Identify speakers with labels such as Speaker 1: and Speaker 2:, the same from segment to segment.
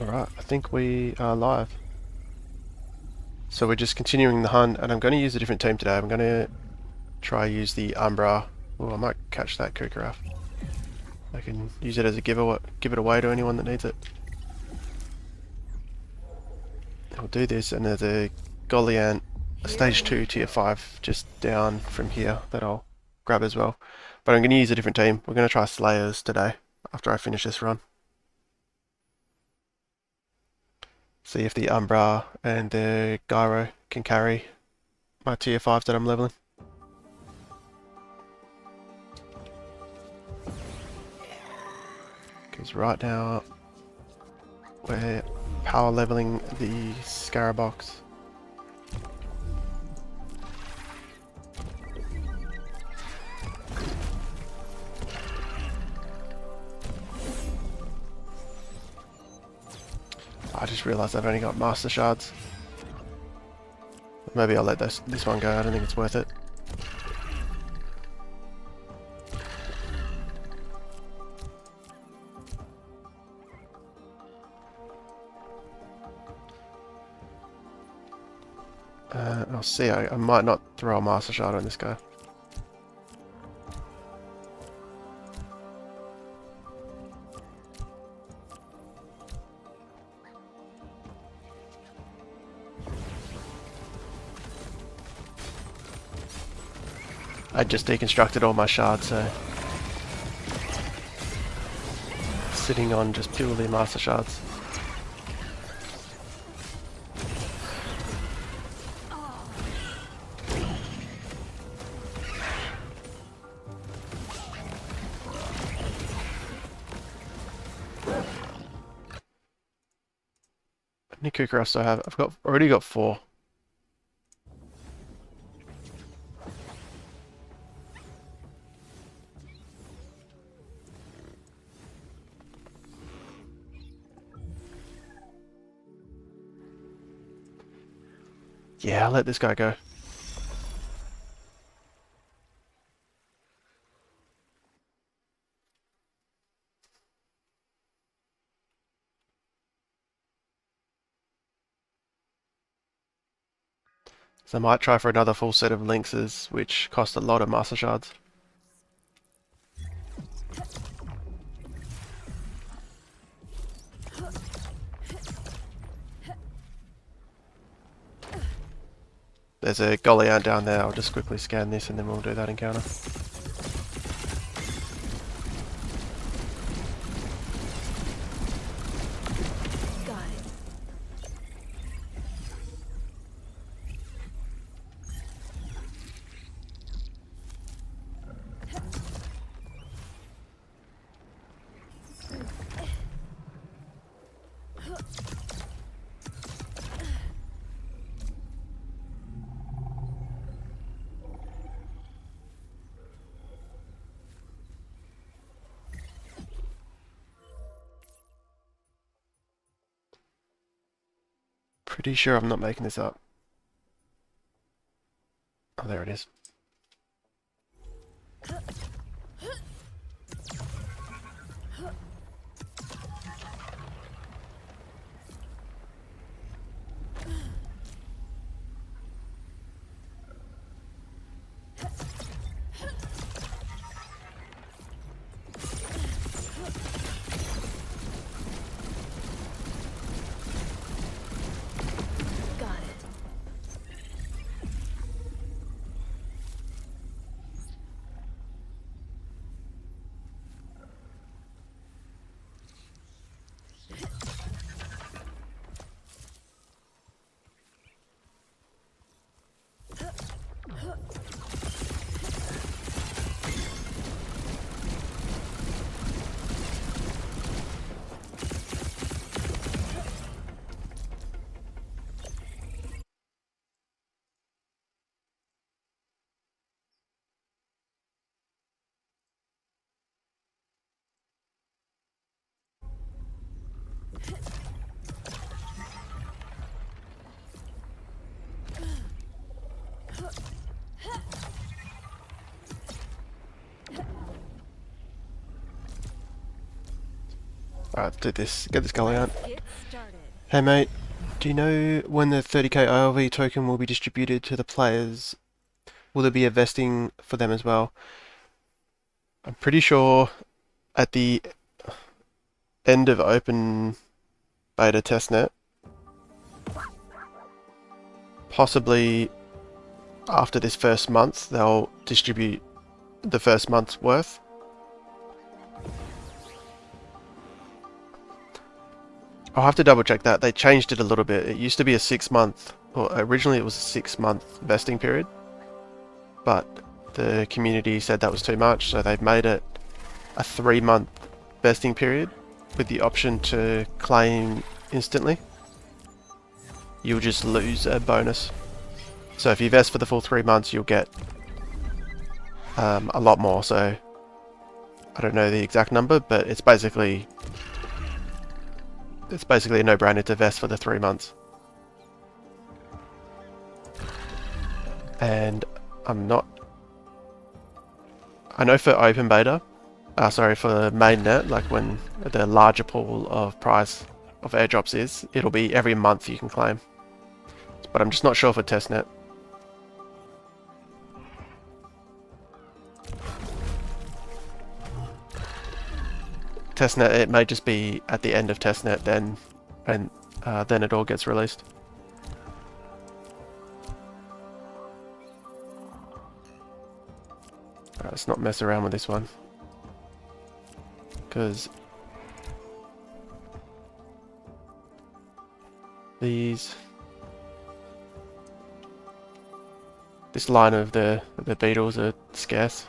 Speaker 1: Alright, I think we are live. So we're just continuing the hunt, and I'm going to use a different team today. I'm going to try use the Umbra. Oh, I might catch that Kukaraf. I can use it as a give it away to anyone that needs it. I'll do this, and there's a Goliant, a stage 2 tier 5 just down from here that I'll grab as well. But I'm going to use a different team. We're going to try Slayers today after I finish this run. See if the Umbra and the Gyro can carry my tier 5s that I'm leveling. Because right now we're power leveling the Scarabox. I just realised I've only got Master Shards. Maybe I'll let this one go, I don't think it's worth it. I'll see, I might not throw a Master Shard on this guy. I just deconstructed all my shards, so sitting on just purely Master Shards. How many Kukarafs do I have? I've already got 4. Yeah, I'll let this guy go. So I might try for another full set of Lynxes, which cost a lot of Master Shards. There's a Goliant down there, I'll just quickly scan this and then we'll do that encounter. Pretty sure I'm not making this up. Oh, there it is. Alright, let's do this. Get this going out.
Speaker 2: It
Speaker 1: Hey mate, do you know when the 30k ILV token will be distributed to the players? Will there be a vesting for them as well? I'm pretty sure at the end of open beta testnet, possibly after this first month, they'll distribute the first month's worth. I'll have to double check that. They changed it a little bit. It used to be a 6-month, or originally it was a 6-month vesting period, but the community said that was too much, so they've made it a 3-month vesting period with the option to claim instantly. You'll just lose a bonus. So if you vest for the full 3 months, you'll get a lot more. So I don't know the exact number, but it's basically a no-brainer to vest for the 3 months. And I know for open beta, for mainnet, like when the larger pool of price of airdrops is, it'll be every month you can claim. But I'm just not sure for testnet. Testnet, it may just be at the end of testnet then, and then it all gets released. Alright, let's not mess around with this one, because this line of the beetles are scarce.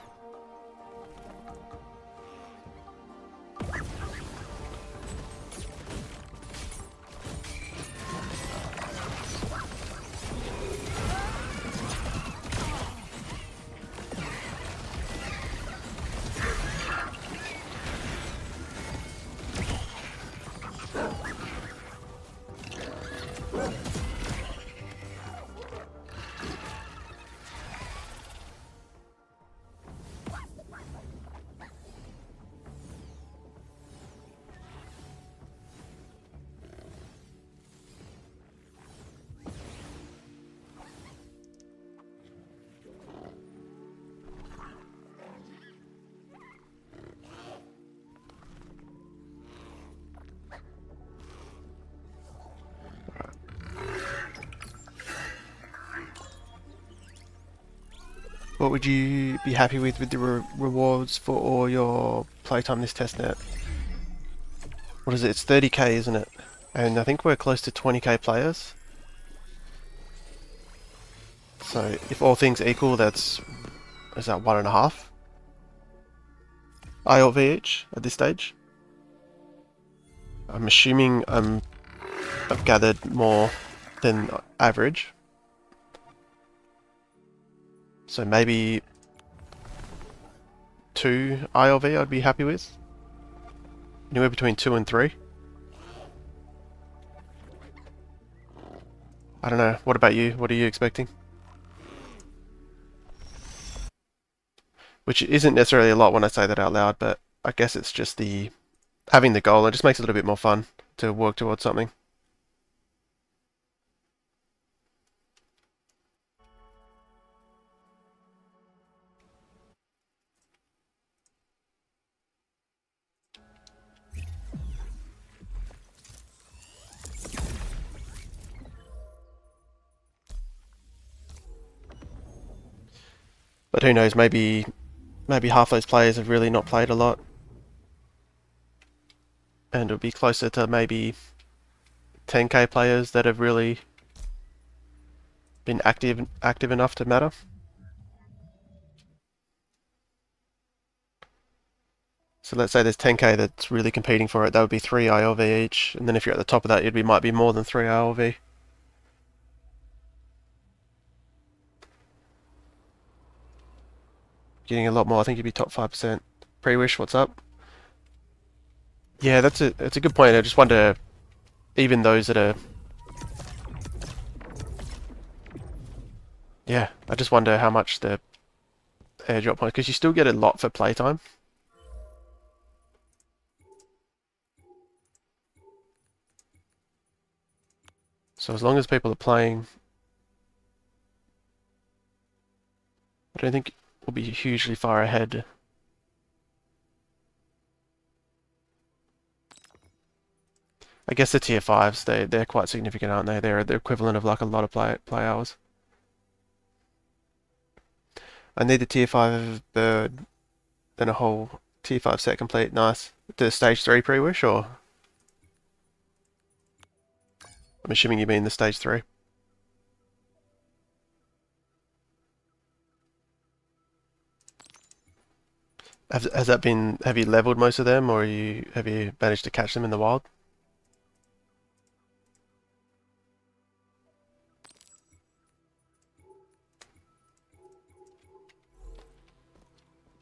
Speaker 1: What would you be happy with the rewards for all your playtime this testnet? What is it? It's 30k, isn't it? And I think we're close to 20k players. So if all things equal, is that 1.5 ILV each at this stage? I'm assuming I've gathered more than average. So maybe 2 ILV I'd be happy with. Anywhere between 2 and 3. I don't know. What about you? What are you expecting? Which isn't necessarily a lot when I say that out loud, but I guess it's just having the goal. It just makes it a little bit more fun to work towards something. But who knows, maybe half those players have really not played a lot. And it'll be closer to maybe 10k players that have really been active enough to matter. So let's say there's 10k that's really competing for it, that would be 3 ILV each, and then if you're at the top of that, it might be more than 3 ILV. Getting a lot more, I think you'd be top 5%. Pre-wish, what's up? Yeah, that's a good point. I just wonder, even those that are... Yeah, I just wonder how much the airdrop points, because you still get a lot for playtime. So as long as people are playing, I don't think we'll be hugely far ahead. I guess the tier 5s, they're quite significant, aren't they? They're the equivalent of like a lot of play hours. I need the tier 5 bird, then a whole tier 5 set complete. Nice. The stage 3 pre-wish, or? I'm assuming you mean the stage 3. Has that been, have you leveled most of them, or have you managed to catch them in the wild?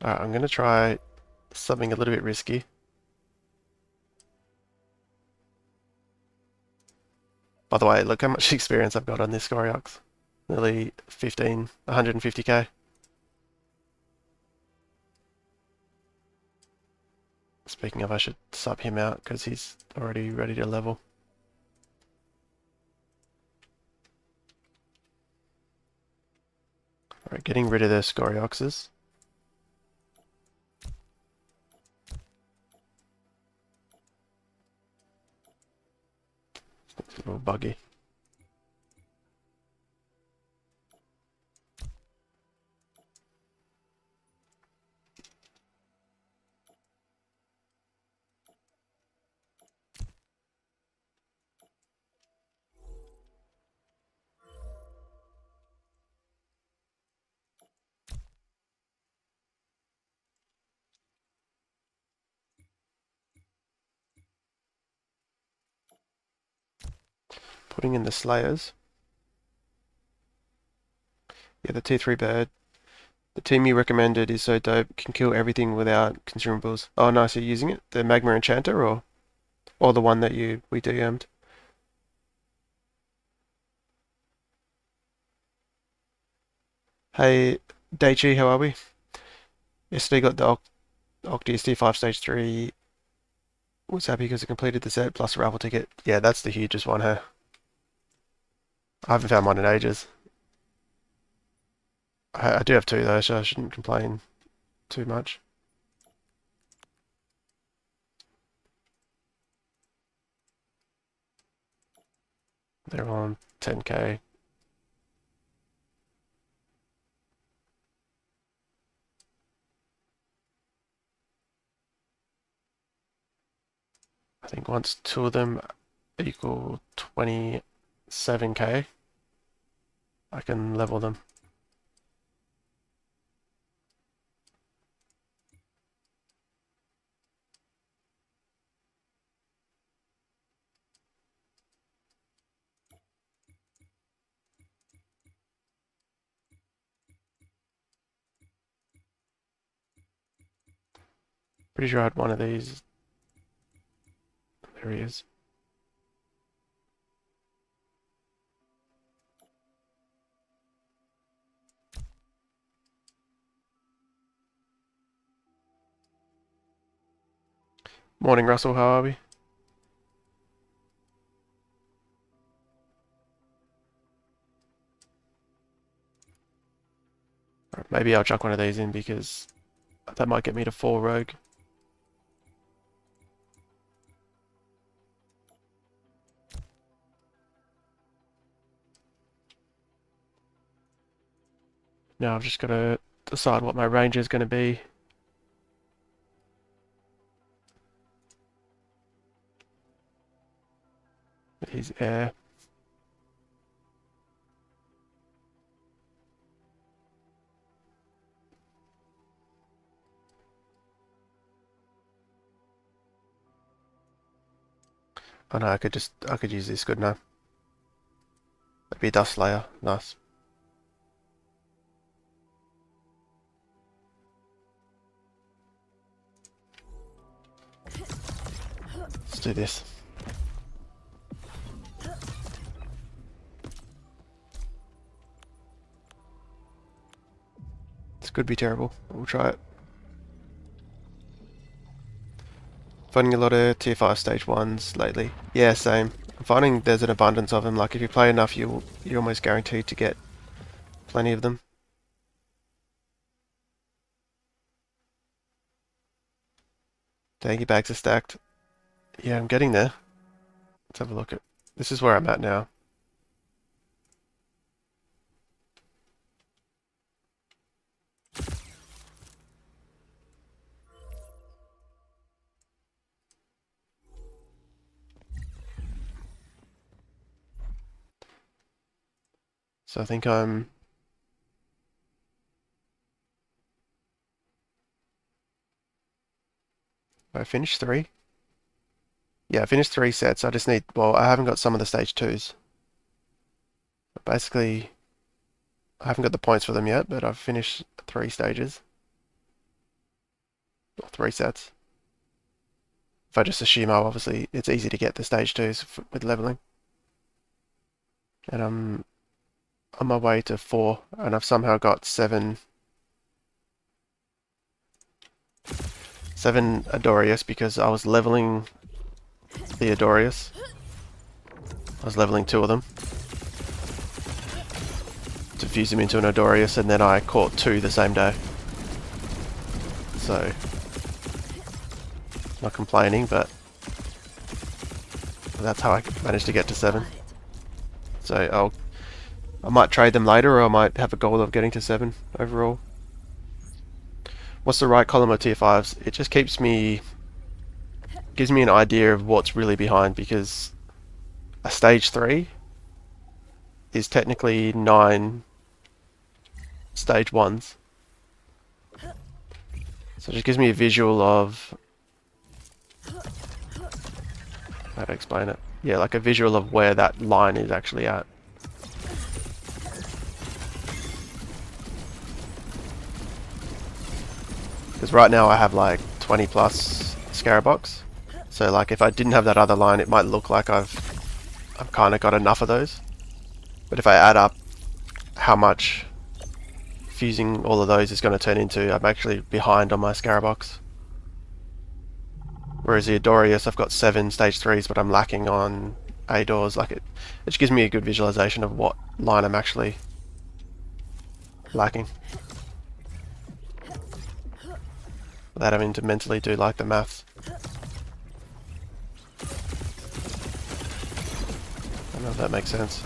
Speaker 1: Alright, I'm gonna try something a little bit risky. By the way, look how much experience I've got on this Scoriox. Nearly 150k. Speaking of, I should sub him out because he's already ready to level. Alright, getting rid of the Scorioxes. It's a little buggy. Putting in the Slayers. Yeah, the tier 3 bird. The team you recommended is so dope, can kill everything without consumables. Oh nice, you're using it? The Magma Enchanter, or the one that we DM'd? Hey, Daichi, how are we? Yesterday got the Octius tier 5 stage 3. Was happy because it completed the set plus a raffle ticket. Yeah, that's the hugest one, huh? I haven't found one in ages. I do have two though, so I shouldn't complain too much. They're on 10k. I think once two of them equal 27k, I can level them. Pretty sure I had one of these. There he is. Morning, Russell. How are we? Right, maybe I'll chuck one of these in because that might get me to 4 rogue. Now I've just got to decide what my range is going to be. With his air. Oh no, I could use this, couldn't I? That'd be a Dust Slayer. Nice. Let's do this. This could be terrible. We'll try it. Finding a lot of tier 5 stage 1s lately. Yeah, same. I'm finding there's an abundance of them. Like if you play enough, you're almost guaranteed to get plenty of them. Daggy bags are stacked. Yeah, I'm getting there. Let's have a look at... This is where I'm at now. So I think I finished 3? Yeah, I finished 3 sets. I just need... Well, I haven't got some of the stage 2s. But basically, I haven't got the points for them yet, but I've finished 3 stages. Or 3 sets. If I just assume, obviously, it's easy to get the stage 2s with leveling. And I'm on my way to 4, and I've somehow got 7 Adorius because I was leveling the Adorius. I was leveling 2 of them to fuse them into an Adorius, and then I caught 2 the same day. So, not complaining, but that's how I managed to get to 7. So I might trade them later, or I might have a goal of getting to 7 overall. What's the right column of tier 5s? It just gives me an idea of what's really behind, because a stage 3 is technically 9 stage 1s. So it just gives me a visual of... How to explain it? Yeah, like a visual of where that line is actually at. Because right now I have like 20 plus Scarabox. So like if I didn't have that other line, it might look like I've kind of got enough of those. But if I add up how much fusing all of those is going to turn into, I'm actually behind on my Scarabox. Whereas the Adorius, I've got 7 stage 3s, but I'm lacking on A-doors. Like it just gives me a good visualization of what line I'm actually lacking. Without having to mentally do like the maths. I don't know if that makes sense.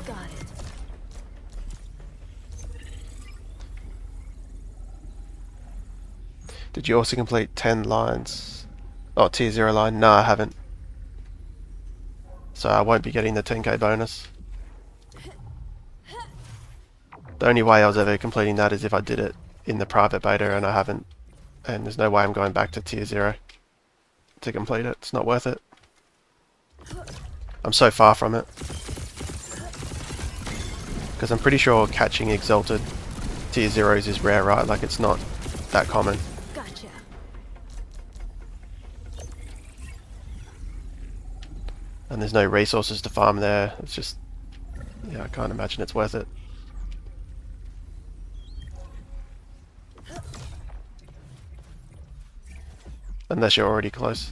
Speaker 2: Got it.
Speaker 1: Did you also complete 10 lines? Oh, tier 0 line? No, I haven't. So I won't be getting the 10k bonus. The only way I was ever completing that is if I did it in the private beta, and I haven't. And there's no way I'm going back to tier 0 to complete it. It's not worth it. I'm so far from it. Because I'm pretty sure catching exalted tier 0s is rare, right? Like it's not that common.
Speaker 2: Gotcha.
Speaker 1: And there's no resources to farm there. It's just... Yeah, I can't imagine it's worth it. Unless you're already close.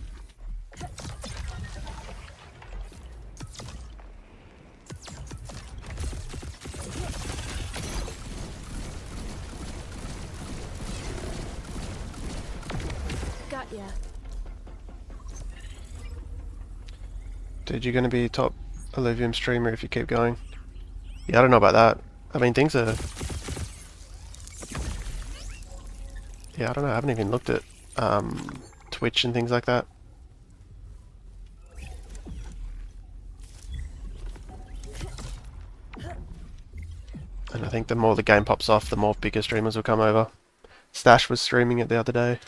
Speaker 2: Got ya.
Speaker 1: Dude, you're going to be top Illuvium streamer if you keep going. Yeah, I don't know about that. I mean, things are... Yeah, I don't know. I haven't even looked at Twitch and things like that. And I think the more the game pops off, the more bigger streamers will come over. Stash was streaming it the other day.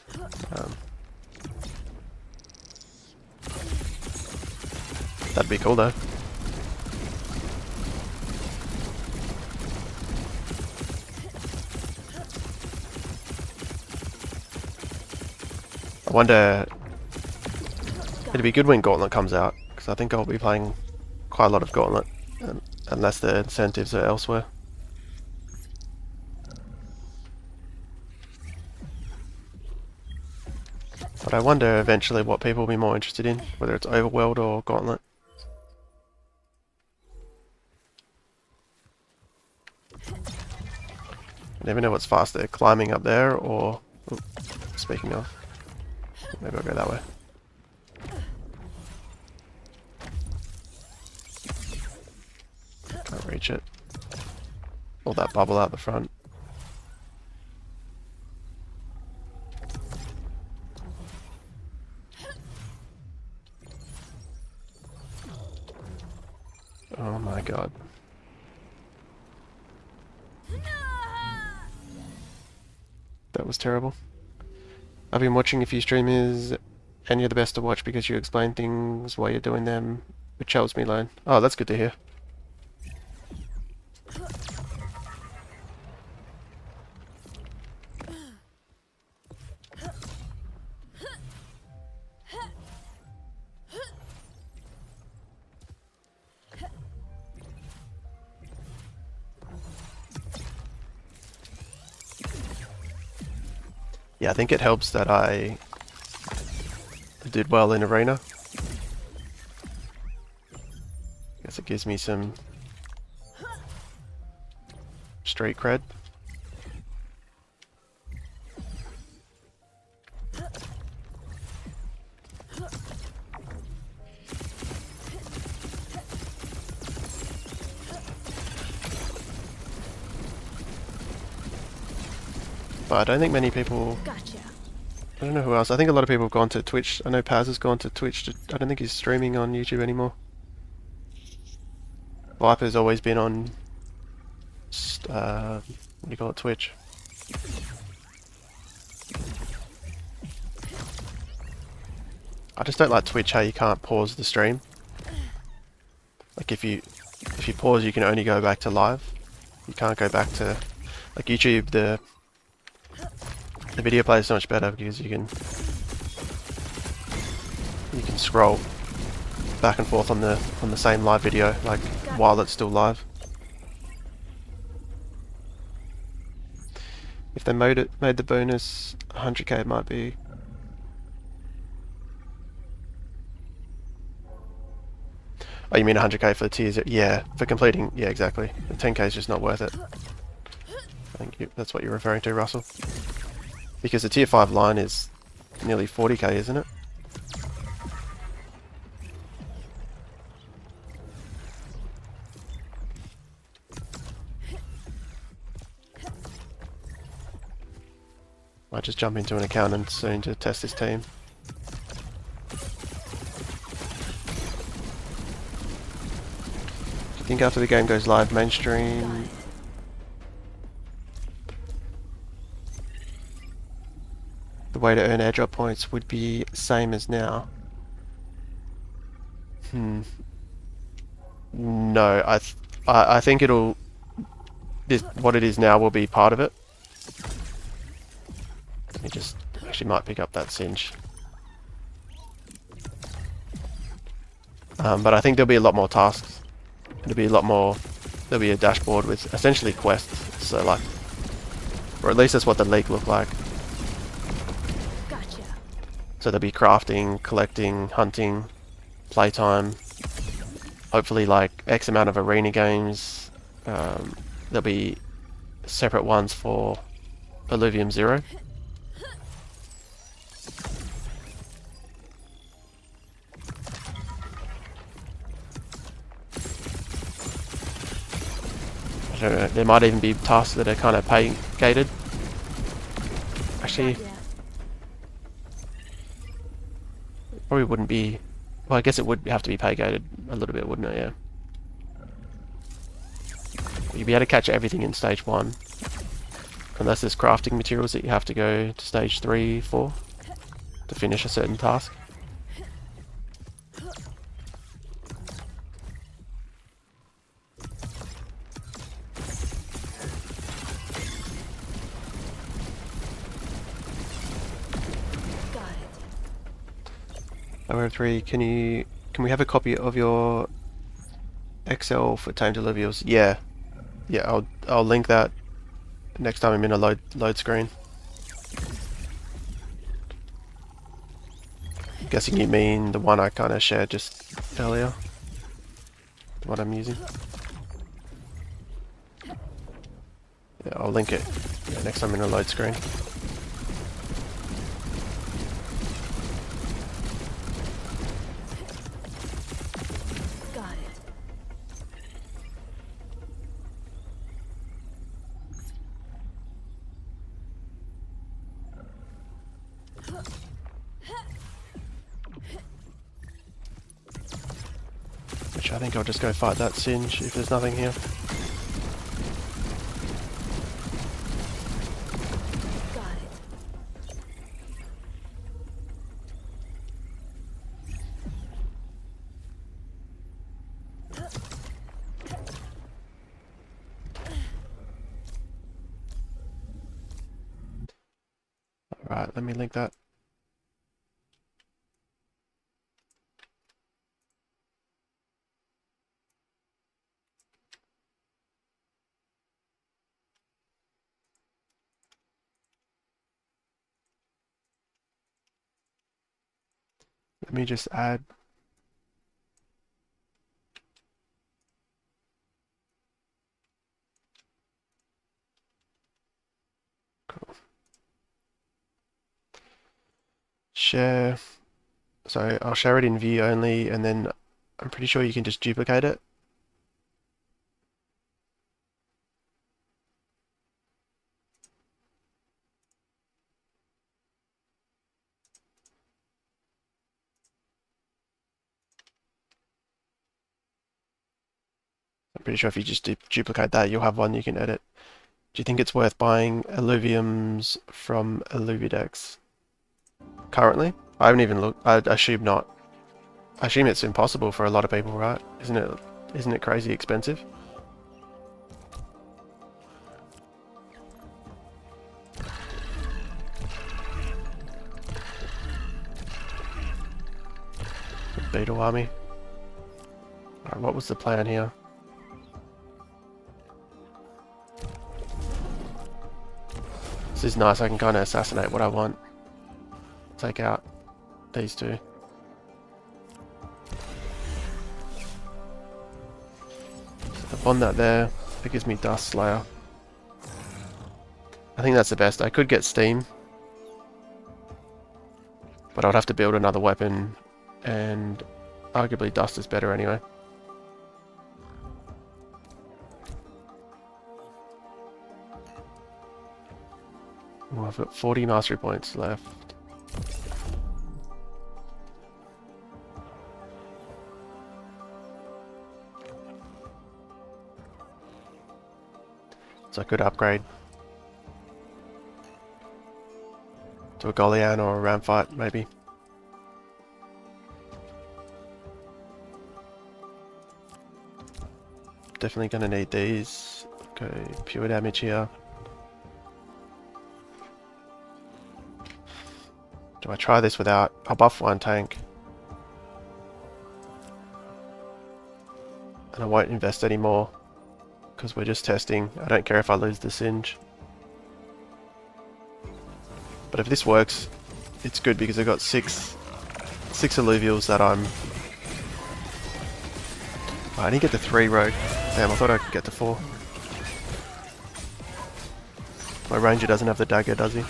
Speaker 1: That'd be cool though. I wonder... It'd be good when Gauntlet comes out, because I think I'll be playing quite a lot of Gauntlet, unless the incentives are elsewhere. But I wonder eventually what people will be more interested in, whether it's Overworld or Gauntlet. I never know what's faster, climbing up there or... Ooh, speaking of, maybe I'll go that way. Can't reach it. All that bubble out the front. Oh my god. That was terrible. I've been watching a few streamers and you're the best to watch because you explain things while you're doing them, which helps me learn. Oh, that's good to hear. Yeah, I think it helps that I did well in Arena. Guess it gives me some street cred. But I don't think many people...
Speaker 2: Gotcha.
Speaker 1: I don't know who else. I think a lot of people have gone to Twitch. I know Paz has gone to Twitch. I don't think he's streaming on YouTube anymore. Viper's always been on... what do you call it? Twitch. I just don't like Twitch how you can't pause the stream. Like if you pause you can only go back to live. You can't go back to... Like YouTube, the video player is so much better because you can scroll back and forth on the same live video, like while it's still live. If they made the bonus 100k, it might be. Oh, you mean 100k for the tiers? Yeah, for completing. Yeah, exactly. The 10k is just not worth it. I think that's what you're referring to, Russell. Because the tier 5 line is nearly 40k, isn't it? Might just jump into an account and soon to test this team. Do you think after the game goes live mainstream... the way to earn airdrop points would be same as now? No, I think it'll... what it is now will be part of it. Let me just... actually might pick up that cinch. But I think there'll be a lot more tasks. There'll be a lot more... there'll be a dashboard with essentially quests. So like... or at least that's what the leak looked like. So there'll be crafting, collecting, hunting, playtime, hopefully like X amount of arena games. There'll be separate ones for Illuvium 0. I don't know, there might even be tasks that are kind of pay gated. Actually... probably wouldn't be... well, I guess it would have to be pay gated a little bit, wouldn't it? Yeah. You'd be able to catch everything in stage 1. Unless there's crafting materials that you have to go to stage 3, 4 to finish a certain task. Web3, can we have a copy of your Excel for tamed Illuvials? Yeah, I'll link that next time I'm in a load screen. Guessing you mean the one I kind of shared just earlier. What I'm using. Yeah, I'll link it next time in a load screen.
Speaker 2: Got it.
Speaker 1: Which I think I'll just go fight that Singe if there's nothing here.
Speaker 2: Got it.
Speaker 1: Alright, let me link that. Let me just add. Cool. Share. So I'll share it in view only, and then I'm pretty sure you can just duplicate it. I'm pretty sure if you just duplicate that, you'll have one you can edit. Do you think it's worth buying Illuviums from Illuvidex? Currently? I haven't even looked. I assume not. I assume it's impossible for a lot of people, right? Isn't it crazy expensive? Beetle army. Alright, what was the plan here? This is nice, I can kind of assassinate what I want. Take out these two. I've won that there. That gives me Dust Slayer. I think that's the best. I could get Steam, but I'd have to build another weapon, and arguably Dust is better anyway. Ooh, I've got 40 mastery points left. So I could upgrade to a Golian or a Ramfight, maybe. Definitely gonna need these. Okay, pure damage here. Do I try this without? I'll buff one tank. And I won't invest any more, because we're just testing. I don't care if I lose the Singe. But if this works, it's good because I've got six Illuvials that I'm... Oh, I didn't get the 3 rogue. Damn, I thought I could get the 4. My ranger doesn't have the dagger, does he?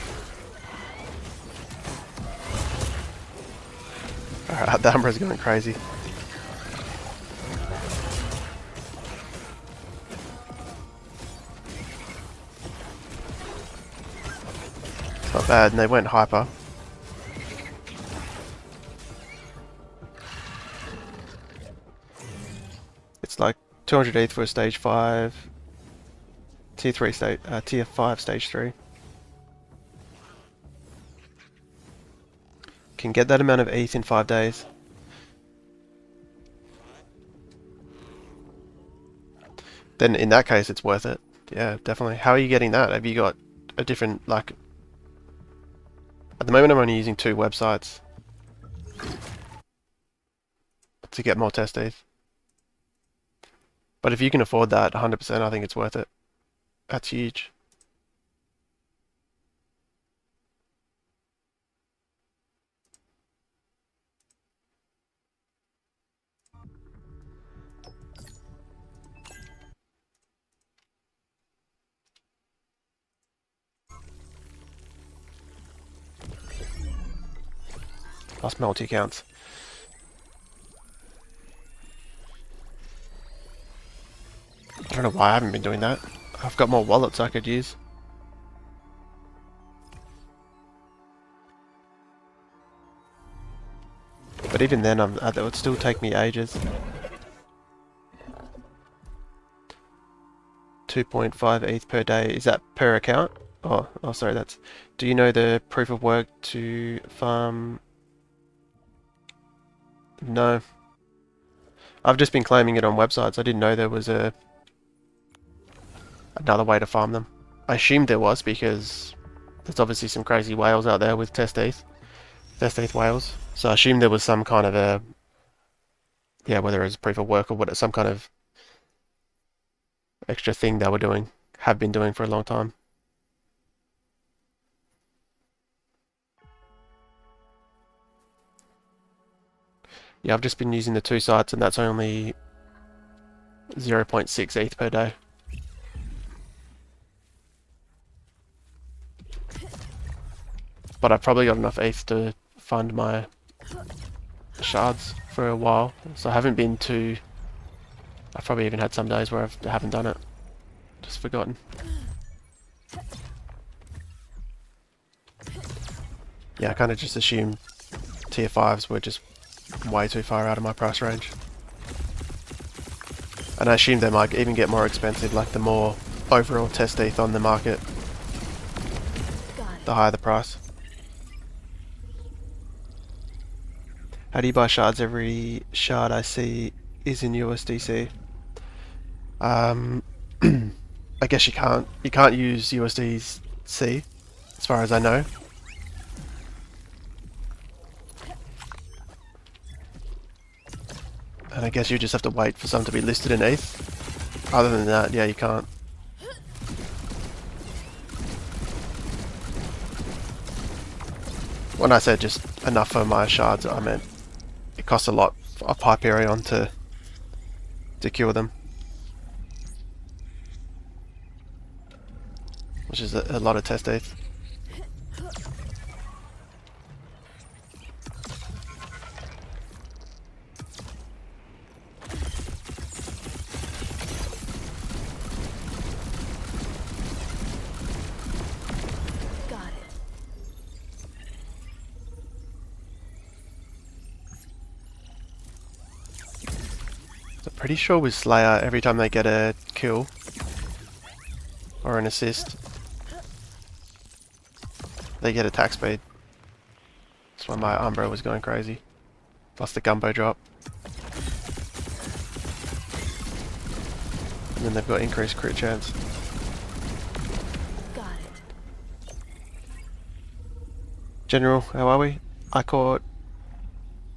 Speaker 1: Alright, the Umbra's going crazy. It's not bad, and they went hyper. It's like 200 ETH for a stage 5. Tier 3 stage, tier 5 stage 3. Can get that amount of ETH in 5 days. Then in that case it's worth it. Yeah, definitely. How are you getting that? Have you got a different, like... At the moment I'm only using 2 websites to get more test ETH. But if you can afford that 100%, I think it's worth it. That's huge. plus multi-accounts. I don't know why I haven't been doing that. I've got more wallets I could use. But even then, that would still take me ages. 2.5 ETH per day. Is that per account? Oh, sorry, that's... Do you know the proof of work to farm? No. I've just been claiming it on websites. I didn't know there was another way to farm them. I assumed there was because there's obviously some crazy whales out there with test ETH whales. So I assumed there was some kind of a... Yeah, whether it's proof of work or what, some kind of extra thing they were doing, have been doing for a long time. Yeah, I've just been using the two sites and that's only 0.6 ETH per day. But I've probably got enough ETH to fund my shards for a while, so I haven't been too... I've probably even had some days where I haven't done it. Just forgotten. Yeah, I kind of just assumed tier 5s were just way too far out of my price range. And I assumed they might even get more expensive, like the more overall test ETH on the market, the higher the price. How do you buy shards? Every shard I see is in USDC. I guess you can't use USDC, as far as I know. And I guess you just have to wait for some to be listed in ETH. Other than that, yeah, you can't. When I said just enough for my shards, I meant it costs a lot of Hyperion to cure them. Which is a lot of test ETH. Pretty sure with Slayer, every time they get a kill or an assist, they get attack speed. That's why my Umbra was going crazy. Plus the Gumbo drop. And then they've got increased crit chance.
Speaker 2: Got it.
Speaker 1: General, how are we? I caught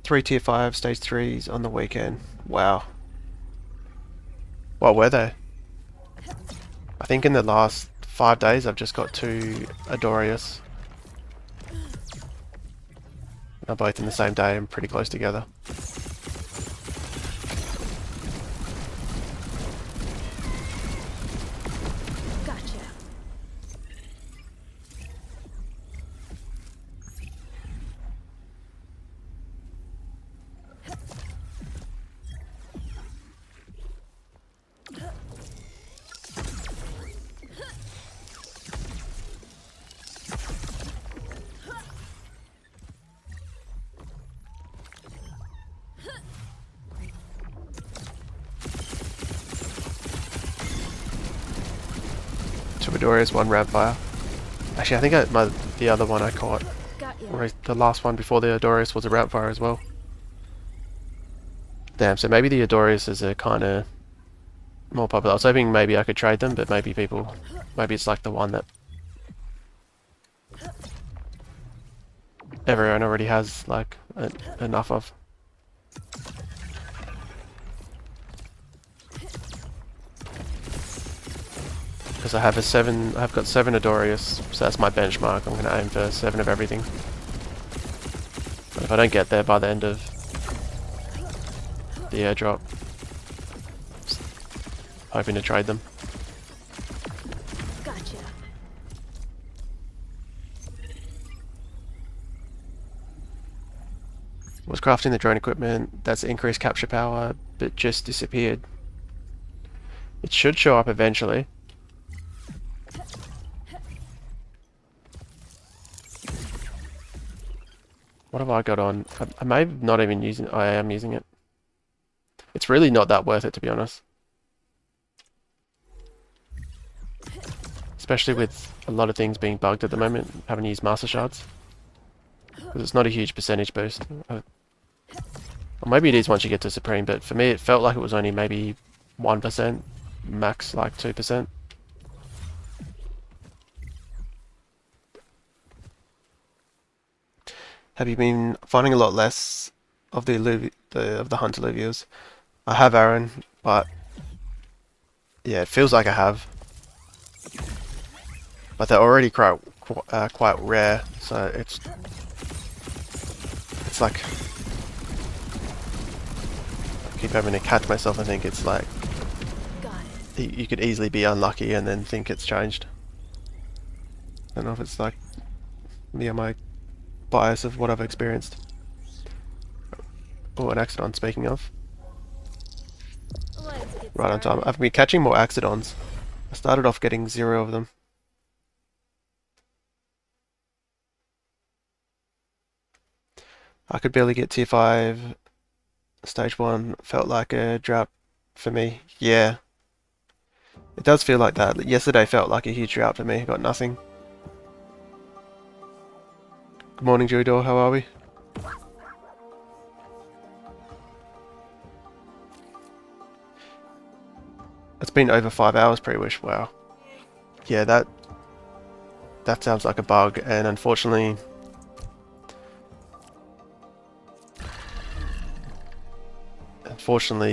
Speaker 1: 3 tier 5 stage 3s on the weekend. Wow. What were they? I think in the last 5 days I've just got 2 Adorius. They're both in the same day and pretty close together.
Speaker 2: Gotcha.
Speaker 1: Two Adorius, 1 Rampfire. Actually, I think the other one I caught, or the last one before the Adorius, was a Rampfire as well. Damn, so maybe the Adorius are kind of more popular. I was hoping maybe I could trade them, but maybe it's like the one that everyone already has like enough of. Because I've got 7 Adorius, so that's my benchmark. I'm going to aim for 7 of everything. But if I don't get there by the end of the airdrop, just hoping to trade them.
Speaker 2: Gotcha.
Speaker 1: Was crafting the drone equipment. That's increased capture power, but just disappeared. It should show up eventually. What have I got on? I may have not even using it. I am using it. It's really not that worth it, to be honest. Especially with a lot of things being bugged at the moment, having to use master shards. Because it's not a huge percentage boost. Or maybe it is once you get to Supreme, but for me it felt like it was only maybe 1%, max like 2%. Have you been finding a lot less of the hunt Illuvials? I have, Aaron, but yeah, it feels like I have. But they're already quite rare, so it's like I keep having to catch myself and think it's like you could easily be unlucky and then think it's changed. I don't know if it's like me or my bias of what I've experienced. Oh, an Axodon, speaking of. Right on time. I've been catching more Axodons. I started off getting 0 of them. I could barely get tier 5. Stage 1 felt like a drought for me. Yeah. It does feel like that. Yesterday felt like a huge drought for me. I got nothing. Good morning, Judor. How are we? It's been over 5 hours pre-wish. Wow. Yeah, that sounds like a bug, and unfortunately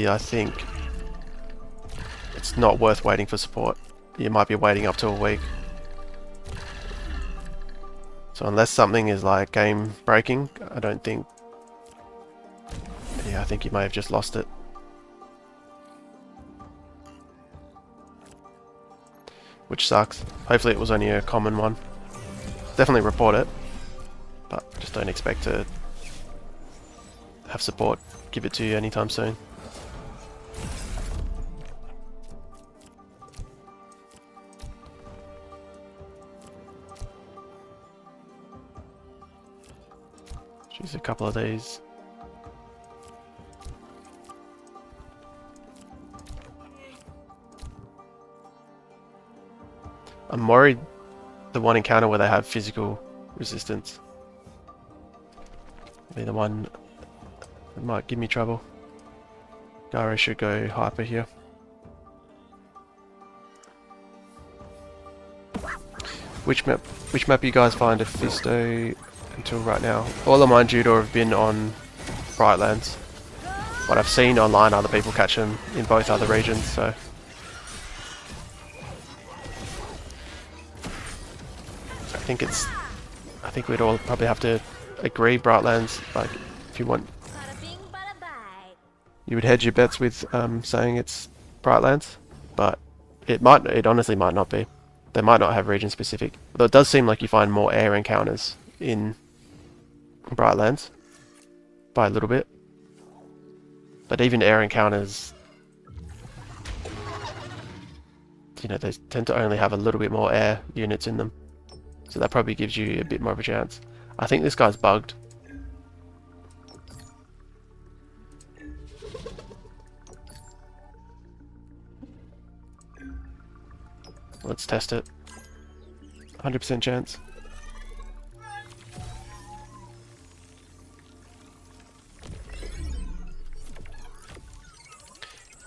Speaker 1: I think it's not worth waiting for support. You might be waiting up to a week. So unless something is like game breaking, I don't think... Yeah, I think you may have just lost it. Which sucks. Hopefully it was only a common one. Definitely report it, but just don't expect to have support give it to you anytime soon. Jeez, a couple of these. I'm worried the one encounter where they have physical resistance will be the one that might give me trouble. Gyro should go hyper here. Which map you guys find a Fisto until right now? All of mine, Judor, have been on Brightlands. What I've seen online, other people catch them in both other regions, so... I think we'd all probably have to agree Brightlands, like, if you want... You would hedge your bets with saying it's Brightlands, but it honestly might not be. They might not have region specific. Although it does seem like you find more air encounters in Brightlands by a little bit. But even air encounters, you know, they tend to only have a little bit more air units in them. So that probably gives you a bit more of a chance. I think this guy's bugged. Let's test it. 100% chance.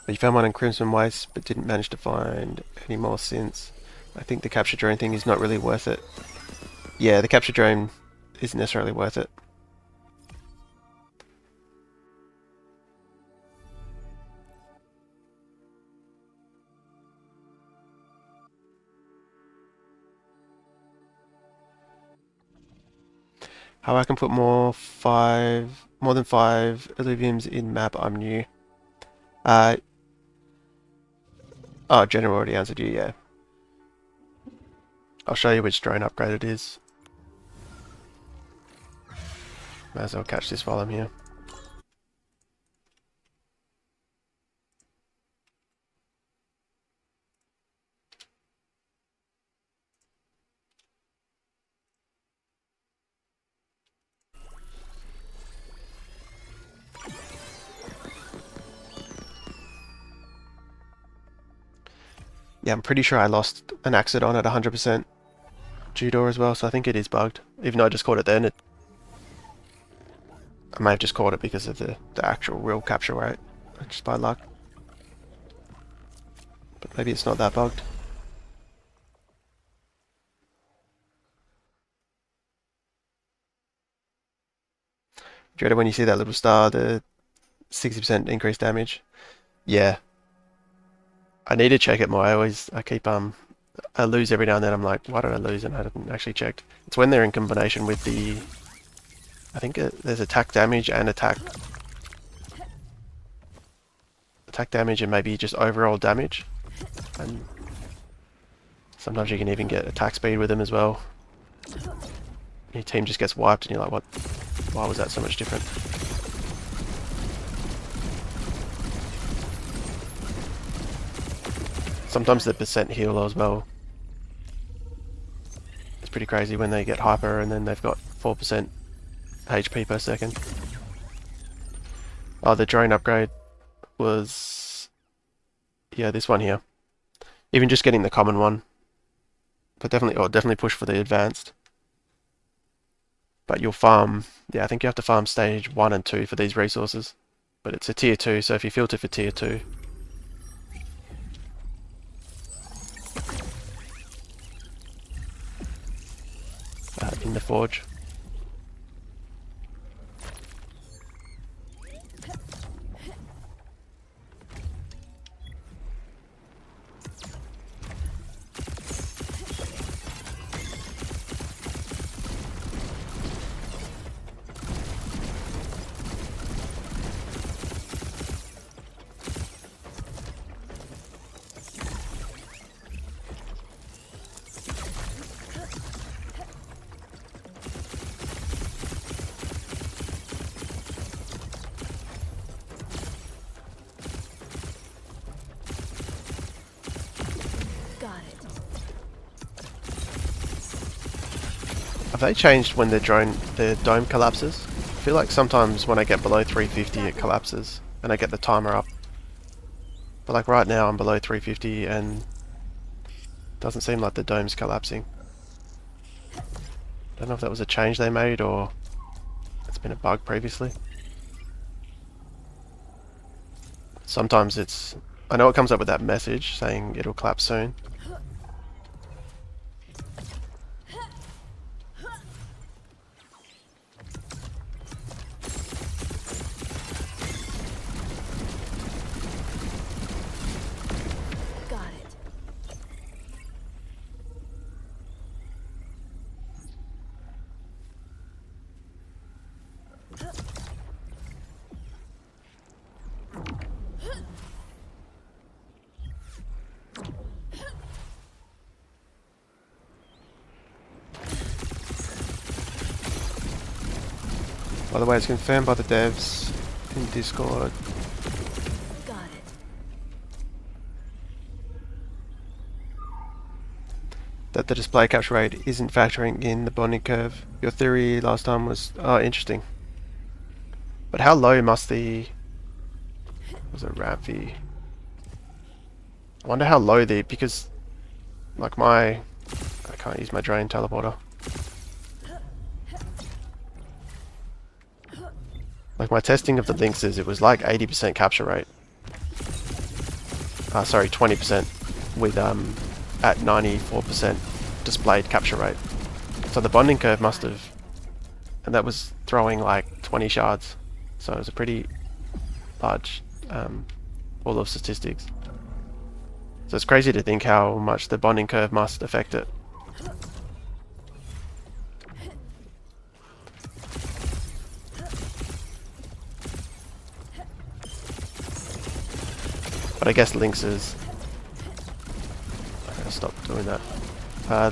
Speaker 1: You found one in Crimson Waste, but didn't manage to find any more since. I think the capture drone thing is not really worth it. Yeah, the capture drone isn't necessarily worth it. How I can put more than 5 Illuviums in map, I'm new. Oh, General already answered you, yeah. I'll show you which drone upgrade it is. Might as well catch this while I'm here. Yeah, I'm pretty sure I lost an Axodon at 100% Judor as well, so I think it is bugged. Even though I just caught it then, I may have just caught it because of the actual real capture rate, just by luck. But maybe it's not that bugged. Dread when you see that little star, the 60% increased damage. Yeah, I need to check it more. I lose every now and then. I'm like, why did I lose? And I haven't actually checked. It's when they're in combination with the, I think there's attack damage and attack damage and maybe just overall damage. And sometimes you can even get attack speed with them as well. Your team just gets wiped and you're like, what? Why was that so much different? Sometimes the percent heal as well. It's pretty crazy when they get hyper and then they've got 4% HP per second. Oh, the drone upgrade was... yeah, this one here. Even just getting the common one. But definitely push for the advanced. But you'll farm... yeah, I think you have to farm stage 1 and 2 for these resources. But it's a tier 2, so if you filter for tier 2... in the forge. Have they changed when the dome collapses? I feel like sometimes when I get below 350 it collapses and I get the timer up. But like right now I'm below 350 and it doesn't seem like the dome's collapsing. I don't know if that was a change they made or it's been a bug previously. Sometimes I know it comes up with that message saying it'll collapse soon. By the way, it's confirmed by the devs in Discord.
Speaker 2: Got it.
Speaker 1: That the display capture rate isn't factoring in the bonding curve. Your theory last time was interesting. But how low must the... was it ramp fee? I wonder how low because like I can't use my drain teleporter. Like my testing of the links it was like 80% capture rate. Sorry, 20% with at 94% displayed capture rate. So the bonding curve must have, and that was throwing like 20 shards. So it was a pretty large pool of statistics. So it's crazy to think how much the bonding curve must affect it. But I guess Lynxes... I'm going to stop doing that.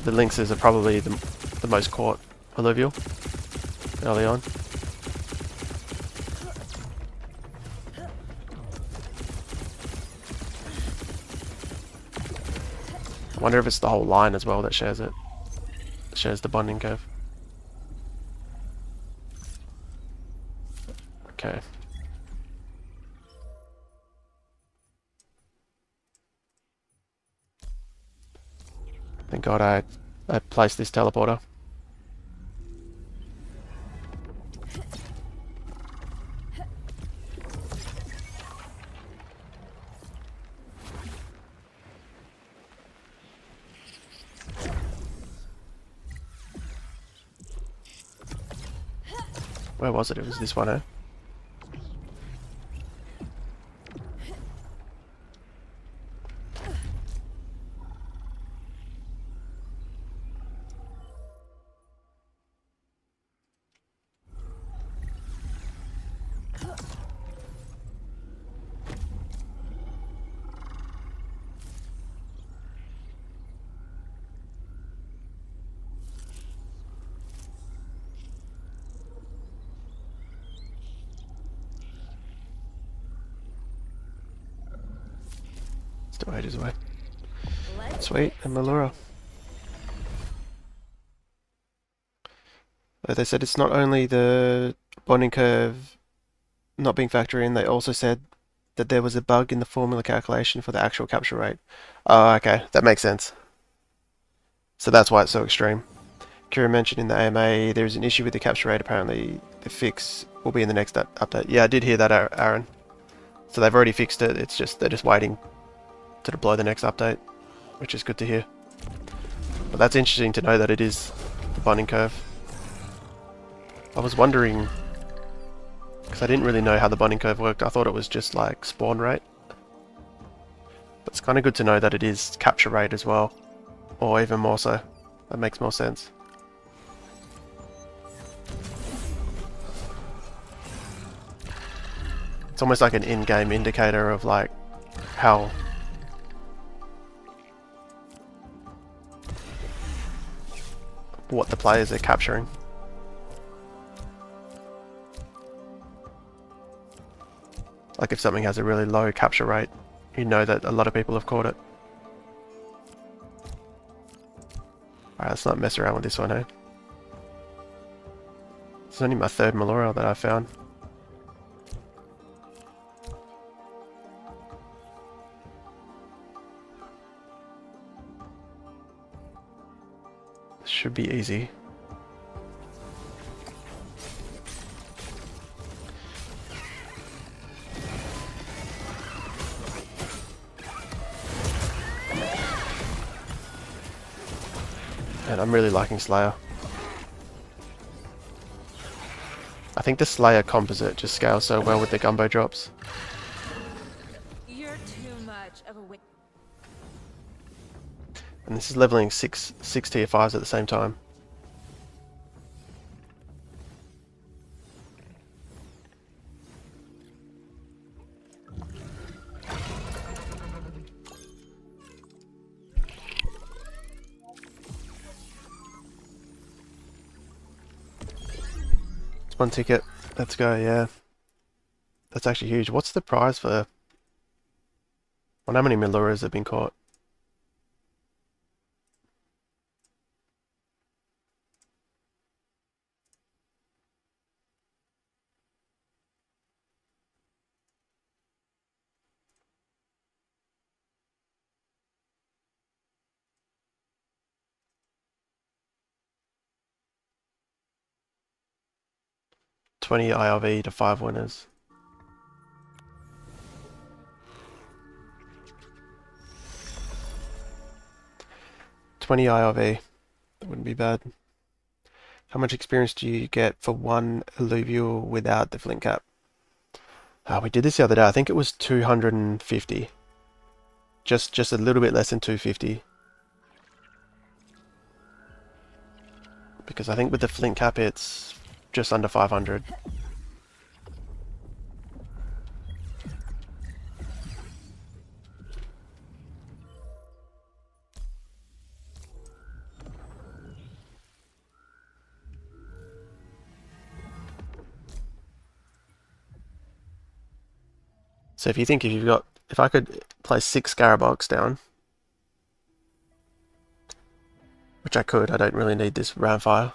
Speaker 1: The Lynxes are probably the most caught Illuvial early on. I wonder if it's the whole line as well that shares it. Shares the bonding curve. Okay. Thank God I placed this teleporter. Where was it? It was this one, eh? Still ages away.
Speaker 2: Let's
Speaker 1: Sweet, and Melura. But they said it's not only the bonding curve not being factored in, they also said that there was a bug in the formula calculation for the actual capture rate. Oh, okay, that makes sense. So that's why it's so extreme. Kira mentioned in the AMA there is an issue with the capture rate. Apparently, the fix will be in the next update. Yeah, I did hear that, Aaron. So they've already fixed it. It's just they're just waiting to deploy the next update, which is good to hear. But that's interesting to know that it is the bonding curve. I was wondering, because I didn't really know how the bonding curve worked. I thought it was just like spawn rate. But it's kind of good to know that it is capture rate as well, or even more so. That makes more sense. It's almost like an in-game indicator of like how what the players are capturing. Like if something has a really low capture rate, you know that a lot of people have caught it. Alright, let's not mess around with this one, eh? It's only my third Melora that I found. This should be easy. And I'm really liking Slayer. I think the Slayer composite just scales so well with the gumbo drops.
Speaker 2: You're too much of a win.
Speaker 1: And this is leveling six tier 5s at the same time. It's one ticket. Let's go, yeah. That's actually huge. What's the prize for... Well, how many Meluras have been caught? $20 IRV to 5 winners. $20 IRV. That wouldn't be bad. How much experience do you get for one Illuvial without the flint cap? We did this the other day. I think it was 250. Just a little bit less than 250. Because I think with the flint cap it's just under 500. So if you think if I could place 6 Scarabogs down, which I could, I don't really need this Ramfi.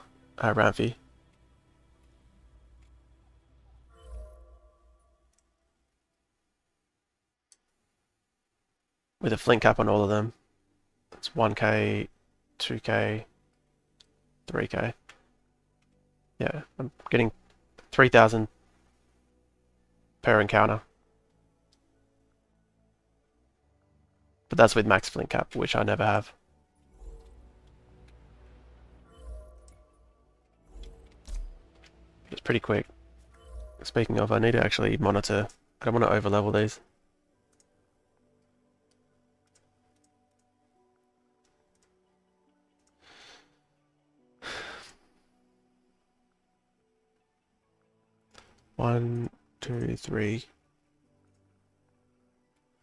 Speaker 1: With a flint cap on all of them, that's 1k, 2k, 3k. Yeah, I'm getting 3,000 per encounter. But that's with max flint cap, which I never have. It's pretty quick. Speaking of, I need to actually monitor. I don't want to overlevel these. One, two, three. So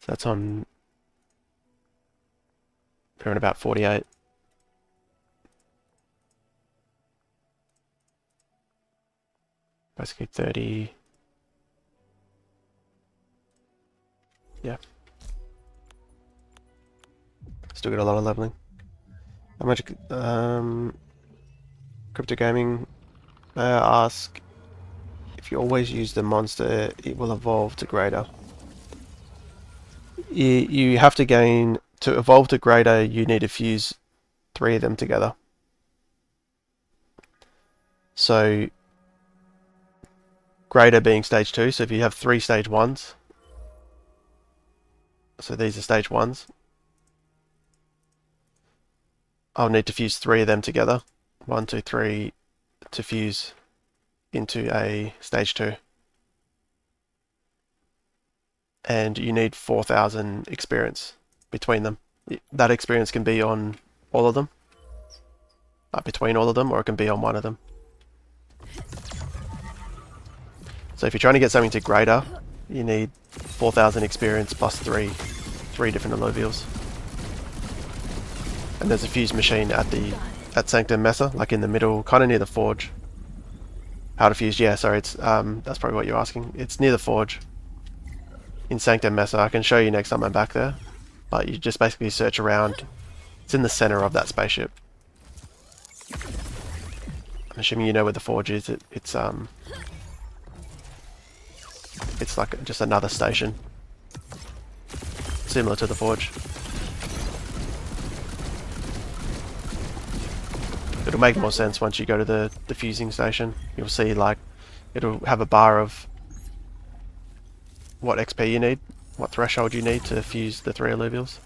Speaker 1: that's on. We're on about 48. Basically 30. Yeah. Still got a lot of leveling. How much crypto gaming? May I ask, if you always use the monster, it will evolve to greater. You have to gain, to evolve to greater, you need to fuse 3 of them together. So greater being stage 2, so if you have 3 stage 1s, so these are stage 1s, I'll need to fuse 3 of them together. 1, 2, 3 to fuse into a stage 2. And you need 4,000 experience between them. That experience can be on all of them, between all of them, or it can be on one of them. So if you're trying to get something to greater, you need 4,000 experience plus 3 different Illuvials. And there's a fuse machine at Sanctum Mesa, like in the middle, kind of near the forge. How to fuse? Yeah, sorry, it's that's probably what you're asking. It's near the forge in Sanctum Mesa. I can show you next time I'm back there. But you just basically search around. It's in the center of that spaceship. I'm assuming you know where the forge is. It's like just another station, similar to the forge. It'll make more sense once you go to the fusing station. You'll see, like, it'll have a bar of what XP you need, what threshold you need to fuse the 3 Illuvials.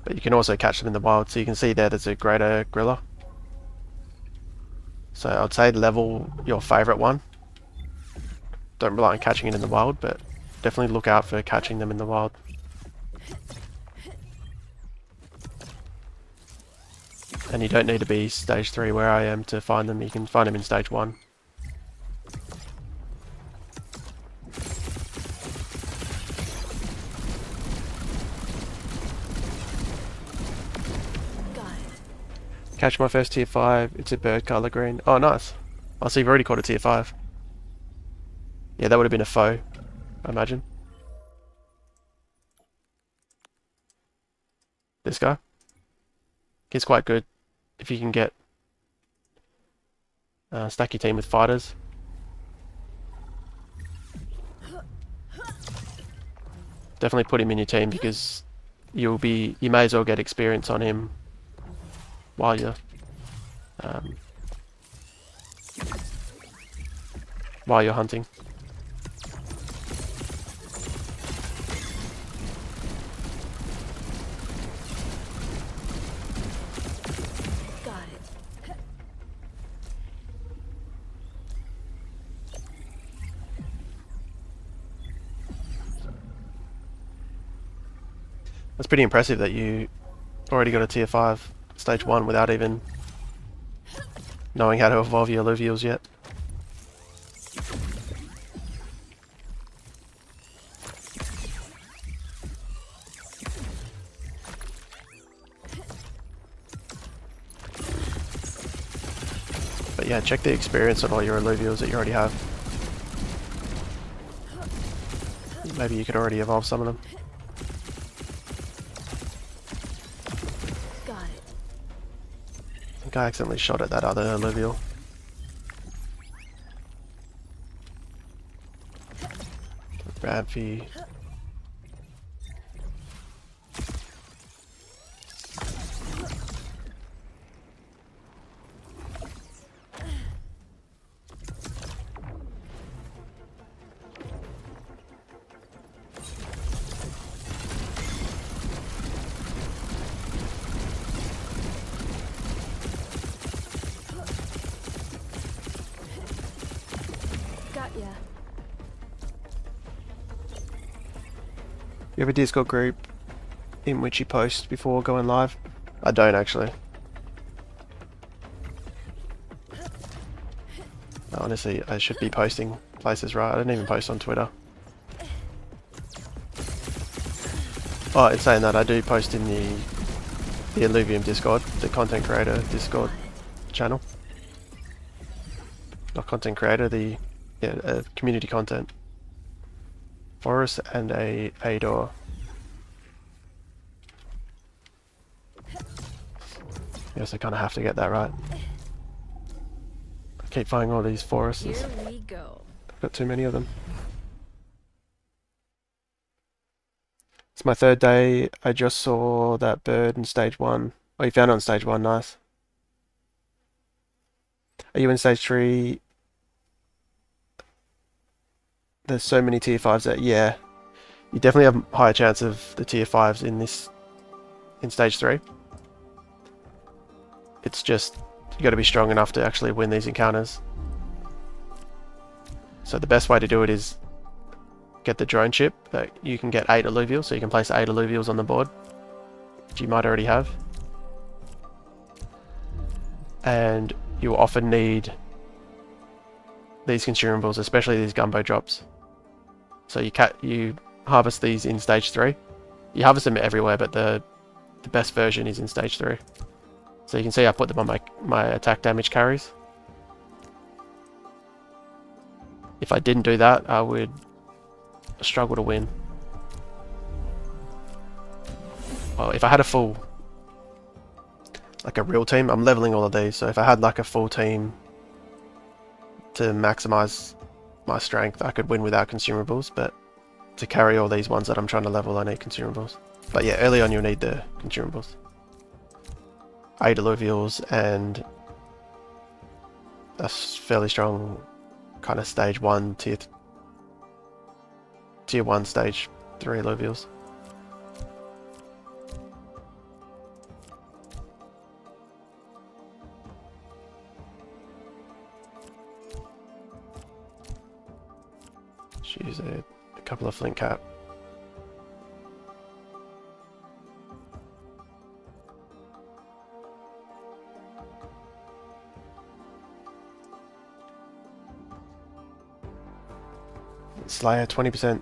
Speaker 1: But you can also catch them in the wild, so you can see there's a greater griller. So I'd say level your favourite one. Don't rely on catching it in the wild, but definitely look out for catching them in the wild. And you don't need to be stage 3 where I am to find them, you can find them in stage 1. Catch my first tier 5, it's a bird colour green. Oh, nice. Oh, so you've already caught a tier 5. Yeah, that would have been a foe, I imagine. This guy. He's quite good if you can get stack your team with fighters. Definitely put him in your team because you may as well get experience on him while you're hunting.
Speaker 2: Got it.
Speaker 1: That's pretty impressive that you already got a tier 5 stage 1 without even knowing how to evolve your Illuvials yet. But yeah, check the experience on all your Illuvials that you already have. Maybe you could already evolve some of them.
Speaker 2: Got it.
Speaker 1: I think I accidentally shot at that other Illuvial. Bad for you.
Speaker 2: Got ya.
Speaker 1: You have a Discord group in which you post before going live? I don't actually. Honestly, I should be posting places, right? I don't even post on Twitter. Oh, in saying that, I do post in the Illuvium Discord, the content creator Discord channel. Not content creator, the community content. Forest and a door. Yes, I kind of have to get that right. I keep finding all these forests.
Speaker 2: Here we go.
Speaker 1: I've got too many of them. It's my third day. I just saw that bird in stage 1. Oh, you found it on stage 1, nice. Are you in stage 3? There's so many tier 5s that, yeah. You definitely have a higher chance of the tier 5s in stage 3. It's just, you got to be strong enough to actually win these encounters. So the best way to do it is get the drone ship that you can get 8 Illuvials, so you can place 8 Illuvials on the board, which you might already have. And you'll often need these consumables, especially these gumbo drops. So you harvest these in stage 3. You harvest them everywhere, but the best version is in stage 3. So you can see I put them on my attack damage carries. If I didn't do that, I would struggle to win. Well, if I had a full, like a real team, I'm leveling all of these, so if I had like a full team to maximize my strength, I could win without consumables, but to carry all these ones that I'm trying to level, I need consumables. But yeah, early on you'll need the consumables. 8 Illuvials and a fairly strong kind of stage 1, tier 1, stage 3 Illuvials. Use a couple of flint cap. Slayer 20%,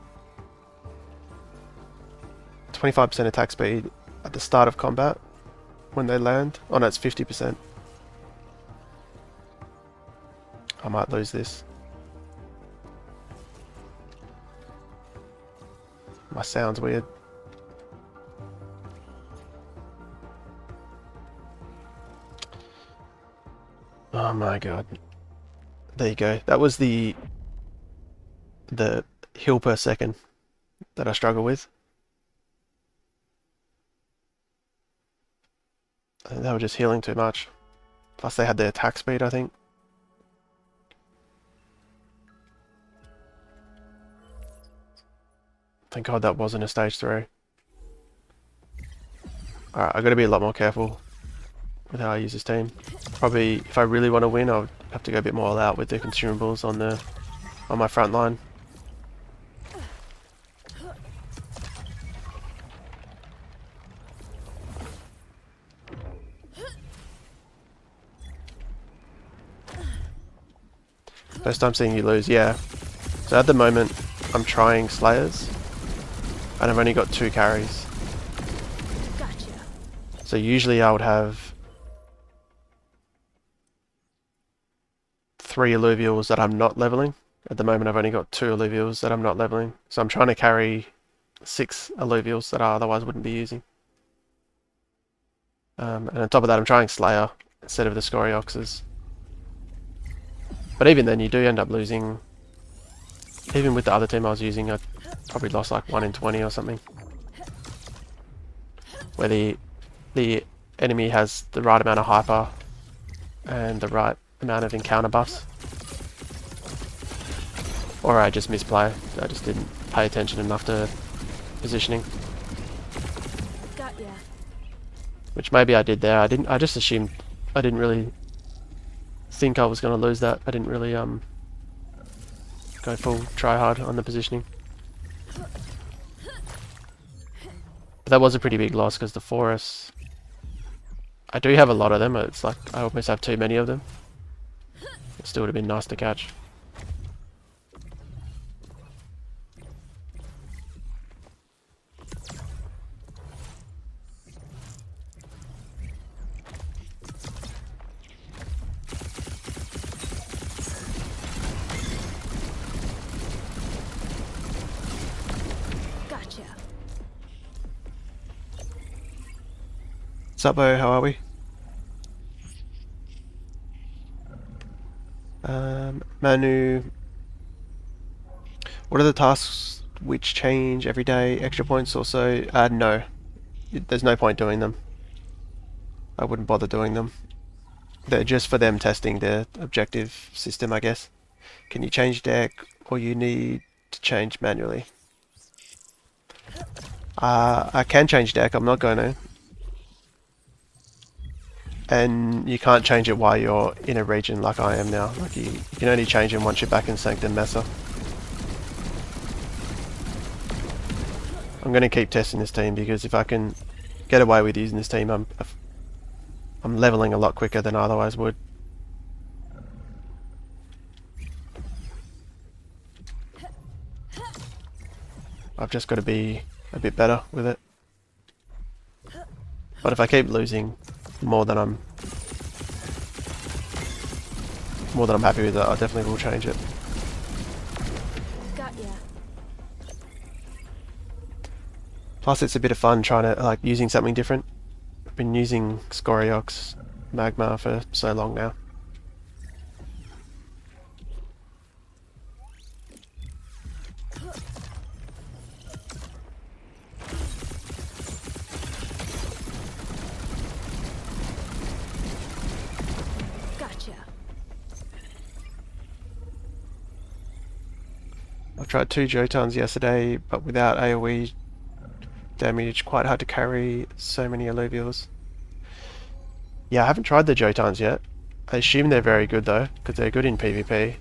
Speaker 1: 25% attack speed at the start of combat when they land. Oh no, it's 50%. I might lose this. My sound's weird. Oh my god. There you go. That was the heal per second that I struggle with. I think they were just healing too much. Plus they had their attack speed, I think. Thank god that wasn't a stage 3. Alright, I've got to be a lot more careful with how I use this team. Probably, if I really want to win, I'll have to go a bit more all out with the consumables on my front line. First time seeing you lose, yeah. So at the moment, I'm trying Slayers, and I've only got 2 carries.
Speaker 2: Gotcha.
Speaker 1: So usually I would have 3 Illuvials that I'm not leveling, At the moment I've only got 2 Illuvials that I'm not leveling, so I'm trying to carry 6 Illuvials that I otherwise wouldn't be using. And on top of that I'm trying Slayer instead of the Scorioxes. But even then you do end up losing. Even with the other team I was using, I probably lost like 1 in 20 or something. Where the enemy has the right amount of hyper and the right amount of encounter buffs. Or I just misplay. I just didn't pay attention enough to positioning.
Speaker 2: Got ya.
Speaker 1: Which maybe I did there. I just assumed. I didn't really think I was going to lose that. I didn't really go full try hard on the positioning. But that was a pretty big loss because the forests, I do have a lot of them. It's like I almost have too many of them. It still would have been nice to catch.
Speaker 2: Gotcha.
Speaker 1: Sup-bo, how are we? Manu, what are the tasks which change every day? Extra points also? No. There's no point doing them. I wouldn't bother doing them. They're just for them testing their objective system, I guess. Can you change deck or you need to change manually? I can change deck, I'm not going to. And you can't change it while you're in a region like I am now. Like you can only change them once you're back in Sanctum Mesa. I'm going to keep testing this team because if I can get away with using this team, I'm leveling a lot quicker than I otherwise would. I've just got to be a bit better with it. But if I keep losing more than I'm happy with it, I definitely will change it.
Speaker 2: Got ya.
Speaker 1: Plus it's a bit of fun trying to, like, using something different. I've been using Scoriox Magma for so long now.
Speaker 2: Gotcha.
Speaker 1: I tried 2 Jotans yesterday, but without AoE damage, quite hard to carry so many Illuvials. Yeah, I haven't tried the Jotans yet. I assume they're very good though, because they're good in PvP.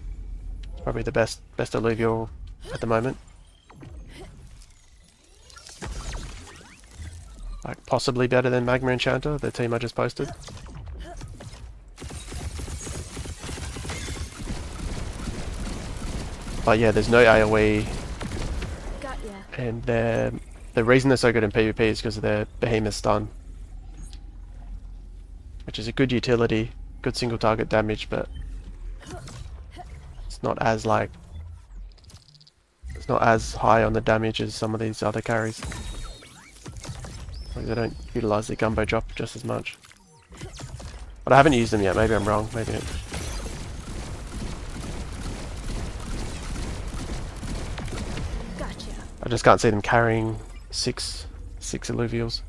Speaker 1: Probably the best Illuvial at the moment. Like possibly better than Magma Enchanter, the team I just posted. But yeah, there's no AoE,
Speaker 2: Got ya.
Speaker 1: and the reason they're so good in PvP is because of their Behemoth stun, which is a good utility, good single target damage, but it's not as high on the damage as some of these other carries. Like they don't utilize the gumbo drop just as much. But I haven't used them yet. Maybe I'm wrong. Maybe.
Speaker 2: Gotcha.
Speaker 1: I just can't see them carrying six Illuvials.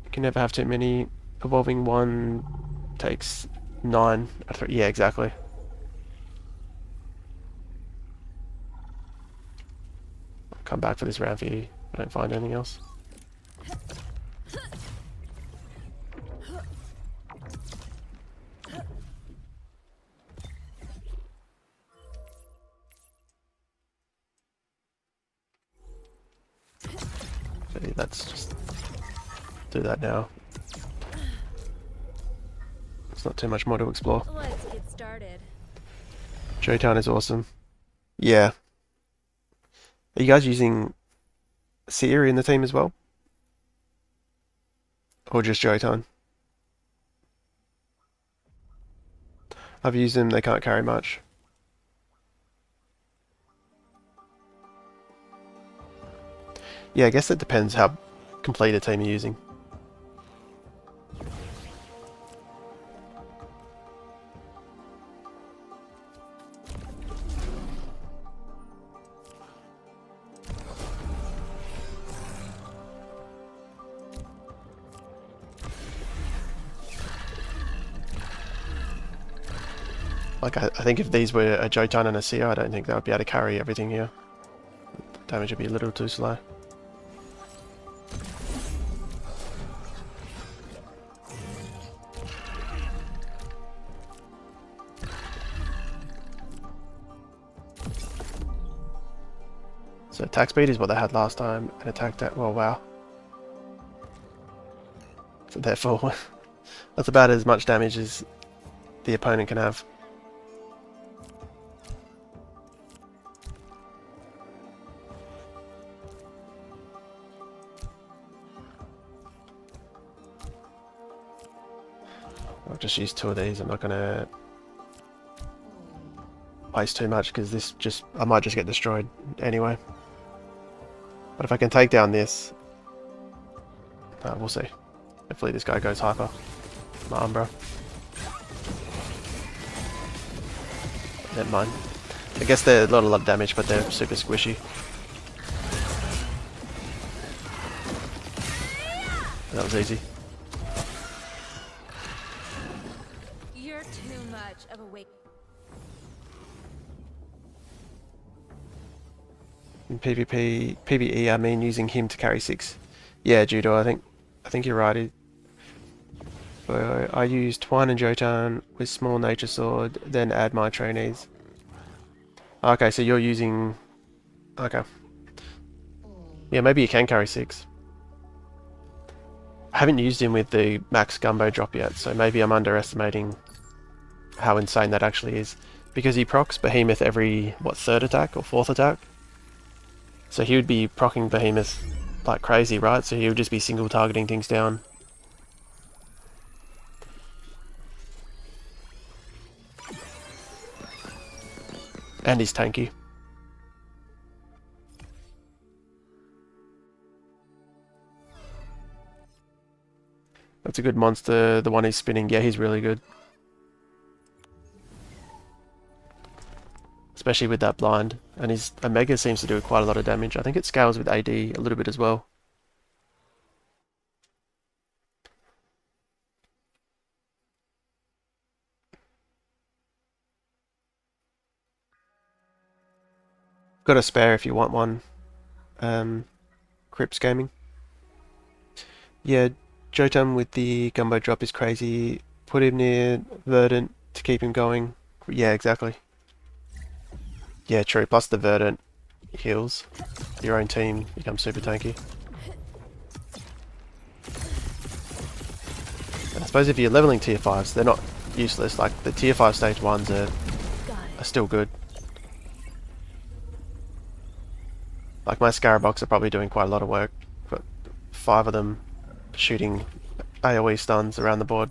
Speaker 1: You can never have too many. Evolving one takes 9. Yeah, exactly. I'll come back for this round for you if I don't find anything else. Okay, let's just do that now. There's not too much more to explore.
Speaker 2: Let's get started.
Speaker 1: Jotan is awesome. Yeah. Are you guys using Seer in the team as well? Or just Jotun. I've used them, they can't carry much. Yeah, I guess it depends how complete a team you're using. Like, I think if these were a Jotun and a Seer, I don't think they would be able to carry everything here. Damage would be a little too slow. So attack speed is what they had last time, and attack that, well, wow. So therefore, that's about as much damage as the opponent can have. I'll just use 2 of these. I'm not going to waste too much because this just, I might just get destroyed anyway. But if I can take down this, we'll see. Hopefully this guy goes hyper. My Umbra. Never mind. I guess they're not a lot of damage, but they're super squishy. That was easy.
Speaker 2: You're too much of a wake.
Speaker 1: In PvP, PvE, I mean using him to carry 6. Yeah, Judo, I think you're right. I use Twine and Jotun with small nature sword, then add my trainees. Okay, so you're using... Okay. Yeah, maybe you can carry 6. I haven't used him with the max gumbo drop yet, so maybe I'm underestimating how insane that actually is. Because he procs Behemoth every, what, 3rd attack or 4th attack? So he would be proccing Behemoth like crazy, right? So he would just be single targeting things down. And he's tanky. That's a good monster, the one he's spinning. Yeah, he's really good. Especially with that blind. And his Omega seems to do quite a lot of damage. I think it scales with AD a little bit as well. Got a spare if you want one. Crips Gaming. Yeah, Jotun with the gumbo drop is crazy. Put him near Verdant to keep him going. Yeah, exactly. Yeah, true. Plus the Verdant heals. Your own team becomes super tanky. And I suppose if you're leveling tier 5s, they're not useless. Like the tier 5 stage 1s are still good. Like my Scarabox are probably doing quite a lot of work. Got 5 of them shooting AoE stuns around the board.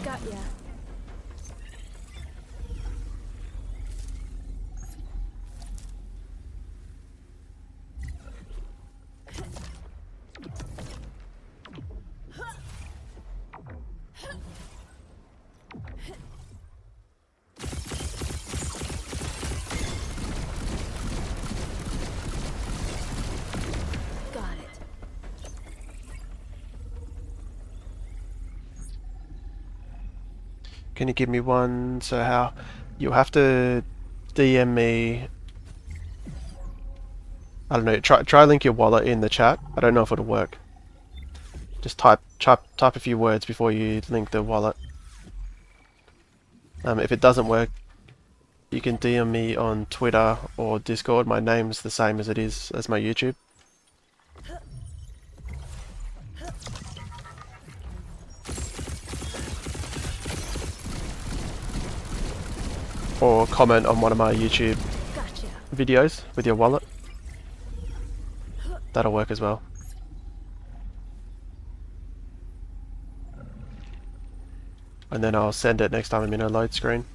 Speaker 2: Got ya. Got it.
Speaker 1: Can you give me one? So how? You'll have to DM me. I don't know. Try link your wallet in the chat. I don't know if it'll work. Just type a few words before you link the wallet. If it doesn't work, you can DM me on Twitter or Discord. My name's the same as it is as my YouTube. Or comment on one of my YouTube videos with your wallet. That'll work as well. And then I'll send it next time I'm in a load screen.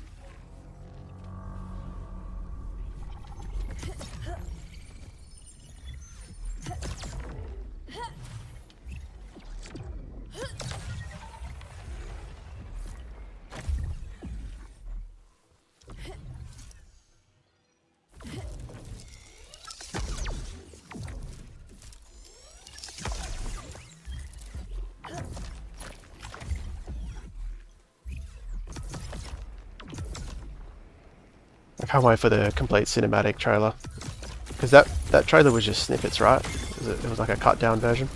Speaker 1: I can't wait for the complete cinematic trailer. Because that trailer was just snippets, right? It was like a cut down version.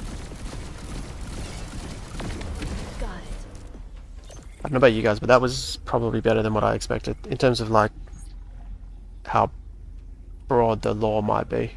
Speaker 2: Got it.
Speaker 1: I don't know about you guys, but that was probably better than what I expected in terms of like how broad the lore might be.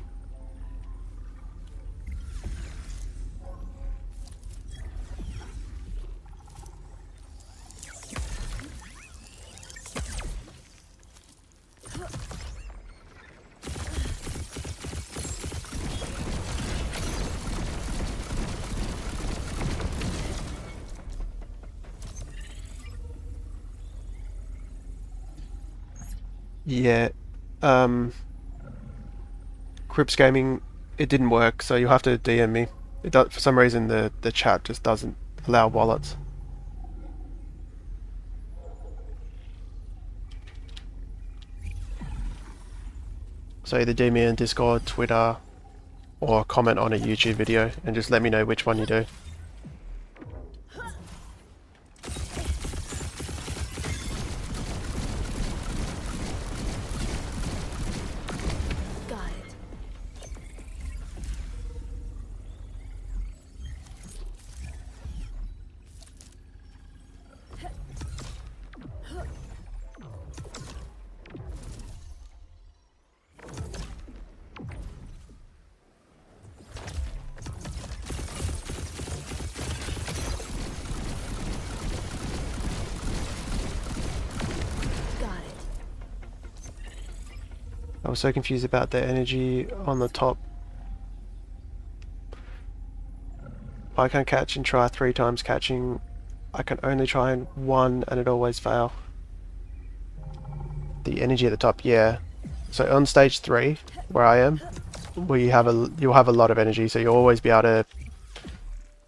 Speaker 1: Yeah, Crips Gaming, it didn't work, so you'll have to DM me. It does, for some reason the chat just doesn't allow wallets. So either DM me in Discord, Twitter, or comment on a YouTube video and just let me know which one you do. I was so confused about the energy on the top. I can catch and try 3 times catching. I can only try one and it always fail. The energy at the top, yeah. So on stage 3, where I am, you'll have a lot of energy, so you'll always be able to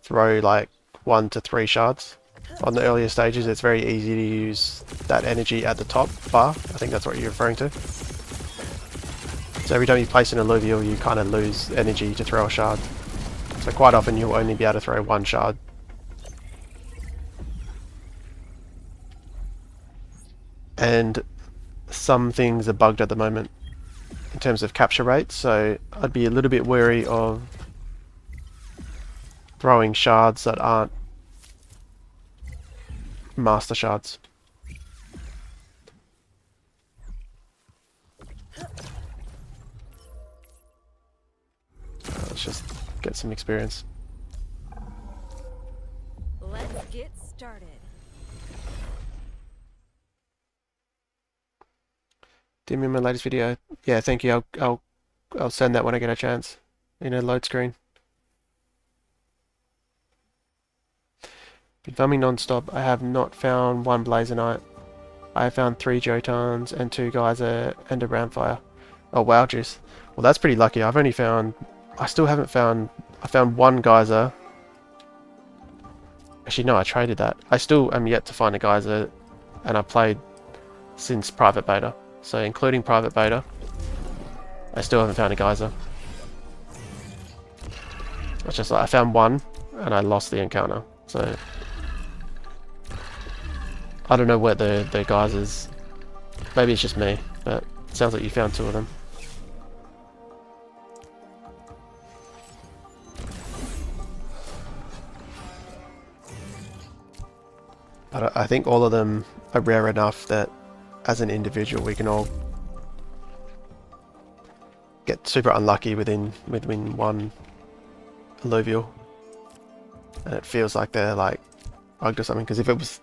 Speaker 1: throw like 1 to 3 shards. On the earlier stages, it's very easy to use that energy at the top bar. I think that's what you're referring to. So every time you place an Illuvial, you kind of lose energy to throw a shard. So quite often you'll only be able to throw 1 shard. And some things are bugged at the moment in terms of capture rate, so I'd be a little bit wary of throwing shards that aren't master shards. Let's just get some experience.
Speaker 2: Let's get started.
Speaker 1: Did me in my latest video. Yeah, thank you. I'll send that when I get a chance in a load screen. Been farming non-stop. I have not found 1 Blazonite. I have found 3 Jotons and 2 Geyser and a Ramfire. Oh wow, juice. Well, that's pretty lucky. I've only found... I still haven't found... I found 1 Geyser. Actually, no, I traded that. I still am yet to find a Geyser, and I played since private beta. So including private beta, I still haven't found a Geyser. It's just like I found 1, and I lost the encounter. So I don't know where the Geysers... Maybe it's just me, but it sounds like you found 2 of them. But I think all of them are rare enough that as an individual we can all get super unlucky within one Illuvial, and it feels like they're like bugged or something. Because if it was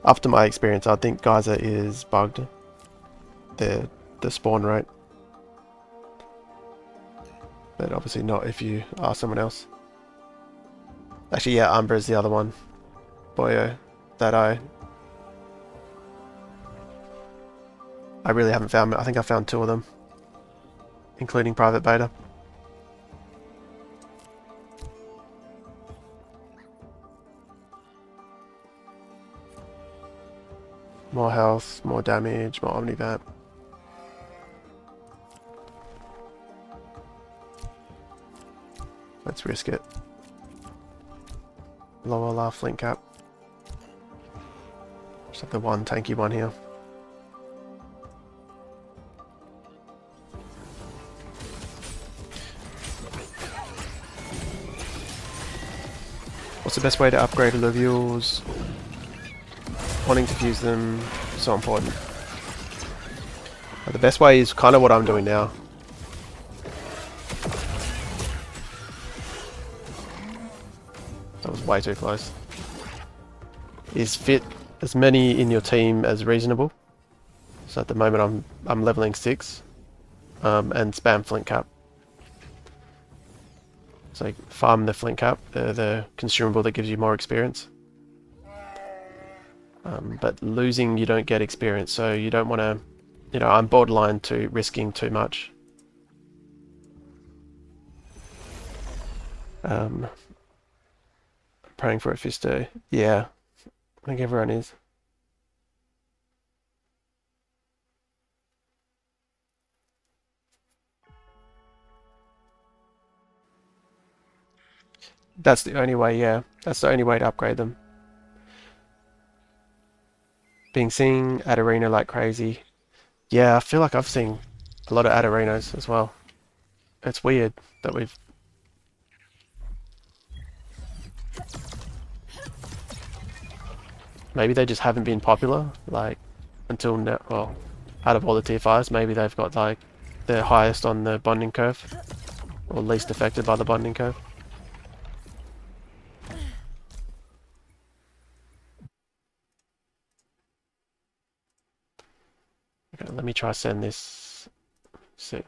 Speaker 1: up to my experience, I think Geyser is bugged. The spawn rate, but obviously not if you are someone else. Actually, yeah, Umbra is the other one. Boyo, that I really haven't found. I think I found 2 of them, including private beta. More health, more damage, more omnivamp. Let's risk it. Lower our flint cap. Just have the one tanky one here. What's the best way to upgrade Illuvials? Wanting to fuse them, so important. But the best way is kind of what I'm doing now. That was way too close. Is fit as many in your team as reasonable. So at the moment I'm leveling 6, and spam flint cap. So farm the flint cap, the consumable that gives you more experience. But losing, you don't get experience, so you don't want to, you know, I'm borderline to risking too much. Praying for a Fisto. Yeah, I think everyone is. That's the only way, yeah. That's the only way to upgrade them. Being seen at arena like crazy. Yeah, I feel like I've seen a lot of at arenas as well. It's weird that we've... Maybe they just haven't been popular, like, until now. Well, out of all the tier 5s, maybe they've got, like, the highest on the bonding curve. Or least affected by the bonding curve. Okay, let me try send this. See.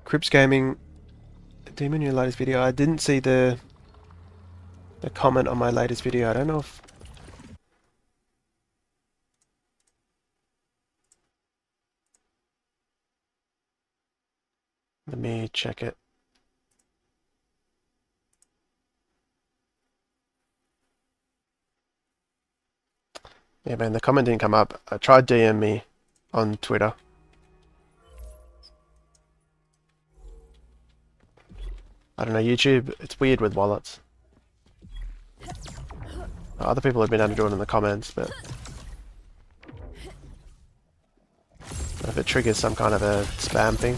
Speaker 1: Crips Gaming, Demon, your latest video. I didn't see the comment on my latest video. I don't know if... Let me check it. Yeah, man, the comment didn't come up. I tried DM me on Twitter. I don't know, YouTube, it's weird with wallets. Other people have been able to do it in the comments, but if it triggers some kind of a spam thing.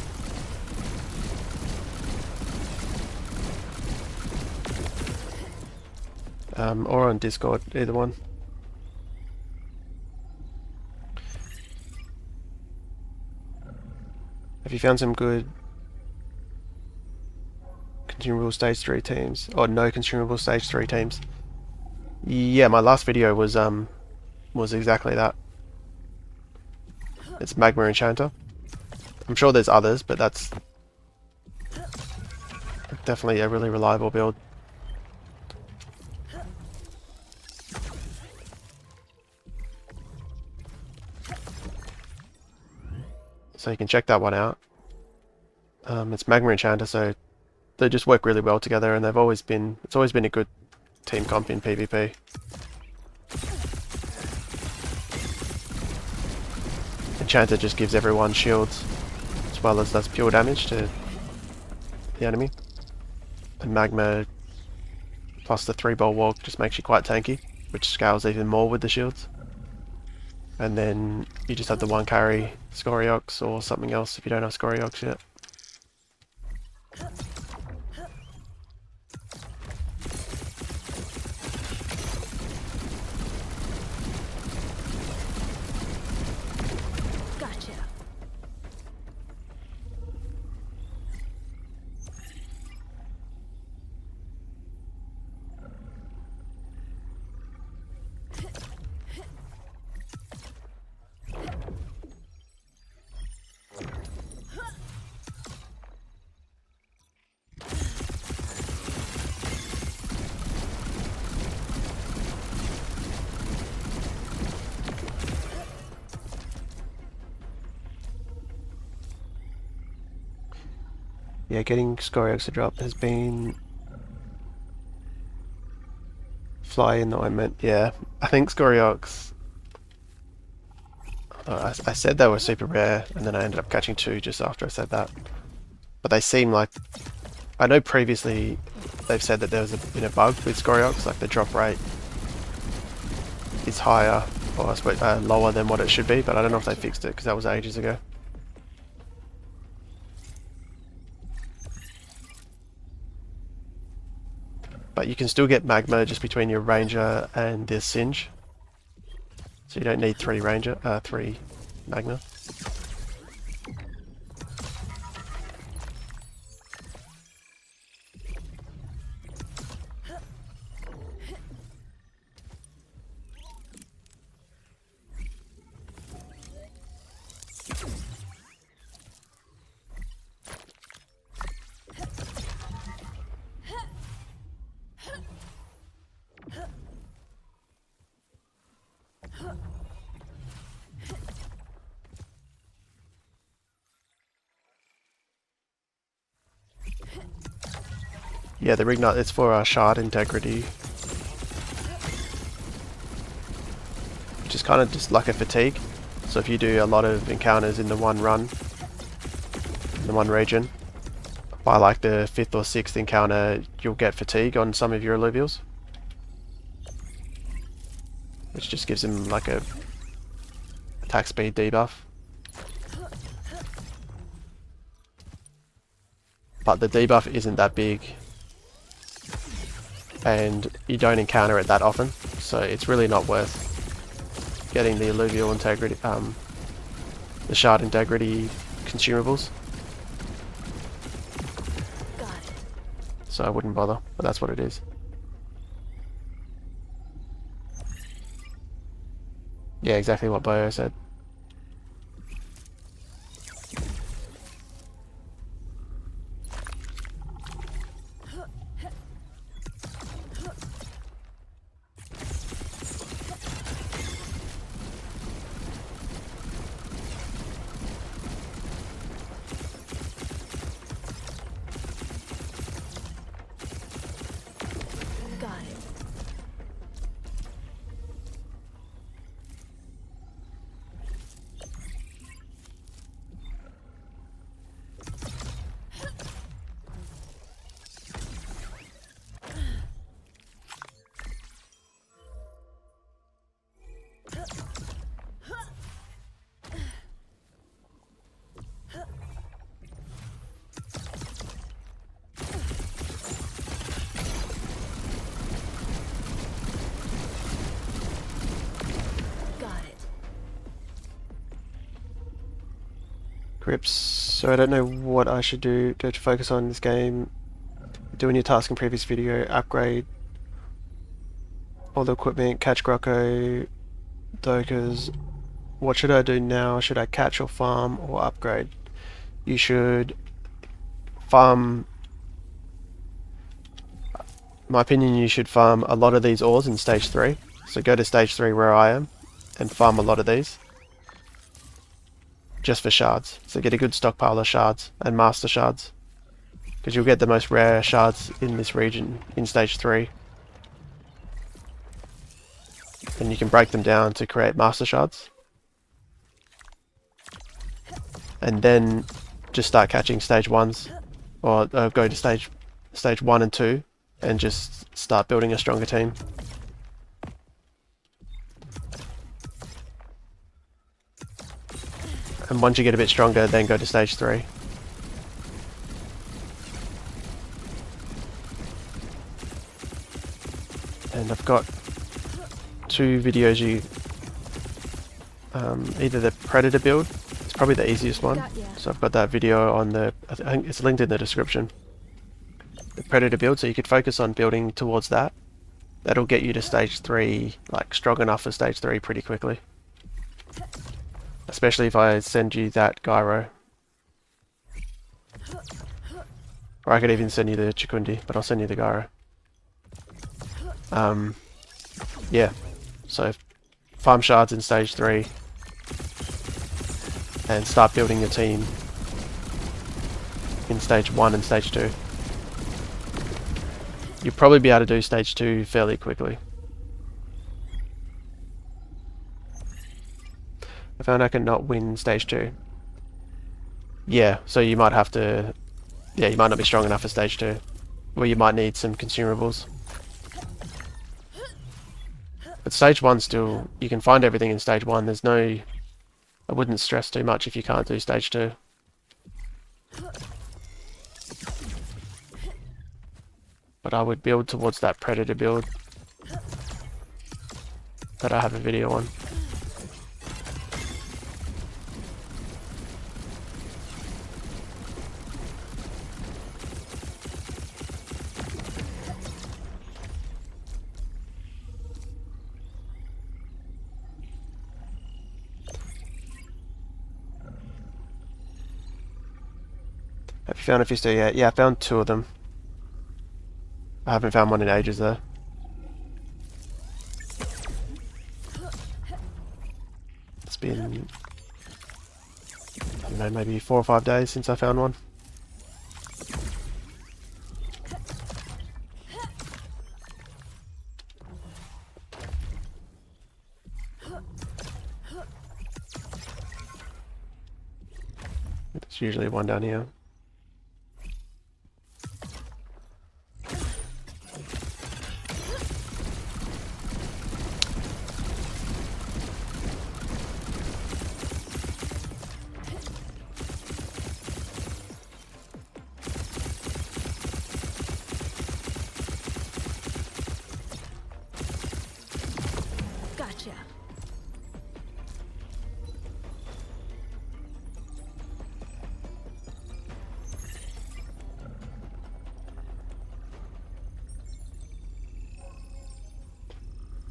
Speaker 1: Or on Discord, either one. Have you found some good consumable stage 3 teams? Or no consumable stage 3 teams? Yeah, my last video was exactly that. It's Magma Enchanter. I'm sure there's others, but that's definitely a really reliable build. So you can check that one out. It's Magma Enchanter, so they just work really well together, and it's always been a good team comp in PvP. Enchanter just gives everyone shields, as well as does pure damage to the enemy. and Magma plus the 3-ball walk just makes you quite tanky, which scales even more with the shields. And then you just have the 1 carry Scoriox or something else if you don't have Scoriox yet. Yeah, getting Scoriox to drop has been fly in the ointment. Yeah, I think Scoriox. I said they were super rare, and then I ended up catching 2 just after I said that. But they seem like, I know previously they've said that there was been a bug with Scoriox, like the drop rate is higher, or I suppose lower than what it should be, but I don't know if they fixed it because that was ages ago. But you can still get Magma just between your Ranger and the Singe. So you don't need 3 Magma. Yeah, the Reignite is for shard integrity, which is kind of just like a fatigue. So if you do a lot of encounters in the one run, in the one region, by like the 5th or 6th encounter, you'll get fatigue on some of your Illuvials, which just gives them like a attack speed debuff. But the debuff isn't that big, and you don't encounter it that often, so it's really not worth getting the Illuvial integrity, the shard integrity consumables.
Speaker 2: Got it.
Speaker 1: So I wouldn't bother, but that's what it is. Yeah, exactly what Bio said. Grips. So I don't know what I should do to focus on this game. Doing your task in previous video, upgrade all the equipment, catch Grocko, Dokas. What should I do now? Should I catch or farm or upgrade? You should farm. In my opinion, you should farm a lot of these ores in stage 3. So go to stage 3 where I am and farm a lot of these. Just for shards. So get a good stockpile of shards and master shards, because you'll get the most rare shards in this region in stage 3. And you can break them down to create master shards. And then just start catching stage 1s, or go to stage stage 1 and 2 and just start building a stronger team. And once you get a bit stronger, then go to stage 3. And I've got 2 videos either the Predator build, it's probably the easiest one. So I've got that video on I think it's linked in the description. The Predator build, so you could focus on building towards that. That'll get you to stage 3, like strong enough for stage 3 pretty quickly. Especially if I send you that gyro. Or I could even send you the Chikundi, but I'll send you the gyro. Yeah, so farm shards in stage 3 and start building your team in stage 1 and stage 2. You'll probably be able to do stage 2 fairly quickly. I found I can not win stage 2. Yeah, so you might have to... Yeah, you might not be strong enough for stage 2. Or you might need some consumables. But stage 1 still... You can find everything in stage 1. There's no... I wouldn't stress too much if you can't do stage 2. But I would build towards that Predator build that I have a video on. Have you found a Fisto yet? Yeah, I found 2 of them. I haven't found one in ages though. It's been, I don't know, maybe 4 or 5 days since I found one. There's usually one down here.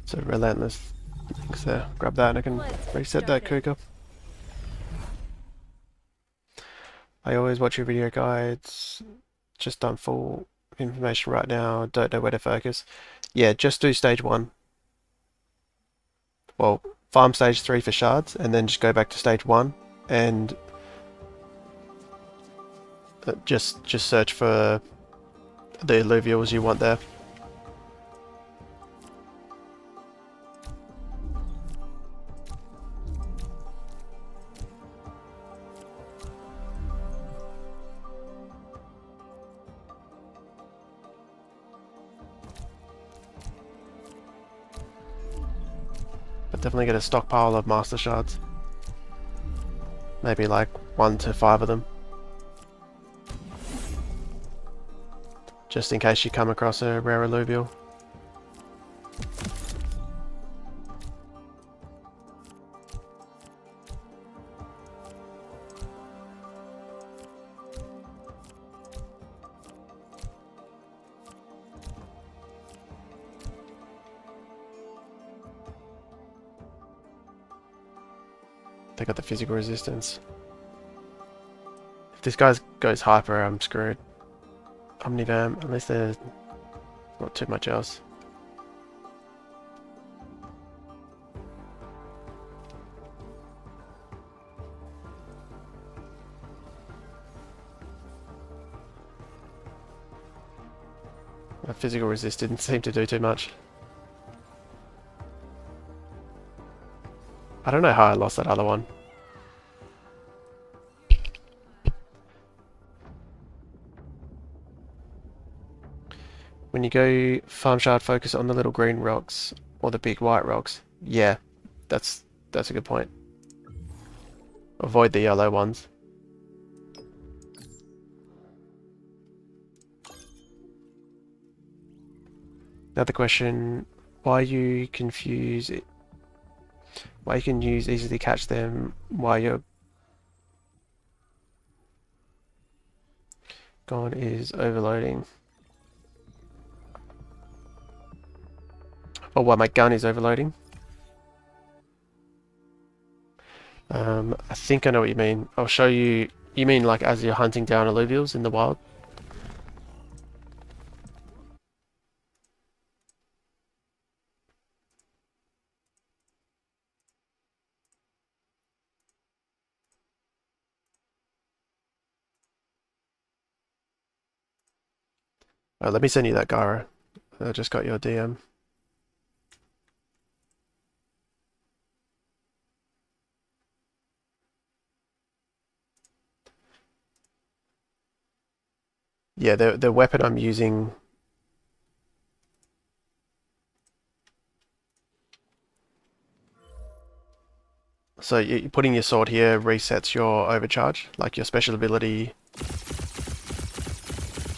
Speaker 1: So relentless. Thanks there. Grab that and I can reset that cooker. I always watch your video guides. Just done full information right now. Don't know where to focus. Yeah, just do stage 1. Well, farm stage 3 for shards and then just go back to stage 1 and just search for the Illuvials you want there. But definitely get a stockpile of master shards. Maybe like 1 to 5 of them. Just in case you come across a rare Illuvial. They got the physical resistance. If this guy goes hyper, I'm screwed. Omnivam, unless there's not too much else. My physical resist didn't seem to do too much. I don't know how I lost that other one. When you go farm shard, focus on the little green rocks or the big white rocks. Yeah, that's a good point. Avoid the yellow ones. Another question, why you confuse it? Why you can use easily catch them while you're gone is overloading. Or why my gun is overloading. I think I know what you mean. I'll show you. You mean like as you're hunting down Illuvials in the wild? Let me send you that Gara. I just got your DM. Yeah, the weapon I'm using. So you putting your sword here resets your overcharge, like your special ability.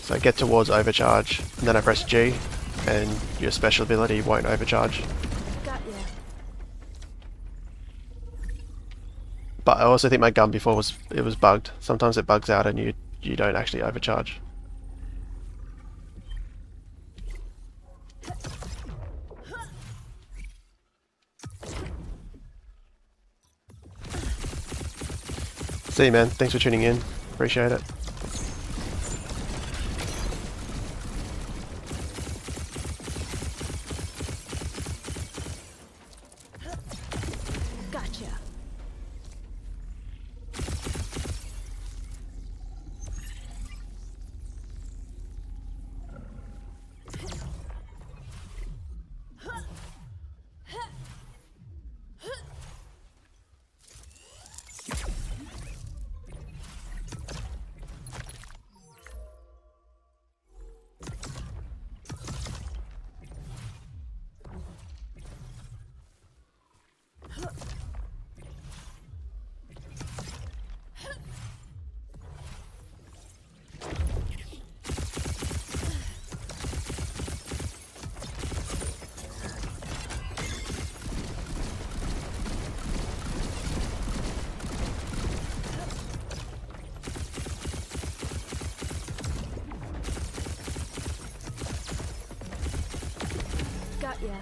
Speaker 1: So I get towards overcharge, and then I press G, and your special ability won't overcharge.
Speaker 2: Got ya.
Speaker 1: But I also think my gun before was bugged. Sometimes it bugs out and you don't actually overcharge. See you, man. Thanks for tuning in. Appreciate it.
Speaker 2: Gotcha. Got ya.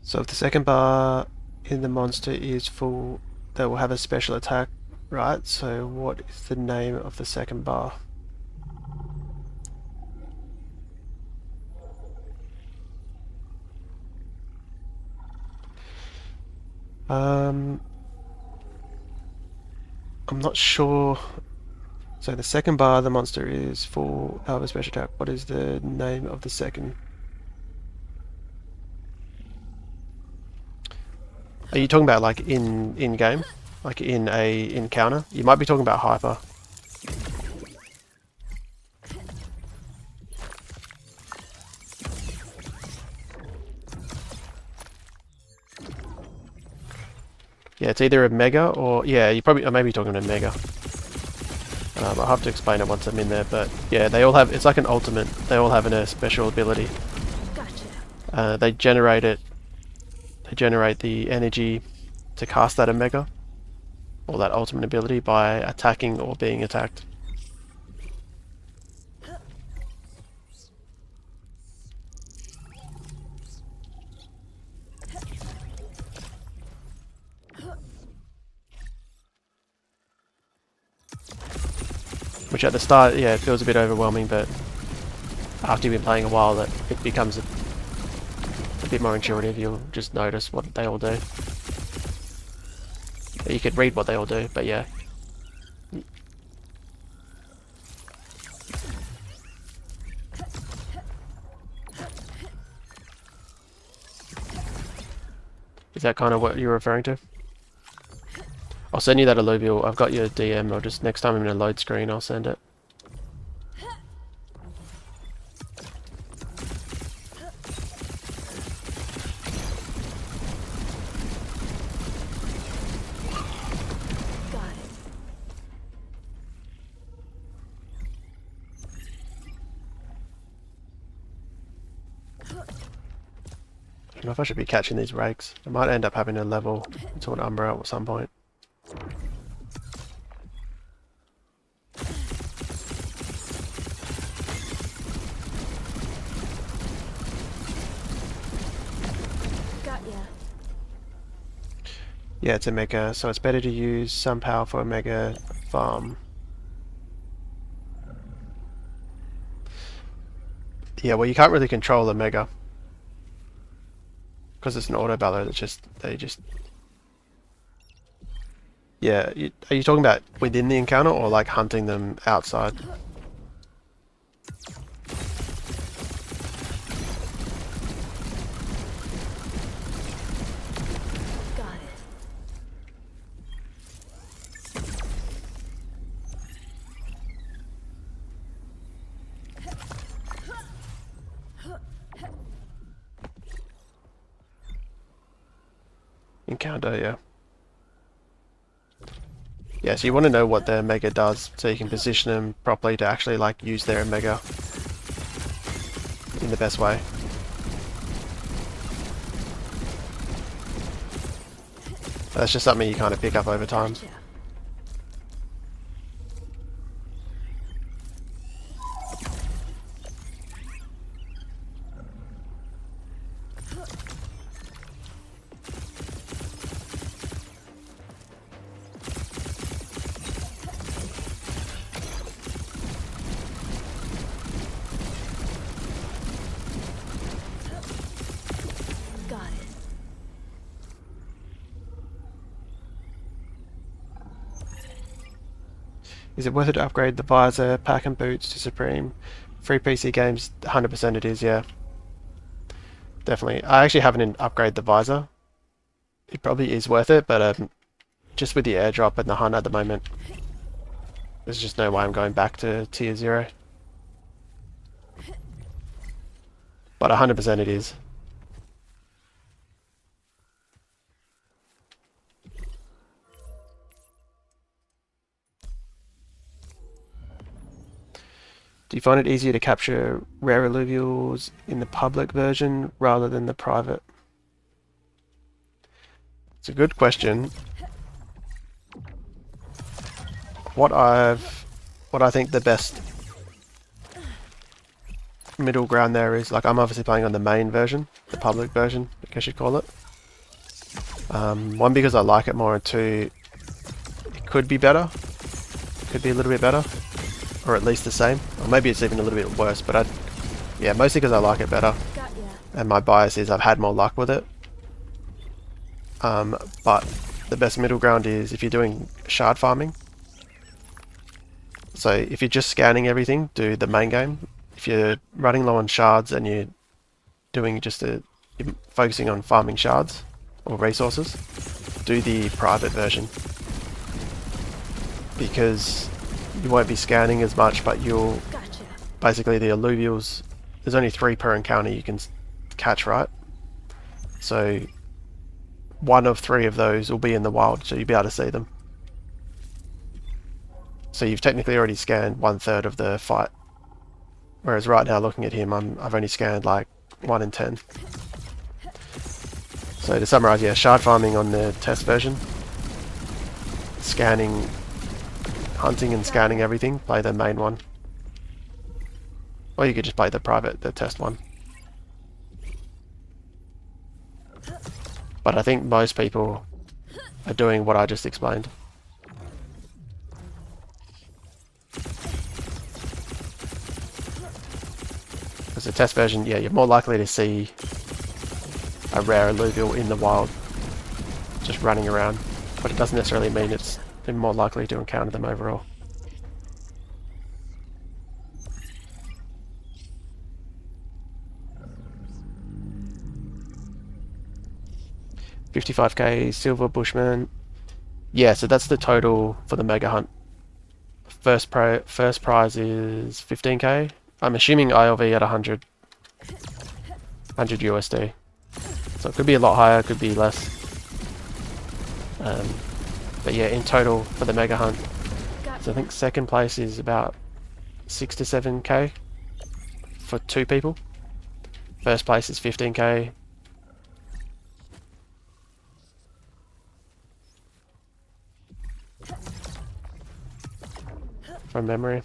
Speaker 1: So if the second bar in the monster is full, they will have a special attack, right? So what is the name of the second bar? I'm not sure. So the second bar, the monster is full, have a special attack. What is the name of the second? Are you talking about like in game, like in a encounter? You might be talking about hyper. Yeah, it's either a mega or yeah, you probably maybe talking a mega. I'll have to explain it once I'm in there, but yeah, they all have. It's like an ultimate. They all have a special ability.
Speaker 2: Gotcha.
Speaker 1: They generate it. They generate the energy to cast that Omega, or that ultimate ability, by attacking or being attacked. Which at the start, yeah, it feels a bit overwhelming, but after you've been playing a while, it becomes a bit more intuitive. You'll just notice what they all do. You could read what they all do, but yeah. Is that kind of what you're referring to? I'll send you that Illuvial. I've got your DM, or just next time I'm in a load screen, I'll send it. I don't know if I should be catching these rakes. I might end up having to level into an Umbra at some point. Yeah, it's a mega, so it's better to use some power for a mega farm. Yeah, well, you can't really control a mega because it's an auto baller. That's they just. Yeah, are you talking about within the encounter or like hunting them outside? Encounter, yeah. Yeah, so you want to know what their mega does so you can position them properly to actually like use their mega in the best way. That's just something you kind of pick up over time. Is it worth it to upgrade the visor, pack and boots to Supreme? Free PC games, 100% it is, yeah. Definitely. I actually haven't upgraded the visor. It probably is worth it, but just with the airdrop and the hunt at the moment, there's just no way I'm going back to tier 0. But 100% it is. Do you find it easier to capture rare Illuvials in the public version rather than the private? It's a good question. What I think the best middle ground there is, like I'm obviously playing on the main version, the public version, I guess you'd call it. One, because I like it more, and two, it could be better. It could be a little bit better. Or at least the same. Or maybe it's even a little bit worse, but yeah, mostly because I like it better. And my bias is I've had more luck with it. But the best middle ground is if you're doing shard farming. So if you're just scanning everything, do the main game. If you're running low on shards and you're doing you're focusing on farming shards or resources, do the private version. Because you won't be scanning as much, but you'll basically the Illuvials, there's only 3 per encounter you can catch, right? So 1 of 3 of those will be in the wild, so you'll be able to see them. So you've technically already scanned 1/3 of the fight. Whereas right now, looking at him, I've only scanned like 1 in 10. So to summarize, yeah, shard farming on the test version, scanning, hunting and scanning everything, play the main one. Or you could just play the test one. But I think most people are doing what I just explained. Because the test version, yeah, you're more likely to see a rare Illuvial in the wild, just running around. But it doesn't necessarily mean you're more likely to encounter them overall. $55k Silver Bushman. Yeah, so that's the total for the mega hunt. First prize is 15k. I'm assuming ILV at 100 USD. So it could be a lot higher, could be less. But yeah, in total for the mega hunt. So I think second place is about 6 to 7k for 2 people. First place is 15k. From memory.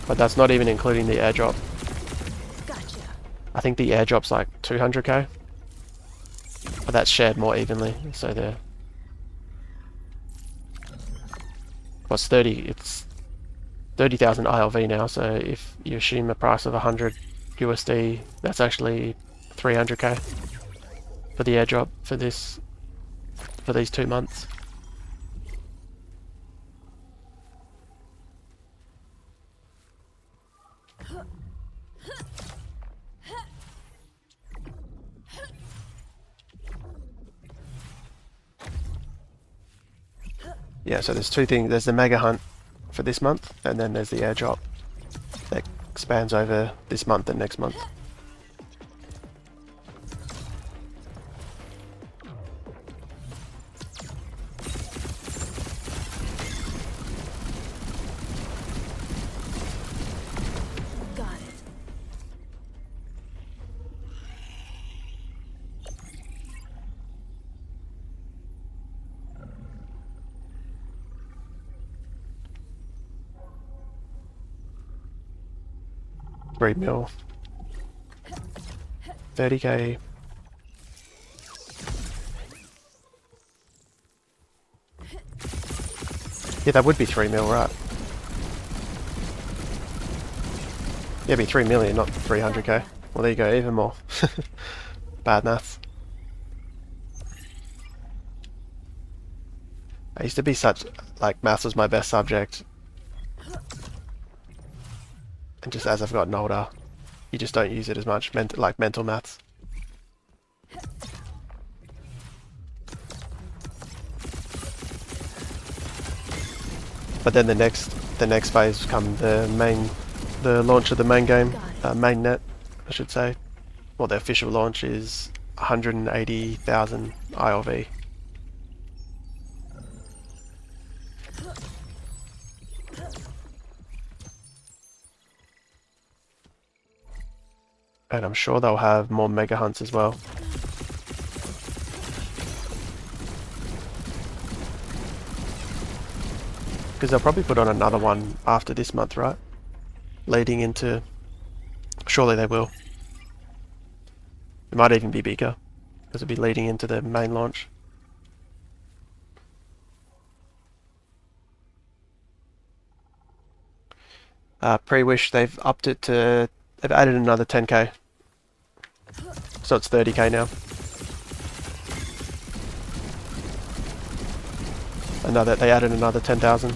Speaker 1: But that's not even including the airdrop.
Speaker 2: Gotcha.
Speaker 1: I think the airdrop's like 200k. But that's shared more evenly, so the what's 30? It's 30,000 ILV now, so if you assume a price of 100 USD, that's actually 300k for the airdrop for these 2 months. Yeah, so there's 2 things. There's the mega hunt for this month, and then there's the airdrop that expands over this month and next month.
Speaker 2: Got it.
Speaker 1: $3 mil. 30k. Yeah, that would be 3 mil, right? Yeah, it'd be 3 million, not 300k. Well, there you go, even more. Bad maths. I used to be such, like, maths was my best subject. And just as I've gotten older, you just don't use it as much, like mental maths. But then the next phase come the launch of the main game, main net, I should say. Well, the official launch is 180,000 ILV. And I'm sure they'll have more mega hunts as well. Because they'll probably put on another one after this month, right? Leading into... Surely they will. It might even be bigger, because it'll be leading into the main launch. Pre-wish, they've upped it to... They've added another 10k. So it's 30k now. They added another 10,000.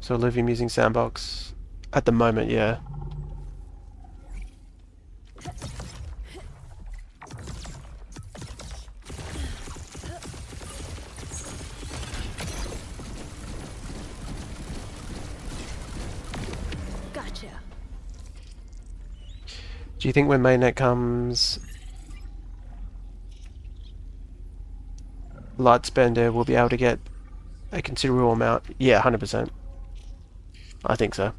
Speaker 1: So Illuvium using Sandbox at the moment, yeah.
Speaker 2: Gotcha.
Speaker 1: Do you think when mainnet comes, Lightspender will be able to get a considerable amount? Yeah, 100%. I think so.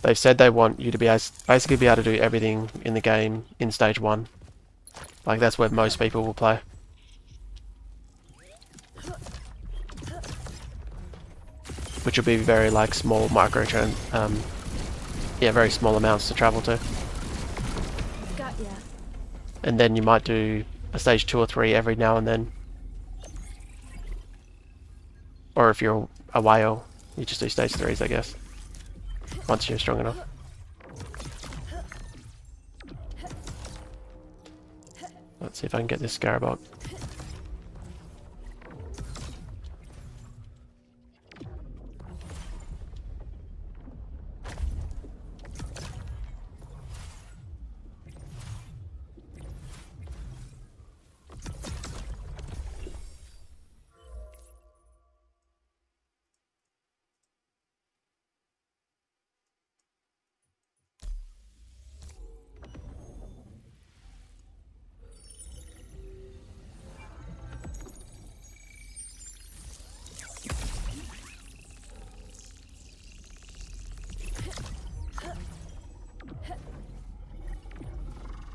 Speaker 1: They've said they want you to be basically be able to do everything in the game in stage 1. Like that's where most people will play. Which will be very like small yeah, very small amounts to travel to.
Speaker 2: Got ya.
Speaker 1: And then you might do a stage 2 or 3 every now and then. Or if you're a whale, you just do stage 3s, I guess. Once you're strong enough. See if I can get this Scarabok.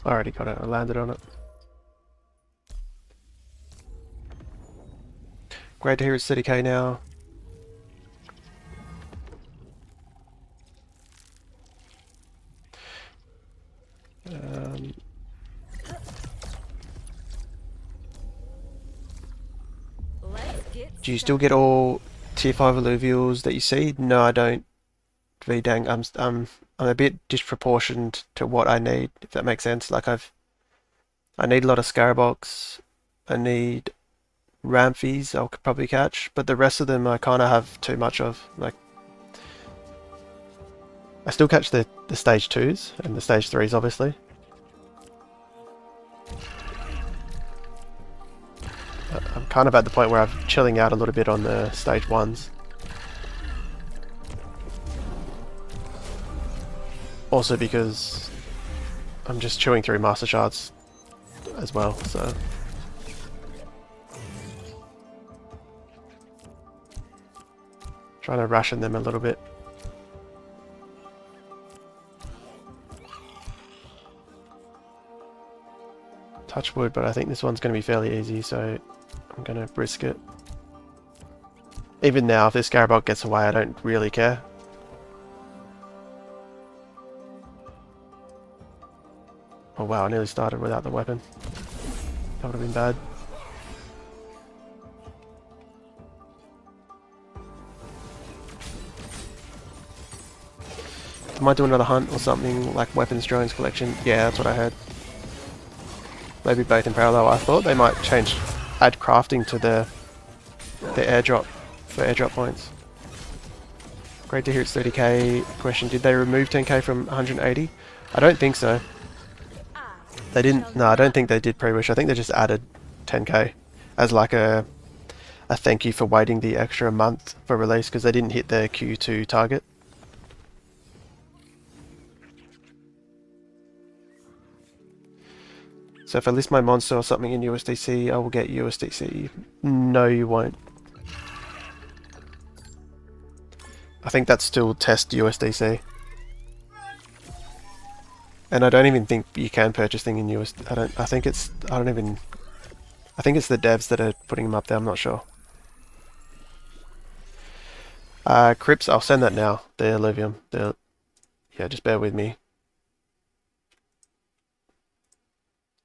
Speaker 1: I already got it, I landed on it. Great to hear it's 30k now. Do you still get all tier 5 Illuvials that you see? No, I don't. V-dang, I'm a bit disproportioned to what I need, if that makes sense. Like I need a lot of Scarabox, I need Ramfies I'll probably catch, but the rest of them I kind of have too much of. Like, I still catch the stage 2s and the stage 3s obviously. I'm kind of at the point where I'm chilling out a little bit on the stage 1s. Also because I'm just chewing through Master Shards as well, so... Trying to ration them a little bit. Touch wood, but I think this one's going to be fairly easy, so I'm going to risk it. Even now, if this Scarabok gets away, I don't really care. Oh wow, I nearly started without the weapon. That would have been bad. I might do another hunt or something, like weapons drones collection. Yeah, that's what I heard. Maybe both in parallel. I thought they might add crafting to the airdrop, for airdrop points. Great to hear it's 30k. Question, did they remove 10k from 180? I don't think so. They didn't, no, I don't think they did pre-wish. I think they just added 10k as like a thank you for waiting the extra month for release because they didn't hit their Q2 target. So if I list my monster or something in USDC, I will get USDC. No, you won't. I think that's still test USDC. And I don't even think you can purchase things in US. I think it's the devs that are putting them up there. I'm not sure. Crips, I'll send that now. The Illuvium. Yeah, just bear with me.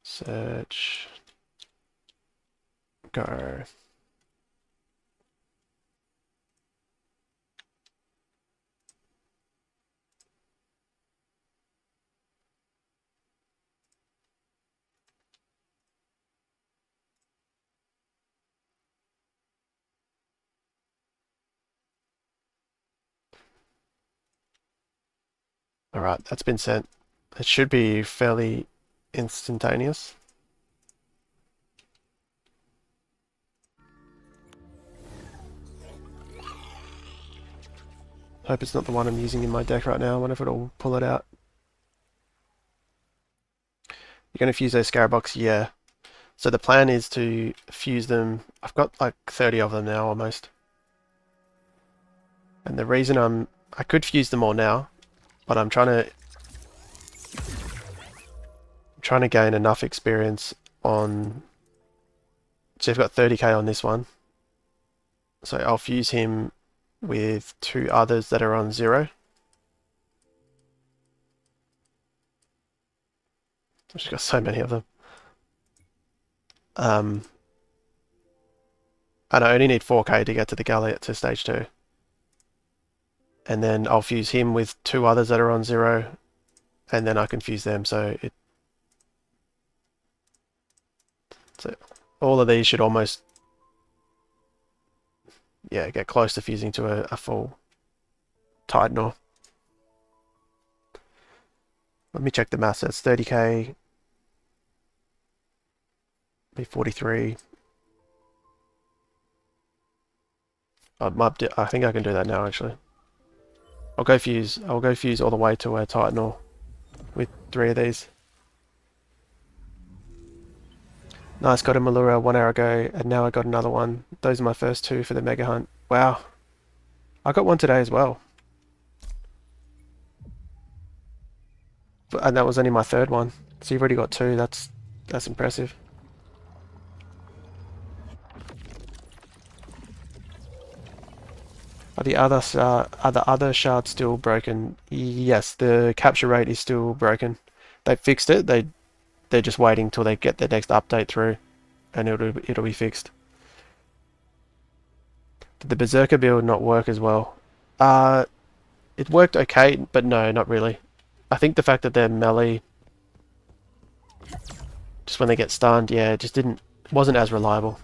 Speaker 1: Search. Go. Alright, that's been sent. It should be fairly instantaneous. Hope it's not the one I'm using in my deck right now. I wonder if it'll pull it out. You're going to fuse those Scarabox? Yeah. So the plan is to fuse them. I've got like 30 of them now almost. And the reason I could fuse them all now, but I'm trying to gain enough experience on... So I've got 30k on this one. So I'll fuse him with 2 others that are on 0. I've just got so many of them. And I only need 4k to get to the galley to stage 2. And then I'll fuse him with 2 others that are on 0, and then I can fuse them, so So all of these should almost, yeah, get close to fusing to a full Titanor. Let me check the mass. It's 30k, be 43. I think I can do that now actually. I'll go fuse all the way to a Titanor with 3 of these. Nice, got a Malura 1 hour ago, and now I got another one. Those are my first 2 for the Mega Hunt. Wow. I got one today as well. And that was only my 3rd one. So you've already got 2, that's impressive. Are the other shards still broken? Yes, the capture rate is still broken. They fixed it. They're just waiting till they get the next update through, and it'll be fixed. Did the Berserker build not work as well? It worked okay, but no, not really. I think the fact that they're melee, just when they get stunned, yeah, it just wasn't as reliable.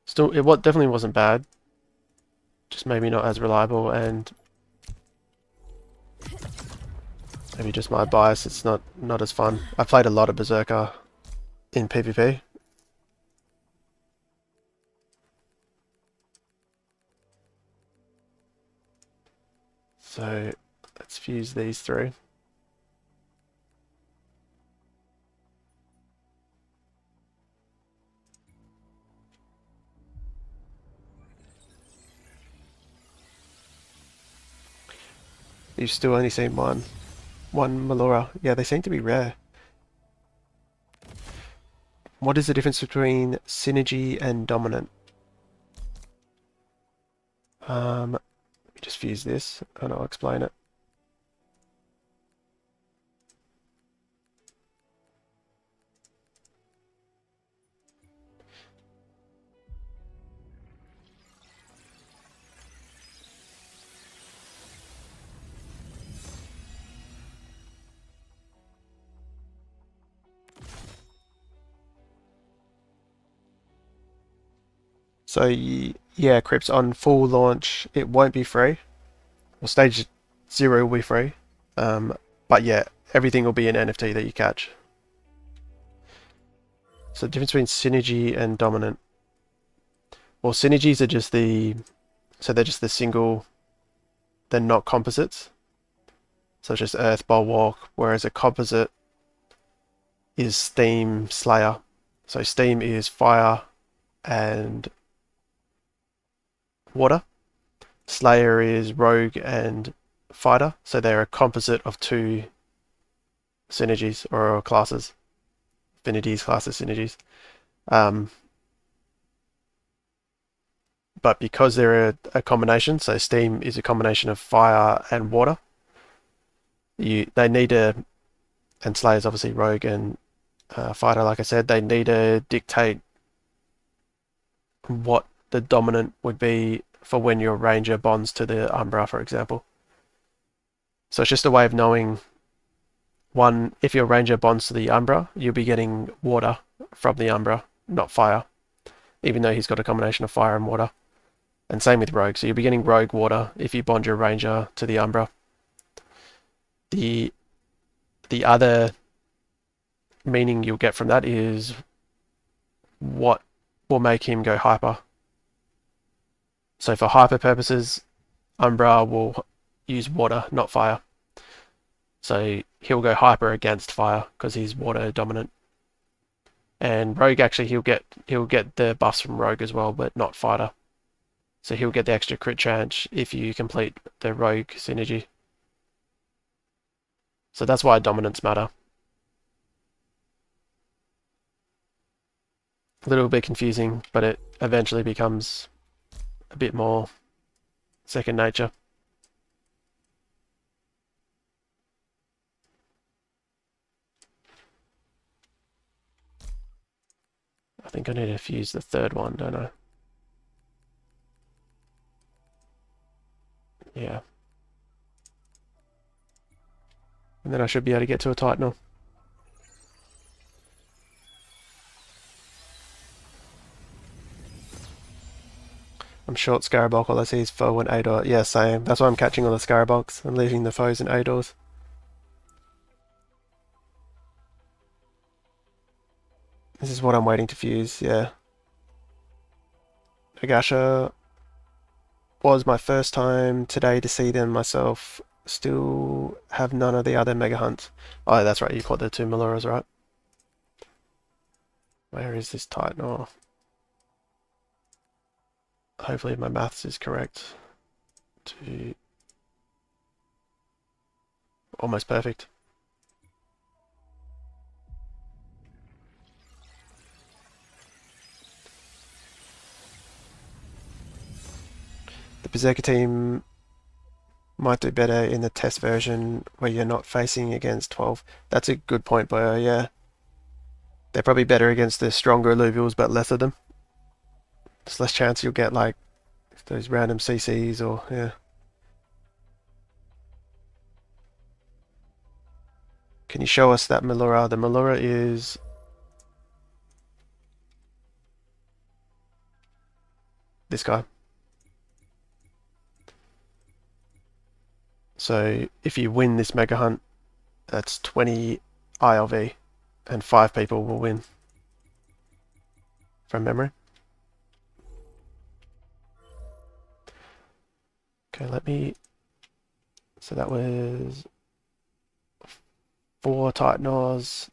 Speaker 1: Still, definitely wasn't bad. Just maybe not as reliable, and maybe just my bias. It's not as fun. I played a lot of Berserker in PvP. So let's fuse these through. You've still only seen one Malura. Yeah, they seem to be rare. What is the difference between synergy and dominant? Let me just fuse this and I'll explain it. So yeah, Crips, on full launch, it won't be free. Well, stage 0 will be free. But yeah, everything will be an NFT that you catch. So the difference between synergy and dominant. Well, synergies are just they're just the single, they're not composites. So it's just Earth, Bulwark, whereas a composite is Steam, Slayer. So Steam is fire and water. Slayer is rogue and fighter. So they're a composite of 2 synergies or classes. Affinities, classes, synergies. But because they're a combination, so Steam is a combination of fire and water, they need to, and Slayer's obviously rogue and fighter, like I said, they need to dictate what the dominant would be for when your ranger bonds to the Umbra, for example. So it's just a way of knowing, one, if your ranger bonds to the Umbra, you'll be getting water from the Umbra, not fire, even though he's got a combination of fire and water. And same with rogue, so you'll be getting rogue water if you bond your ranger to the Umbra. The other meaning you'll get from that is what will make him go hyper. So for hyper purposes, Umbra will use water, not fire. So he'll go hyper against fire because he's water dominant. And rogue, actually, he'll get the buffs from rogue as well, but not fighter. So he'll get the extra crit chance if you complete the rogue synergy. So that's why dominance matter. A little bit confusing, but it eventually becomes a bit more second nature. I think I need to fuse the 3rd one, don't I? Yeah. And then I should be able to get to a Titanal. I'm short Scarabok, all I see is foe and Ador. Yeah, same. That's why I'm catching all the Scaraboks and leaving the foes and Adors. This is what I'm waiting to fuse, yeah. Agasha was my first time today to see them myself. Still have none of the other Mega Hunts. Oh, that's right, you caught the 2 Meluras, right? Where is this Titanal? Hopefully my maths is correct. Almost perfect. The Berserker team might do better in the test version where you're not facing against 12. That's a good point, Boyo, yeah. They're probably better against the stronger Illuvials, but less of them. There's less chance you'll get like those random CCs or, yeah. Can you show us that Melura? The Melura is... this guy. So if you win this Mega Hunt, that's 20 ILV and 5 people will win. From memory. Okay, let me... So that was 4 Titanals,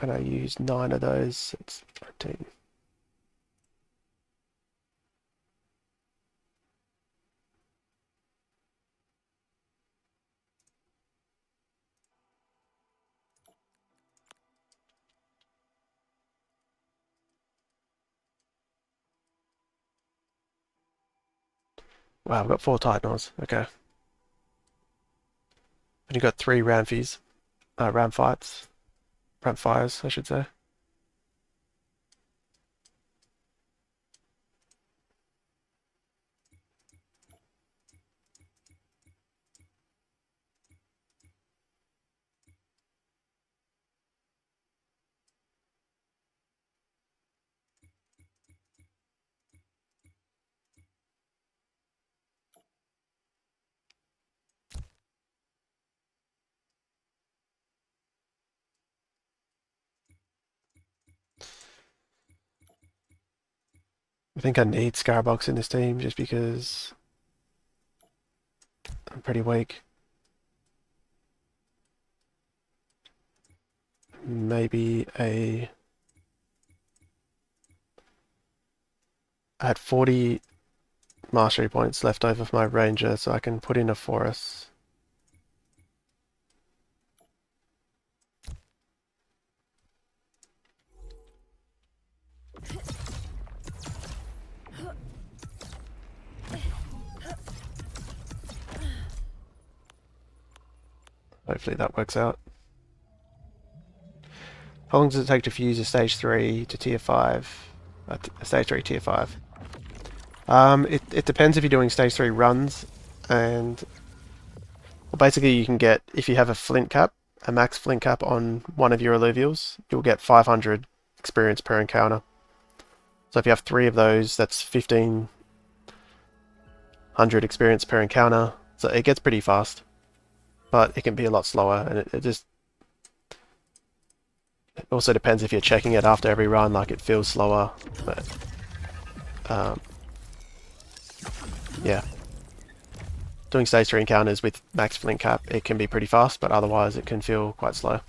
Speaker 1: and I used 9 of those. It's 19. Wow, I've got 4 Titanals. Okay. And you got 3 Ramfies. Ramfights. Ramfires, I should say. I think I need Scarabox in this team just because I'm pretty weak. Maybe a... I had 40 mastery points left over for my ranger, so I can put in a forest. Hopefully that works out. How long does it take to fuse a stage 3 to tier 5? A stage 3 tier 5? It depends if you're doing stage 3 runs, and well, basically you can get, if you have a flint cap, a max flint cap on one of your Illuvials, you'll get 500 experience per encounter. So if you have 3 of those, that's 1500 experience per encounter. So it gets pretty fast, but it can be a lot slower, and it also depends if you're checking it after every run, like it feels slower, but yeah. Doing stage 3 encounters with max flint cap, it can be pretty fast, but otherwise it can feel quite slow.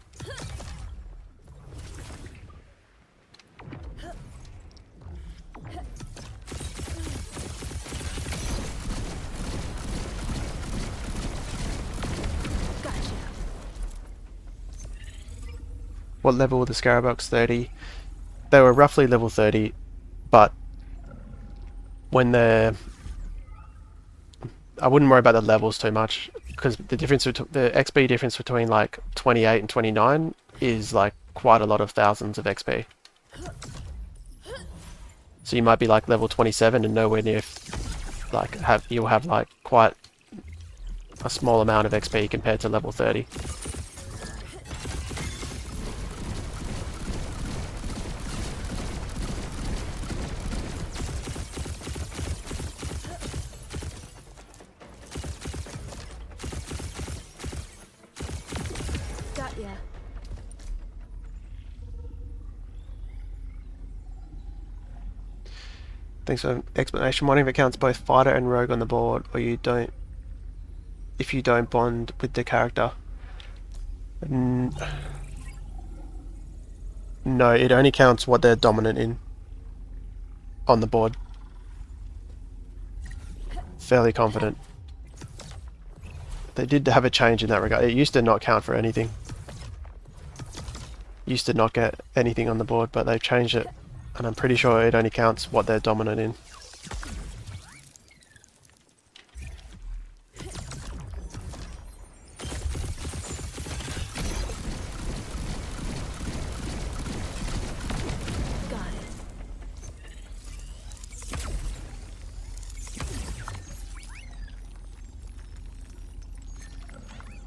Speaker 1: What level were the Scaraboks? 30. They were roughly level 30, but when they're... I wouldn't worry about the levels too much, because the XP difference between like 28 and 29 is like quite a lot of thousands of XP. So you might be like level 27 and nowhere near, like you'll have like quite a small amount of XP compared to level 30. Thanks for explanation. Wondering if it counts both fighter and rogue on the board, or you don't. If you don't bond with the character. No, it only counts what they're dominant in on the board. Fairly confident. They did have a change in that regard. It used to not count for anything. Used to not get anything on the board, but they've changed it, and I'm pretty sure it only counts what they're dominant in.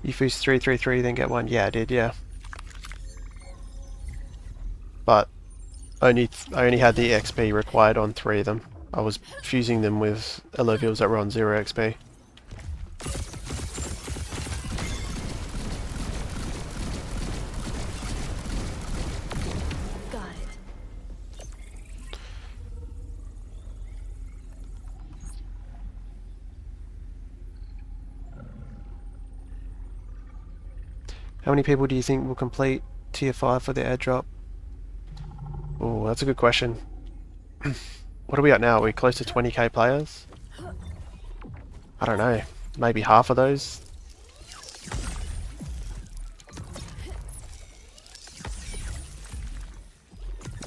Speaker 1: You fuse 333, then get one. Yeah, I did. Yeah, but I only had the XP required on 3 of them. I was fusing them with Illuvials that were on 0 XP.
Speaker 2: Got it.
Speaker 1: How many people do you think will complete tier 5 for the airdrop? Oh, that's a good question. What are we at now? Are we close to 20k players? I don't know. Maybe half of those?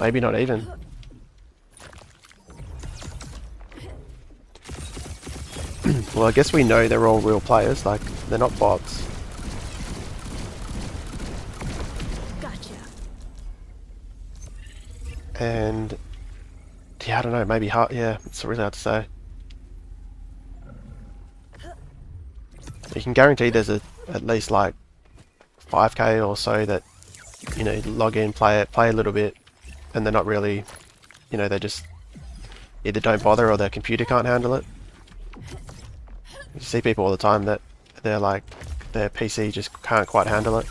Speaker 1: Maybe not even. Well, I guess we know they're all real players, like, they're not bots.
Speaker 2: Gotcha.
Speaker 1: And yeah, I don't know, maybe hard. Yeah, it's really hard to say. You can guarantee there's at least like 5k or so that, you know, log in, play a little bit, and they're not really, you know, they just either don't bother or their computer can't handle it. You see people all the time that they're like, their PC just can't quite handle it.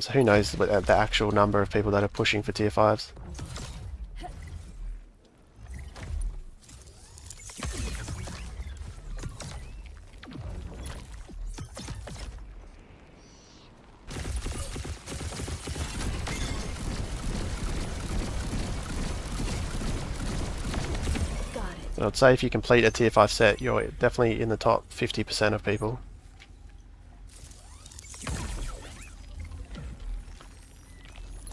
Speaker 1: So who knows the actual number of people that are pushing for tier 5s. So I'd say if you complete a tier 5 set, you're definitely in the top 50% of people.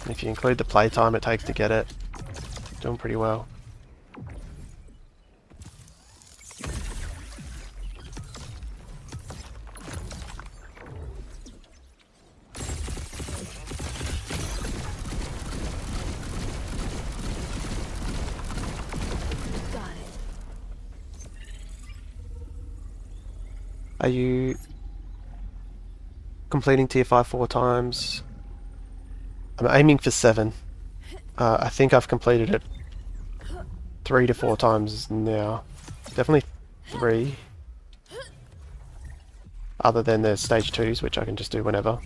Speaker 1: And if you include the playtime it takes to get it, doing pretty well. Are you completing tier 5 4 times? I'm aiming for 7. I think I've completed it 3 to 4 times now. Definitely 3. Other than the stage 2s, which I can just do whenever.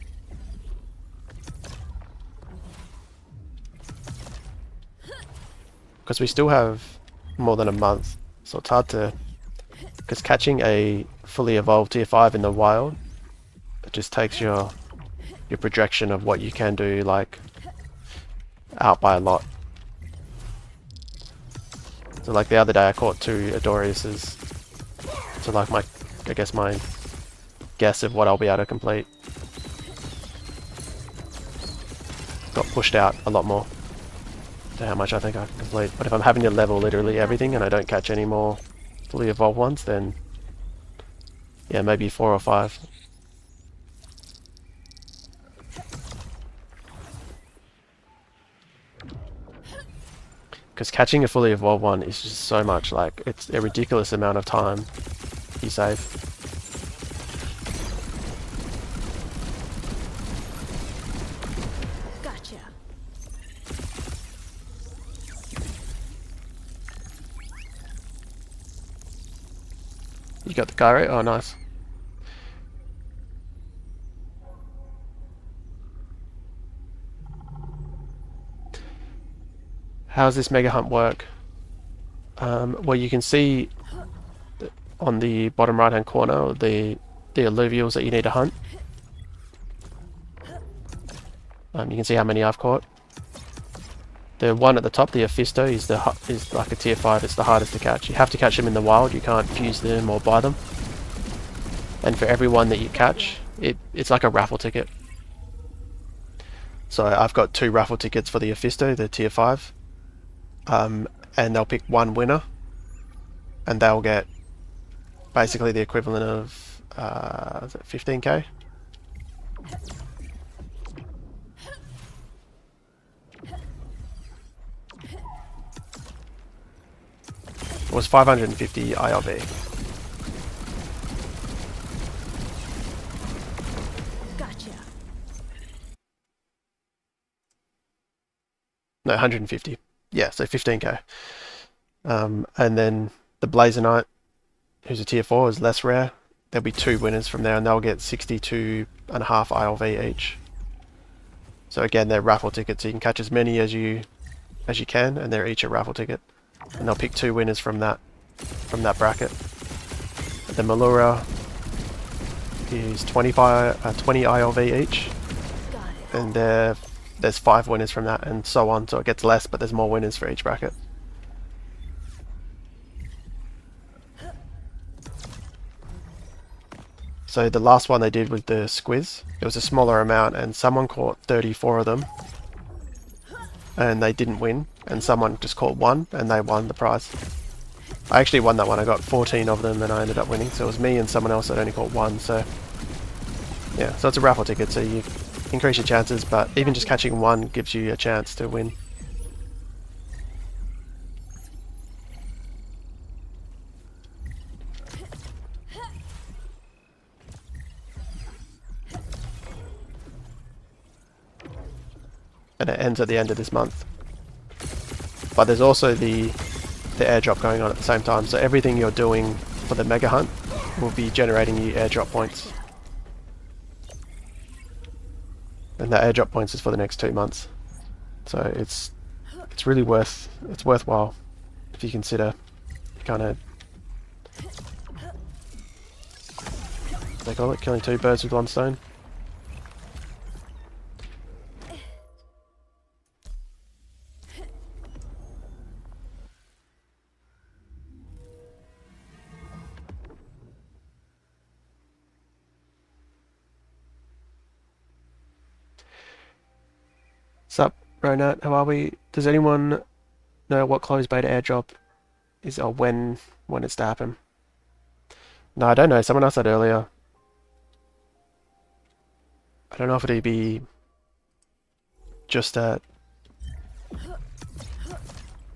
Speaker 1: Because we still have more than a month, so it's hard to... Because catching a fully evolved tier 5 in the wild, it just takes your projection of what you can do, like, out by a lot. So like the other day I caught 2 Adoriuses. So like I guess my guess of what I'll be able to complete got pushed out a lot more to how much I think I can complete. But if I'm having to level literally everything and I don't catch any more fully evolved ones, then yeah, maybe 4 or 5. Because catching a fully evolved one is just so much, like, it's a ridiculous amount of time you save.
Speaker 2: Gotcha.
Speaker 1: You got the guy right? Oh, nice. How's this mega hunt work? Well, you can see on the bottom right hand corner the Illuvials that you need to hunt. You can see how many I've caught. The one at the top, the Ophisto, is like a tier 5. It's the hardest to catch. You have to catch them in the wild. You can't fuse them or buy them. And for every one that you catch, it's like a raffle ticket. So I've got 2 raffle tickets for the Ophisto, the tier 5. And they'll pick one winner. And they'll get basically the equivalent of is it 15k? It was 550 ILV.
Speaker 2: Gotcha.
Speaker 1: No, 150. Yeah, so 15k. And then the Blazonite, who's a tier 4, is less rare. There'll be 2 winners from there, and they'll get 62.5 ILV each. So again, they're raffle tickets. So you can catch as many as you can, and they're each a raffle ticket. And they'll pick 2 winners from that bracket. The Malura is 20 ILV each, and there's 5 winners from that, and so on. So it gets less, but there's more winners for each bracket. So the last one they did was the Squiz. It was a smaller amount, and someone caught 34 of them, and they didn't win, and someone just caught 1 and they won the prize. I actually won that one. I got 14 of them and I ended up winning. So it was me and someone else that only caught 1. So yeah, so it's a raffle ticket, so you increase your chances, but even just catching 1 gives you a chance to win. And it ends at the end of this month. But there's also the airdrop going on at the same time, so everything you're doing for the mega hunt will be generating you airdrop points. And that airdrop points is for the next 2 months. So it's really worthwhile if you consider kind of, they call it, killing 2 birds with 1 stone. Sup, Ronat, how are we? Does anyone know what closed beta airdrop is, or when it's to happen? No, I don't know. Someone asked that earlier. I don't know if it'd be just at...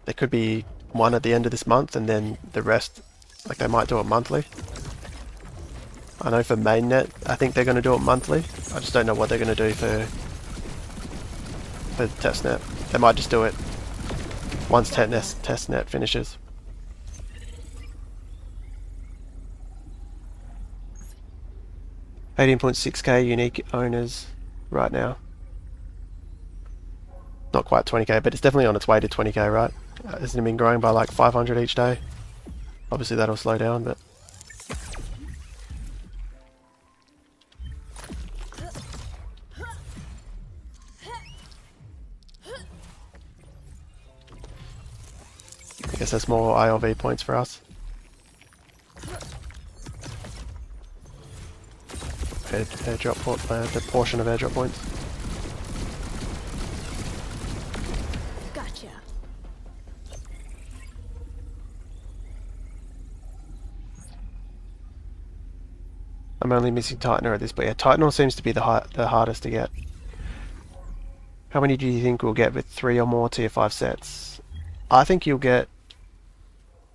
Speaker 1: There could be one at the end of this month, and then the rest, like they might do it monthly. I know for mainnet, I think they're going to do it monthly. I just don't know what they're going to do for Testnet. They might just do it once Testnet finishes. $18.6k unique owners right now. Not quite 20k, but it's definitely on its way to 20k, right? Hasn't it been growing by like 500 each day? Obviously that'll slow down, but... I guess that's more ILV points for us. The portion of airdrop points.
Speaker 2: Gotcha.
Speaker 1: I'm only missing Tightener at this, but yeah, Tightener seems to be the hardest to get. How many do you think we'll get with 3 or more tier 5 sets? I think you'll get...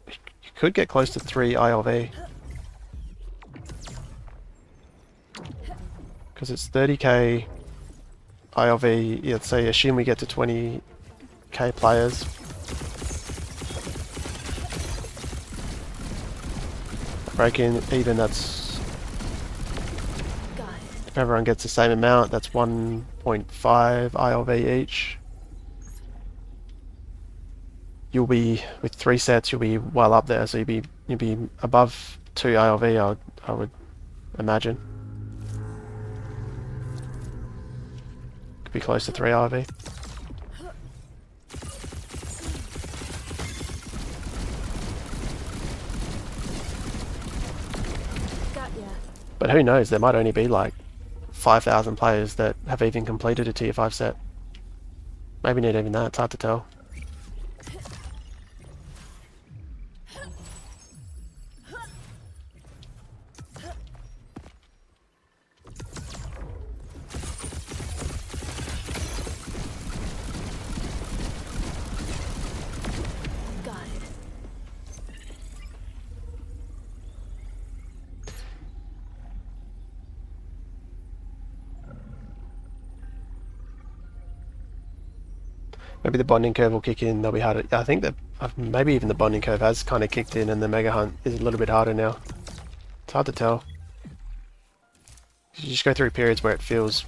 Speaker 1: You could get close to 3 ILV. Because it's 30k ILV, yeah, say assume we get to 20k players. Break even, that's... If everyone gets the same amount, that's 1.5 ILV each. you'll be with 3 sets. You'll be well up there. So you'll be above 2 ILV. I would imagine. Could be close to 3 ILV. But who knows? There might only be like 5,000 players that have even completed a tier 5 set. Maybe not even that. It's hard to tell. Maybe the bonding curve will kick in. They'll be harder. I think that maybe even the bonding curve has kind of kicked in, and the mega hunt is a little bit harder now. It's hard to tell. You just go through periods where it feels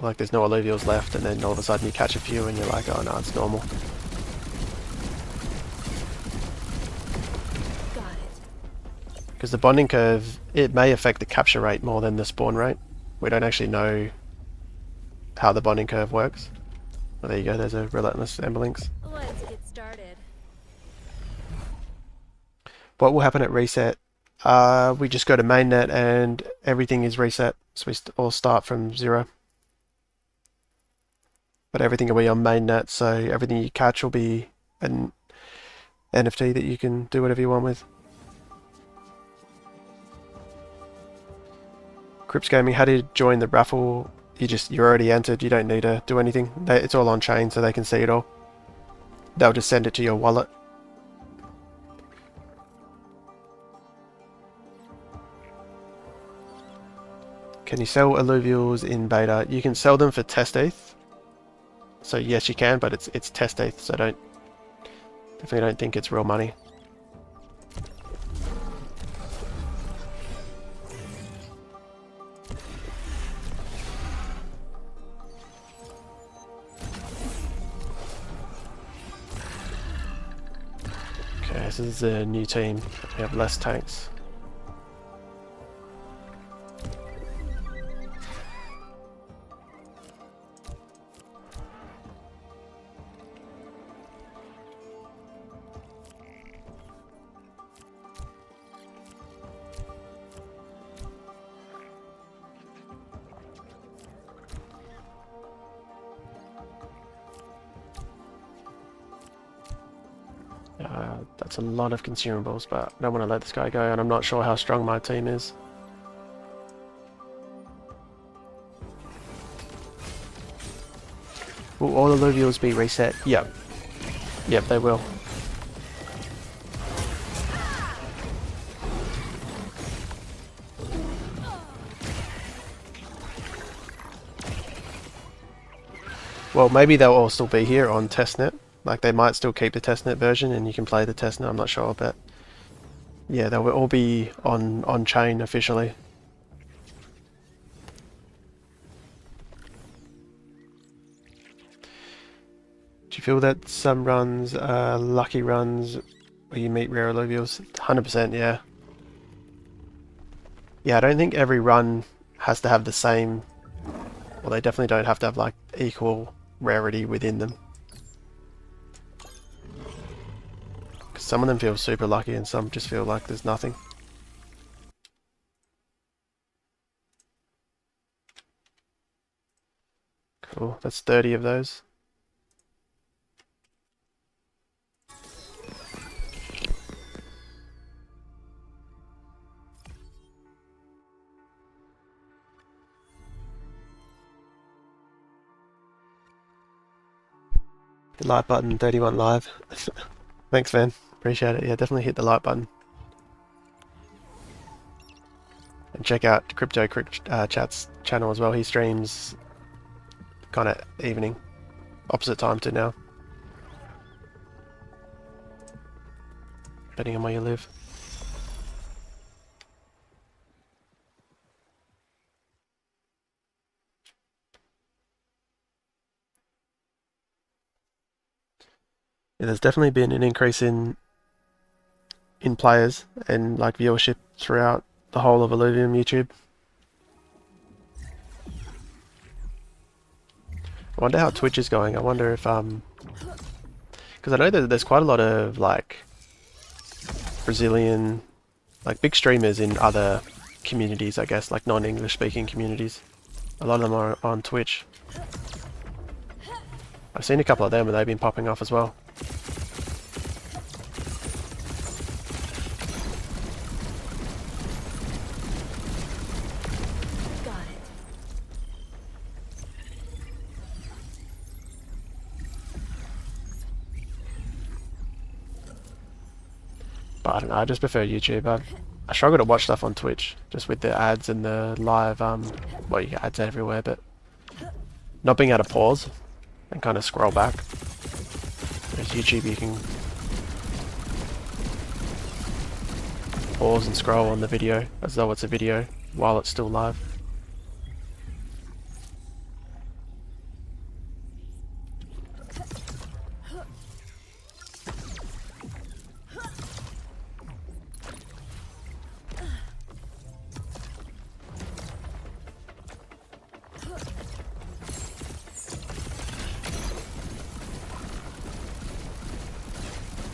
Speaker 1: like there's no Illuvials left, and then all of a sudden you catch a few, and you're like, oh no, it's normal. Because the bonding curve, it may affect the capture rate more than the spawn rate. We don't actually know how the bonding curve works. Well, there you go, there's a relentless Emberlinks.
Speaker 2: Let's get started.
Speaker 1: What will happen at reset? We just go to mainnet and everything is reset. So we all start from 0. But everything will be on mainnet, so everything you catch will be an NFT that you can do whatever you want with. Crips Gaming, how do you join the raffle? You're already entered, you don't need to do anything. It's all on chain so they can see it all. They'll just send it to your wallet. Can you sell Illuvials in beta? You can sell them for test ETH. So yes you can, but it's test ETH, so definitely don't think it's real money. Okay, this is a new team. We have less tanks. That's a lot of consumables, but I don't want to let this guy go, and I'm not sure how strong my team is. Will all Illuvials be reset? Yep. Yep, they will. Well, maybe they'll all still be here on Testnet. Like, they might still keep the Testnet version and you can play the Testnet, I'm not sure, but yeah, they'll all be on chain officially. Do you feel that some runs are lucky runs where you meet rare Illuvials? 100%, yeah. Yeah, I don't think every run has to have the same, well, they definitely don't have to have like equal rarity within them. Some of them feel super lucky and some just feel like there's nothing. Cool, that's 30 of those. The like button, 31 live. Thanks, man. Appreciate it. Yeah, definitely hit the like button. And check out Crypto Chat's channel as well. He streams kind of evening, opposite time to now, depending on where you live. Yeah, there's definitely been an increase in players and like viewership throughout the whole of Illuvium YouTube. I wonder how Twitch is going. I wonder if because I know that there's quite a lot of like Brazilian, like big streamers in other communities, I guess, like non-English speaking communities. A lot of them are on Twitch. I've seen a couple of them and they've been popping off as well.
Speaker 2: Got it.
Speaker 1: But I don't know, I just prefer YouTube. I struggle to watch stuff on Twitch, just with the ads and the live, well, you get ads everywhere, but not being able to pause and kind of scroll back. Whereas YouTube, you can pause and scroll on the video as though it's a video while it's still live.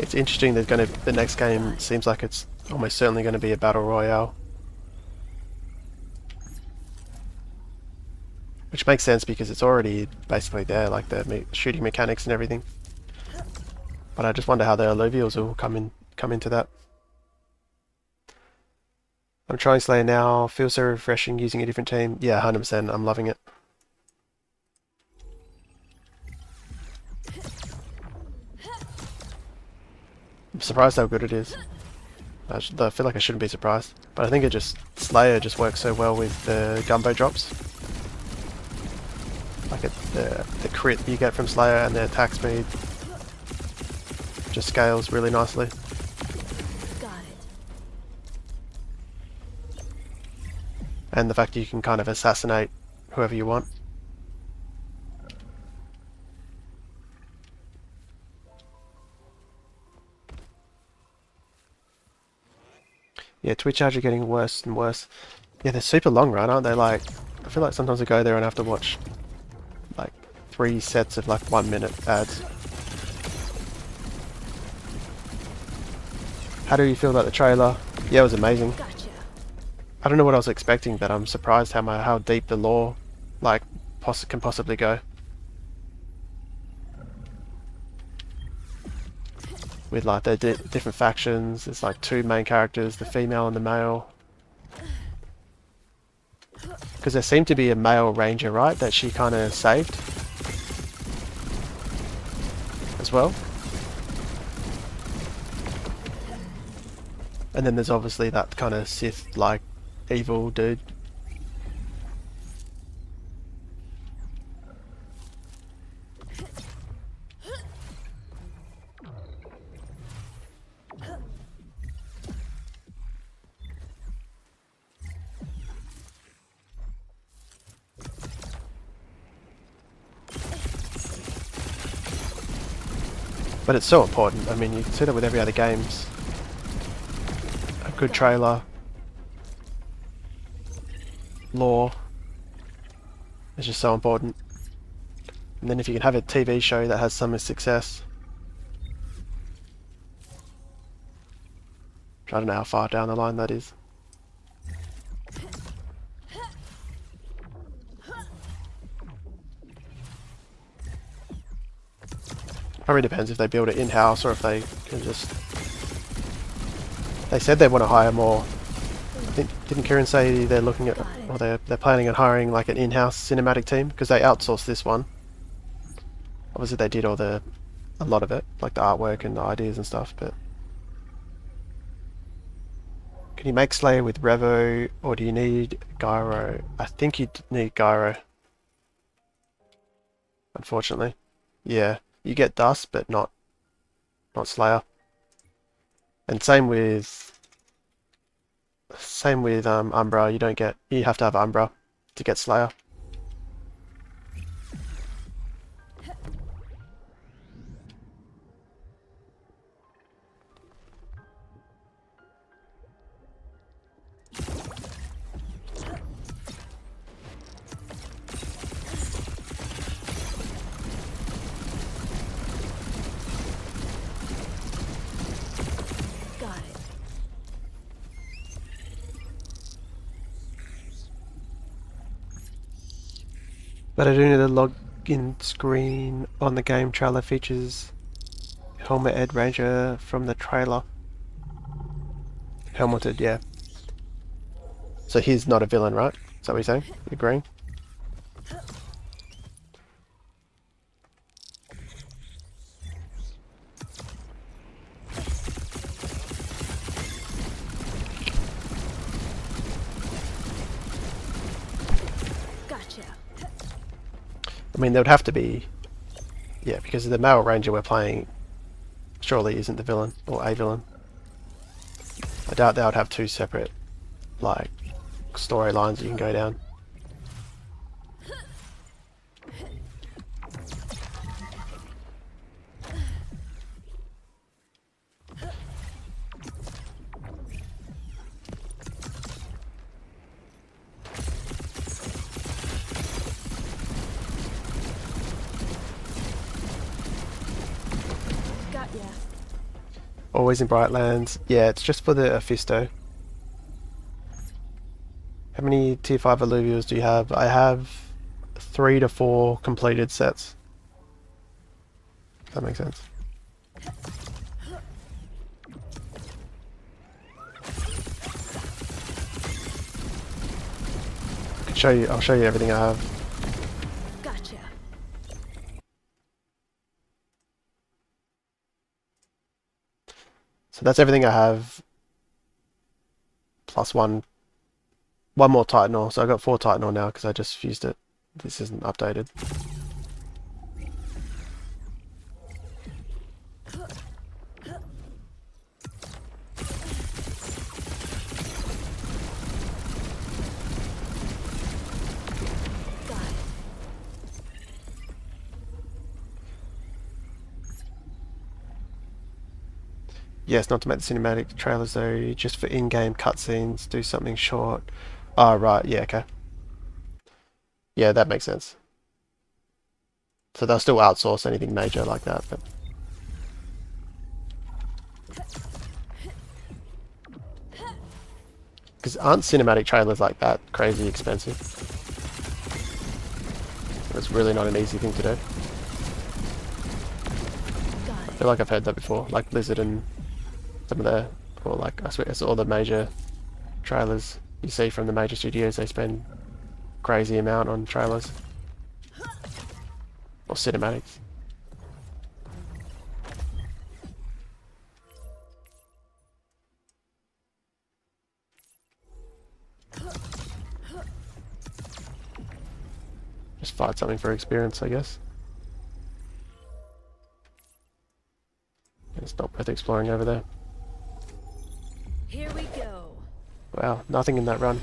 Speaker 1: It's interesting that the next game seems like it's almost certainly going to be a battle royale. Which makes sense because it's already basically there, like the shooting mechanics and everything. But I just wonder how the Illuvials will come into that. I'm trying Slayer now. Feels so refreshing using a different team. Yeah, 100%. I'm loving it. I'm surprised how good it is. I feel like I shouldn't be surprised, but I think Slayer just works so well with the gumbo drops. Like the crit you get from Slayer and the attack speed just scales really nicely.
Speaker 2: Got it.
Speaker 1: And the fact that you can kind of assassinate whoever you want. Yeah, Twitch ads are getting worse and worse. Yeah, they're super long, right? Aren't they? Like, I feel like sometimes I go there and I have to watch like 3 sets of like 1-minute ads. How do you feel about the trailer? Yeah, it was amazing.
Speaker 2: Gotcha.
Speaker 1: I don't know what I was expecting, but I'm surprised how deep the lore like can possibly go. With like the different factions, there's like 2 main characters, the female and the male. Because there seemed to be a male ranger, right, that she kind of saved as well. And then there's obviously that kind of Sith like evil dude. But it's so important. I mean, you can see that with every other games. A good trailer, lore, is just so important. And then if you can have a TV show that has some success, I don't know how far down the line that is. Probably depends if they build it in-house or if they can just... They said they want to hire more. I think, didn't Kieran say they're looking at, or they're planning on hiring like an in-house cinematic team? Because they outsourced this one. Obviously they did a lot of it, like the artwork and the ideas and stuff, but... Can you make Slayer with Revo, or do you need Gyro? I think you need Gyro. Unfortunately. Yeah, you get Dust, but not Slayer. And same with Umbra. You have to have Umbra to get Slayer. But I do need the login screen on the game trailer features Helmet Ed Ranger from the trailer. Helmeted, yeah. So he's not a villain, right? Is that what you're saying? You agreeing?
Speaker 2: Gotcha.
Speaker 1: I mean, there would have to be... Yeah, because the male ranger we're playing surely isn't the villain, or a villain. I doubt they would have two separate, like, storylines you can go down.
Speaker 2: Got ya.
Speaker 1: Always in Brightlands. Yeah, it's just for the Ophisto. How many tier 5 Illuvials do you have? I have 3 to 4 completed sets. That makes sense. I'll show you everything I have.
Speaker 2: Gotcha.
Speaker 1: So that's everything I have. Plus one more Titanol. So I got 4 Titanol now because I just fused it. This isn't updated. Yes, not to make the cinematic trailers though, just for in-game cutscenes, do something short. Oh, right, yeah, okay. Yeah, that makes sense. So they'll still outsource anything major like that, but... Because aren't cinematic trailers like that crazy expensive? It's really not an easy thing to do. I feel like I've heard that before, like Blizzard and some of the, or like, I swear it's all the major trailers you see from the major studios, they spend crazy amount on trailers. Or cinematics. Just fight something for experience, I guess. It's not worth exploring over there.
Speaker 2: Here we go.
Speaker 1: Wow, nothing in that run.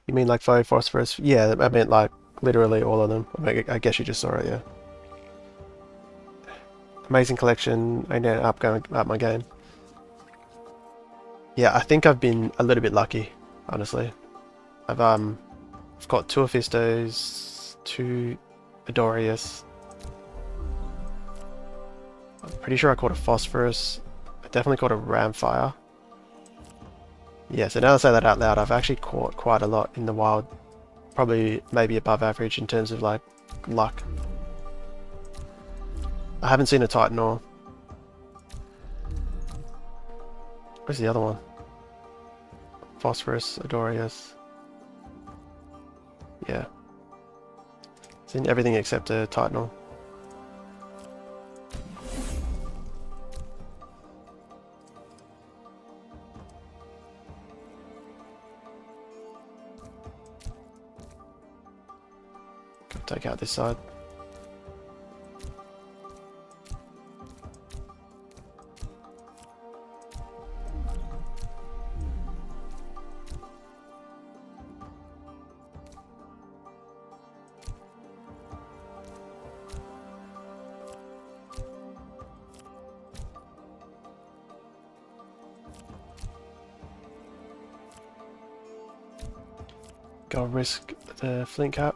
Speaker 1: You mean like fire phosphorus? Yeah, I meant like literally all of them. I guess you just saw it, yeah. Amazing collection. I ended up going up my game. Yeah, I think I've been a little bit lucky, honestly. I've got 2 Ophistos, 2 Adorius. I'm pretty sure I caught a Phosphorus. I definitely caught a Ramfire. Yeah, so now that I say that out loud, I've actually caught quite a lot in the wild. Probably maybe above average in terms of like luck. I haven't seen a Titanor. Where's the other one? Phosphorus, Adorius. Yeah. Seen everything except a Titanor. Take out this side. Go risk the flint cap.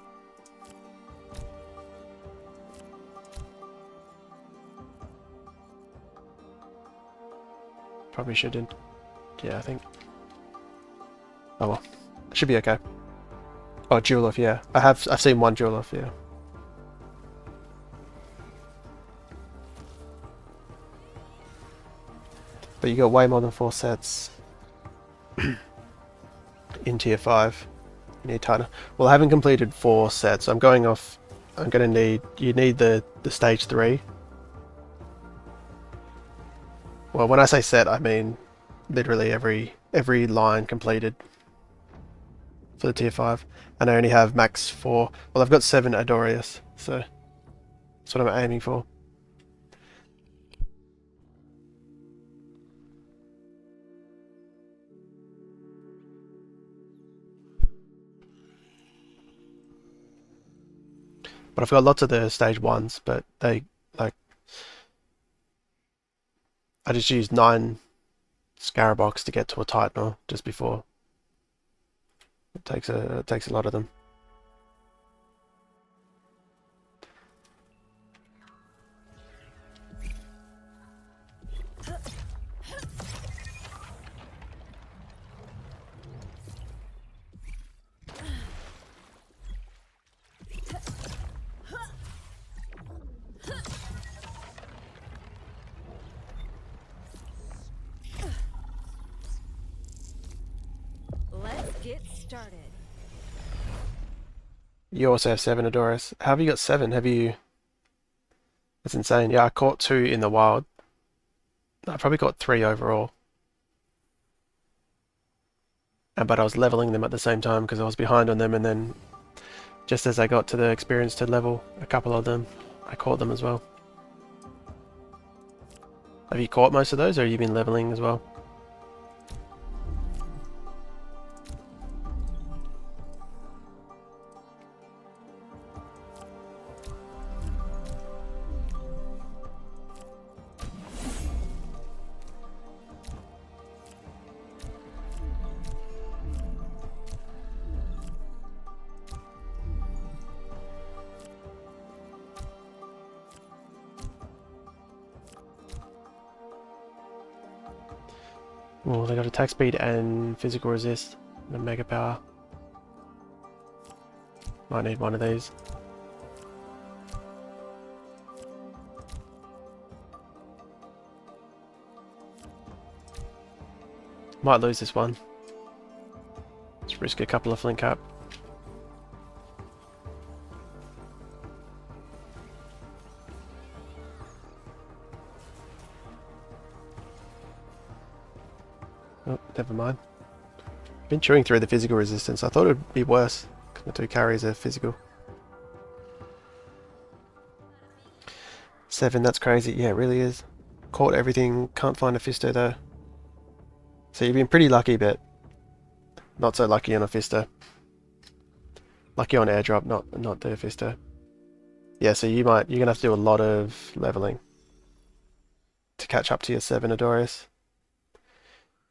Speaker 1: Probably shouldn't. Yeah, I think. Oh well. Should be okay. Oh, dual off, yeah. I've seen one dual off, yeah. But you got way more than 4 sets in tier 5. You need tighter. Well, I haven't completed 4 sets. I'm going off. I'm gonna need. You need the stage 3. Well, when I say set, I mean literally every line completed for the tier 5. And I only have max 4. Well, I've got 7 Adorius, so that's what I'm aiming for. But I've got lots of the stage 1s, but they, like, I just used 9 Scarabox to get to a Titanor just before. It takes a lot of them.
Speaker 2: Let's get started.
Speaker 1: You also have 7 Adoris. How have you got 7? Have you... That's insane. Yeah, I caught 2 in the wild. I probably got 3 overall. But I was leveling them at the same time because I was behind on them, and then just as I got to the experience to level a couple of them, I caught them as well. Have you caught most of those, or have you been leveling as well? Oh, they got attack speed and physical resist and mega power. Might need one of these. Might lose this one. Let's risk a couple of flint cap. Oh, never mind. Been chewing through the physical resistance. I thought it would be worse because my 2 carries are physical. 7, that's crazy. Yeah, it really is. Caught everything. Can't find a Fisto though. So you've been pretty lucky, but not so lucky on a Fisto. Lucky on airdrop, not the Fisto. Yeah, so you're gonna have to do a lot of leveling to catch up to your 7 Adorius.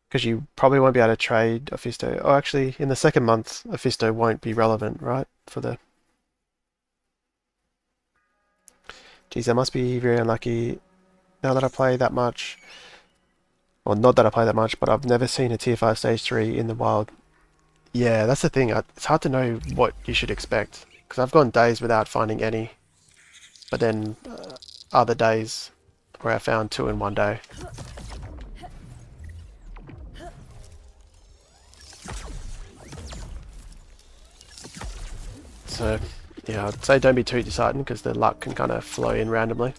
Speaker 1: Because you probably won't be able to trade a Fisto. Oh, actually, in the second month, a Fisto won't be relevant, right? For the... Geez, I must be very unlucky now that I play that much. Well, not that I play that much, but I've never seen a tier 5 stage 3 in the wild. Yeah, that's the thing. It's hard to know what you should expect. Because I've gone days without finding any. But then other days where I found 2 in one day. So, yeah, I'd say don't be too disheartened because the luck can kind of flow in randomly.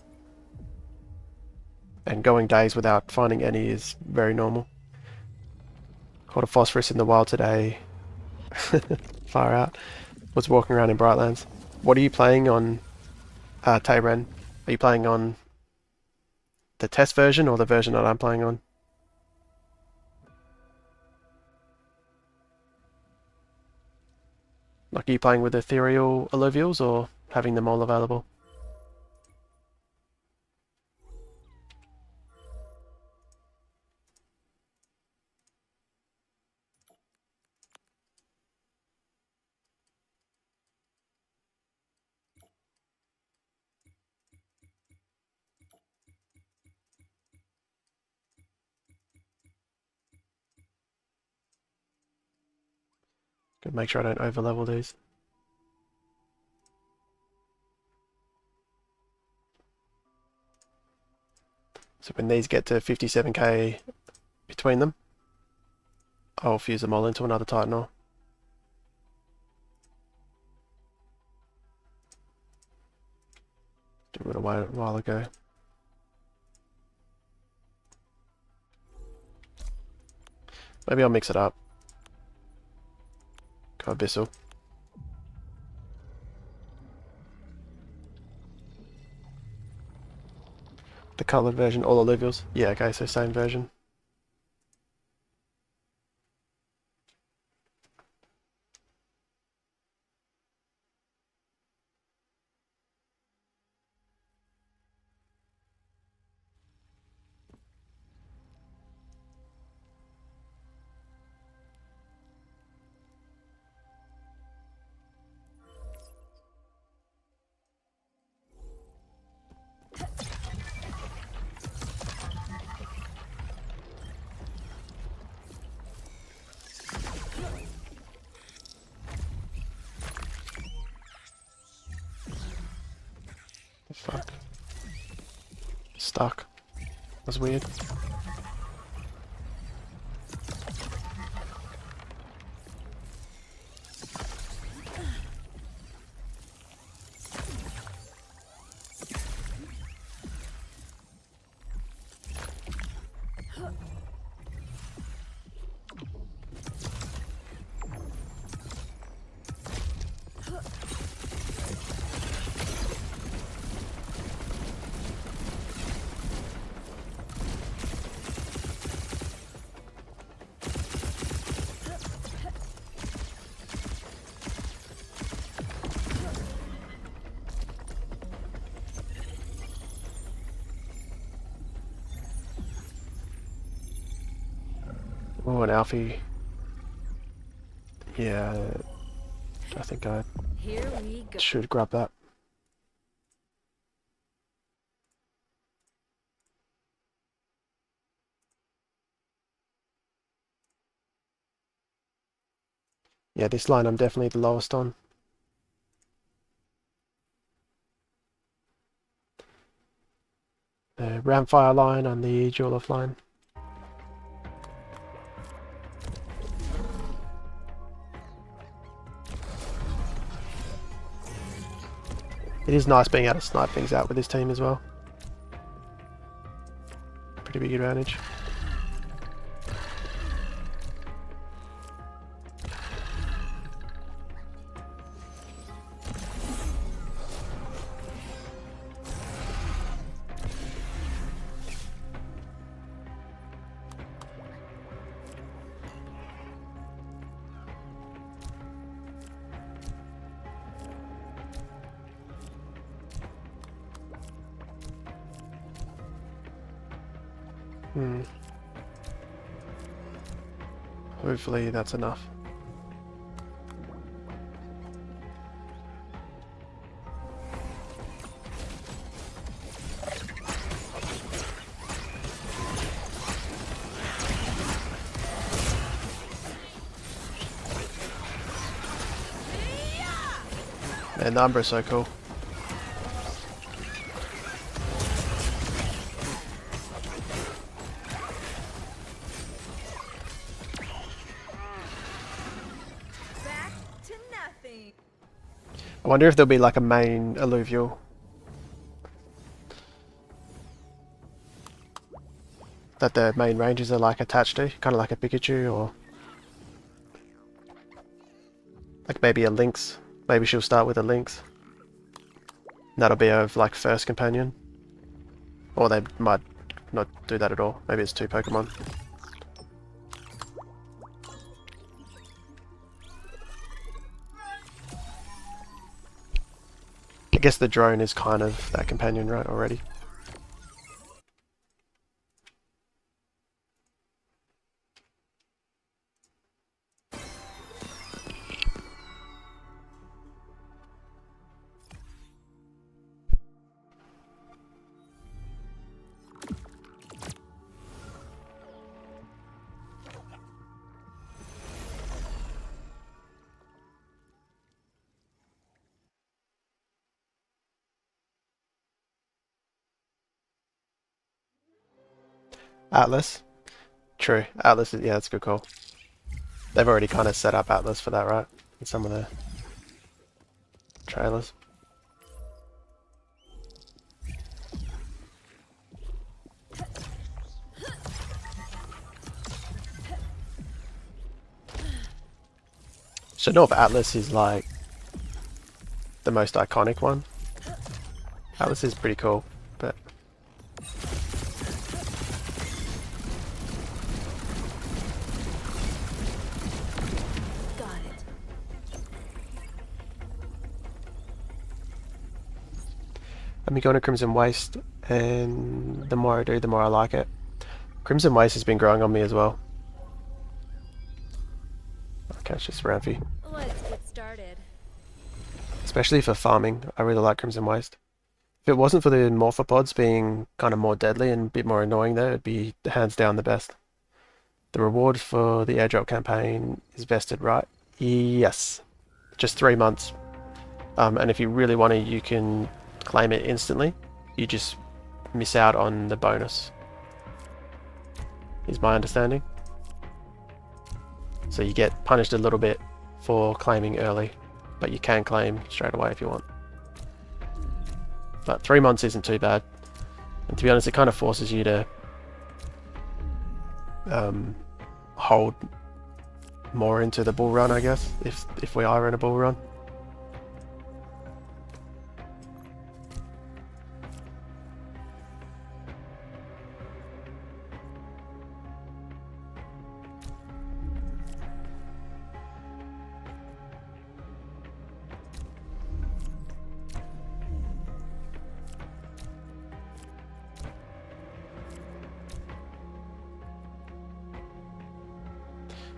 Speaker 1: And going days without finding any is very normal. Caught a phosphorus in the wild today. Far out. Was walking around in Brightlands. What are you playing on, Tayren? Are you playing on the test version or the version that I'm playing on? Like, are you playing with ethereal Illuvials or having them all available? Gotta make sure I don't overlevel these. So when these get to 57k between them, I'll fuse them all into another Titanal. Did it a while ago. Maybe I'll mix it up. Go Abyssal. The coloured version, all Illuvials. Yeah, okay, so same version. Fuck. Stuck. That's weird. Oh, an Alfie. Yeah, I think I
Speaker 2: Here we go.
Speaker 1: should grab that. Yeah, this line I'm definitely the lowest on. The Ramfire line and the Jewel line. It is nice being able to snipe things out with this team as well. Pretty big advantage. Hopefully that's enough. Man, the Umbra is so cool.
Speaker 2: Back to nothing.
Speaker 1: I wonder if there'll be like a main Illuvial. That the main ranges are like attached to, kind of like a Pikachu or like maybe a Lynx. Maybe she'll start with a Lynx. And that'll be her like first companion. Or they might not do that at all. Maybe it's two Pokemon. I guess the drone is kind of that companion, right, already. Atlas. True. Atlas is, yeah, that's a good call. They've already kind of set up Atlas for that, right? In some of the trailers. Should know if Atlas is like the most iconic one. Atlas is pretty cool, but
Speaker 2: Got it.
Speaker 1: let me go into Crimson Waste, and the more I do, the more I like it. Crimson Waste has been growing on me as well. Okay, it's just Rampy.
Speaker 2: Let's get started.
Speaker 1: Especially for farming, I really like Crimson Waste. If it wasn't for the morphopods being kind of more deadly and a bit more annoying there, it'd be hands down the best. The reward for the airdrop campaign is vested, right? Yes. Just 3 months. And if you really want to, you can claim it instantly. You just miss out on the bonus, is my understanding. So you get punished a little bit for claiming early, but you can claim straight away if you want. But 3 months isn't too bad. And to be honest, it kind of forces you to hold more into the bull run, I guess, if we are in a bull run.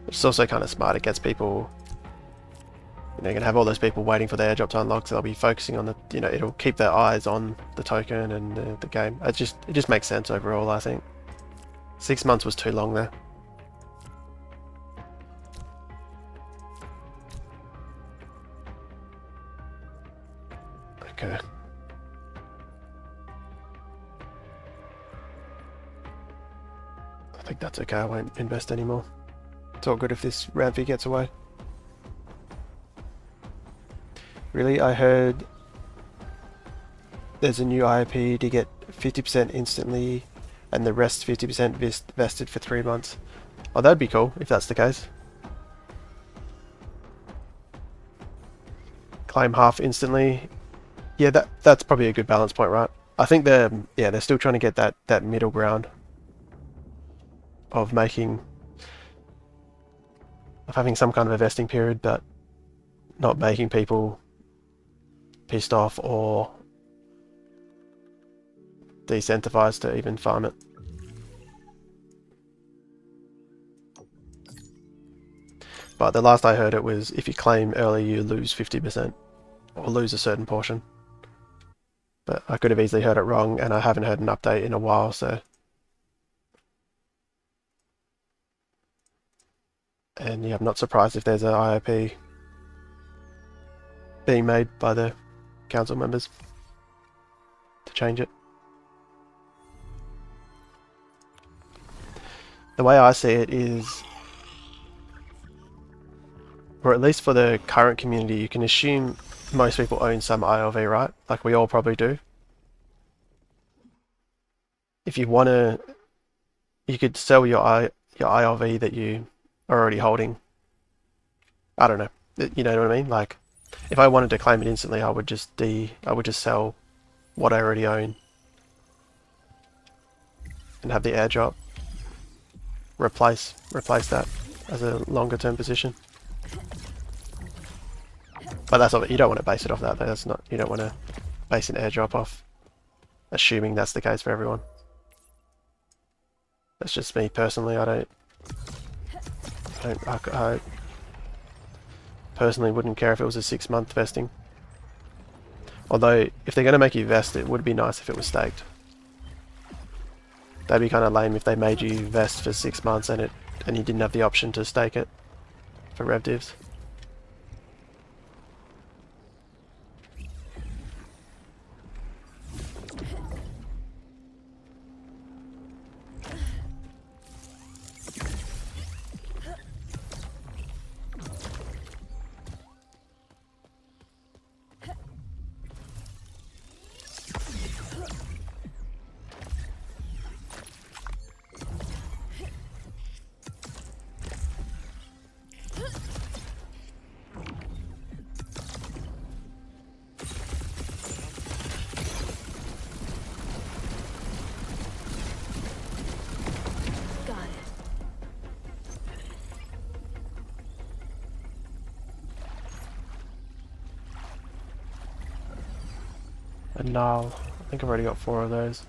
Speaker 1: It's also kind of smart. It gets people, you're gonna have all those people waiting for the airdrop to unlock, so they'll be focusing on the, it'll keep their eyes on the token and the game. It just makes sense overall, I think. 6 months was too long there. Okay. I think that's okay. I won't invest anymore. It's all good if this round fee gets away. Really, I heard there's a new IOP to get 50% instantly and the rest 50% vested for 3 months. Oh, that'd be cool if that's the case. Claim half instantly. Yeah, that's probably a good balance point, right? I think they're still trying to get that middle ground of having some kind of a vesting period, but not making people pissed off or decentivized to even farm it. But the last I heard it was if you claim early you lose 50% or lose a certain portion. But I could have easily heard it wrong, and I haven't heard an update in a while, so. And yeah, I'm not surprised if there's an IOP being made by the council members to change it. The way I see it is, or at least for the current community, you can assume most people own some ILV, right? Like we all probably do. If you want to, you could sell your ILV that you are already holding. I don't know. You know what I mean? Like, if I wanted to claim it instantly, I would just sell what I already own and have the airdrop replace that as a longer term position. But that's not, you don't want to base it off that. That's not, you don't want to base an airdrop off assuming that's the case for everyone. That's just me personally. I personally wouldn't care if it was a 6 month vesting. Although, if they're going to make you vest, it would be nice if it was staked. That'd be kind of lame if they made you vest for 6 months and you didn't have the option to stake it for rev divs. A null. I think I've already got 4 of those.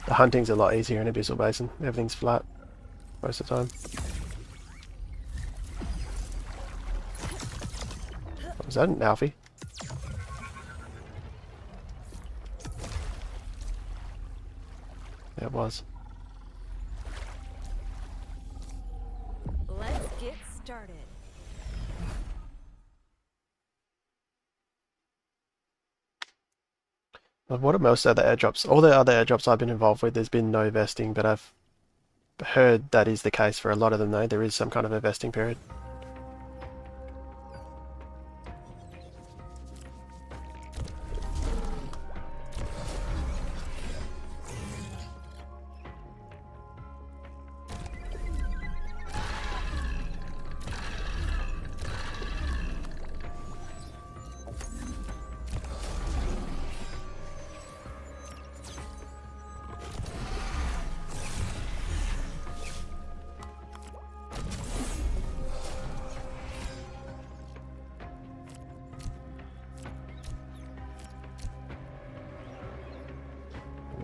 Speaker 1: The hunting's a lot easier in Abyssal Basin. Everything's flat most of the time. Was that an Alfie? Yeah, it was.
Speaker 2: Let's get started.
Speaker 1: What are most other airdrops? All the other airdrops I've been involved with, there's been no vesting, but I've heard that is the case for a lot of them though. There is some kind of a vesting period.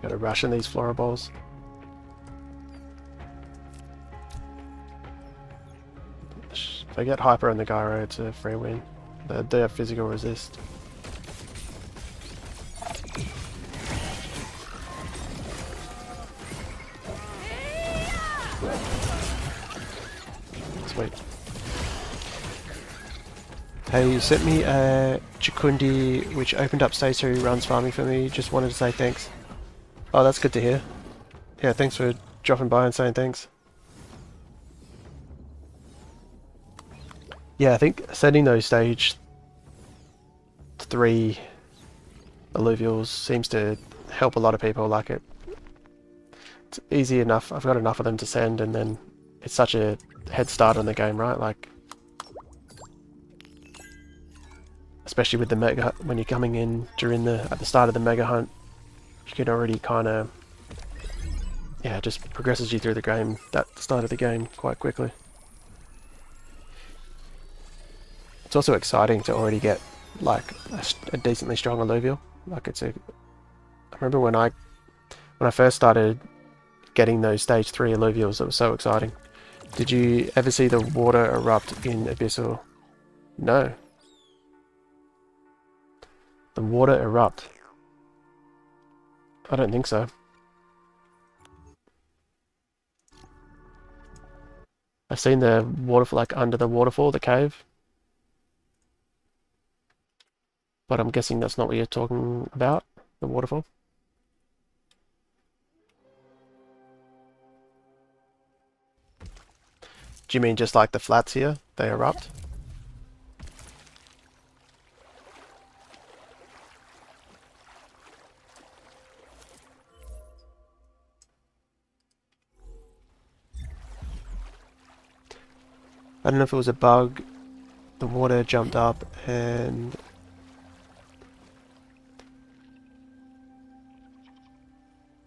Speaker 1: Gotta ration these flora balls. If I get hyper on the gyro, it's a free win. They do have physical resist. Sweet. Hey, you sent me a Chikundi which opened up stage 3 runs farming for me. Just wanted to say thanks. Oh, that's good to hear. Yeah, thanks for dropping by and saying thanks. Yeah, I think sending those stage 3 Illuvials seems to help a lot of people. Like it's easy enough. I've got enough of them to send, and then it's such a head start on the game, right? Like, especially with the mega, when you're coming in during at the start of the mega hunt, you can already kind of, yeah, it just progresses you through the game, that start of the game, quite quickly. It's also exciting to already get like a decently strong Illuvial. Like I remember when I first started getting those stage 3 Illuvials, it was so exciting. Did you ever see the water erupt in Abyssal? No. The water erupt? I don't think so. I've seen the waterfall, like under the waterfall, the cave. But I'm guessing that's not what you're talking about, the waterfall. Do you mean just like the flats here? They erupt? I don't know if it was a bug, the water jumped up and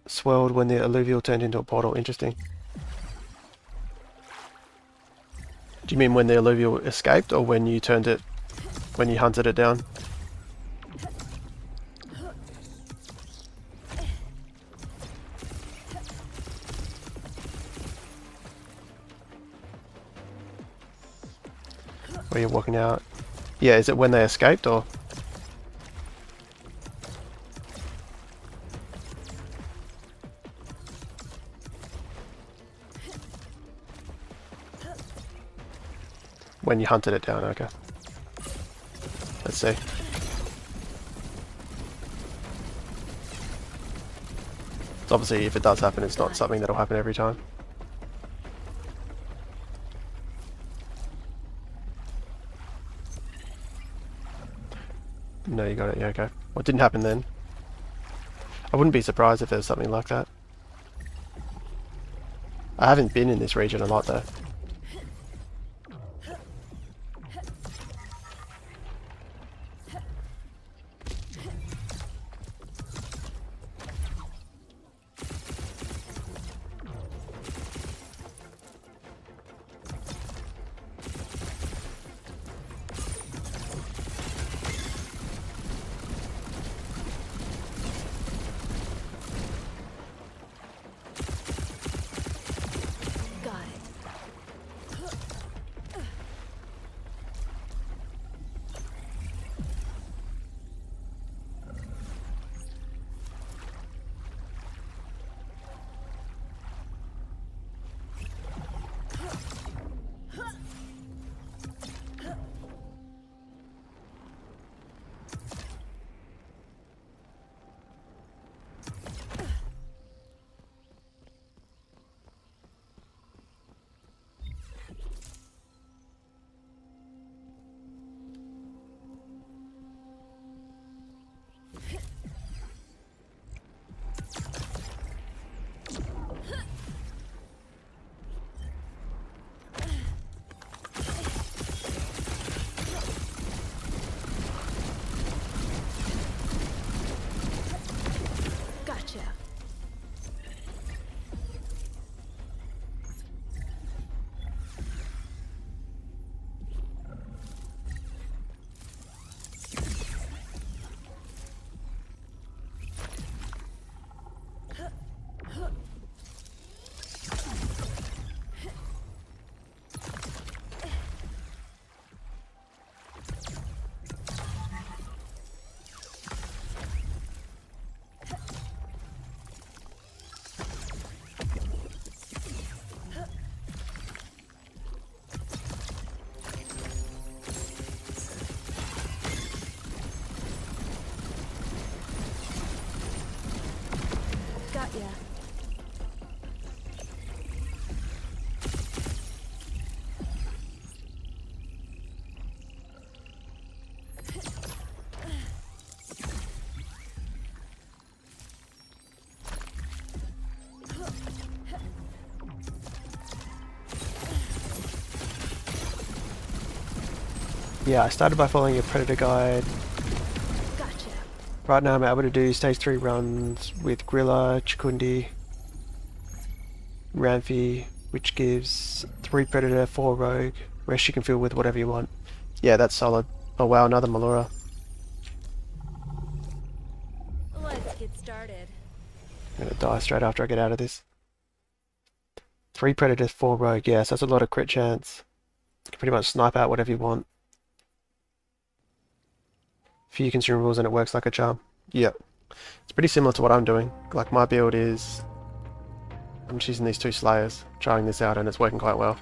Speaker 1: swirled when the alluvial turned into a portal. Interesting. Do you mean when the alluvial escaped or when you turned it, when you hunted it down? Where you're walking out? Yeah, is it when they escaped or? When you hunted it down, okay. Let's see. Obviously, if it does happen, it's not something that'll happen every time. No, you got it. Yeah, okay. Well, it didn't happen then. I wouldn't be surprised if there's something like that. I haven't been in this region a lot though. Yeah, I started by following a Predator guide.
Speaker 2: Gotcha.
Speaker 1: Right now I'm able to do stage 3 runs with Grilla, Chikundi, Ramphi, which gives 3 Predator, 4 Rogue. Rest you can fill with whatever you want. Yeah, that's solid. Oh wow, another Malura.
Speaker 2: Let's get started.
Speaker 1: I'm gonna die straight after I get out of this. 3 Predators, 4 Rogue, yes, that's a lot of crit chance. You can pretty much snipe out whatever you want. Few consumables and it works like a charm. Yep. It's pretty similar to what I'm doing. Like my build is... I'm just using these 2 Slayers, trying this out and it's working quite well.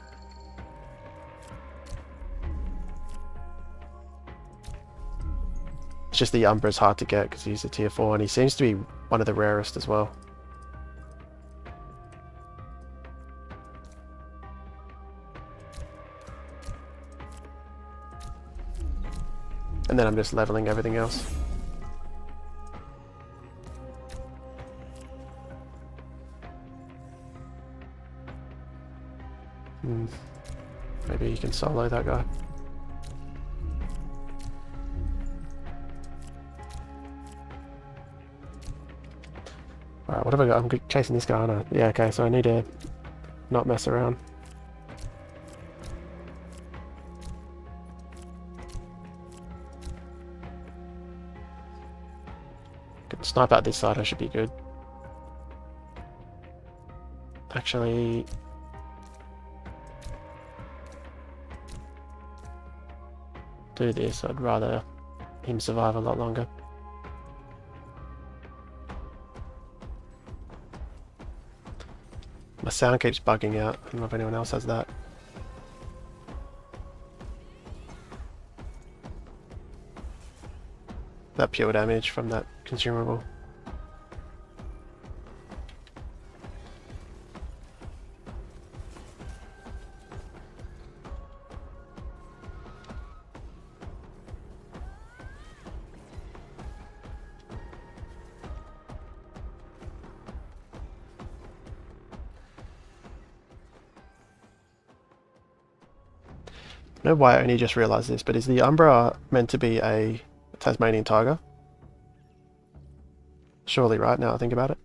Speaker 1: It's just the Umbra's hard to get because he's a tier 4 and he seems to be one of the rarest as well. And then I'm just leveling everything else. Maybe you can solo that guy. Alright, what have I got? I'm chasing this guy, aren't I? Yeah, okay, so I need to not mess around. Can snipe out this side, I should be good. Actually... do this, I'd rather him survive a lot longer. My sound keeps bugging out. I don't know if anyone else has that. That pure damage from that consumable. I don't know why I only just realised this, but is the Umbra meant to be a Tasmanian tiger? Surely, right, now I think about it.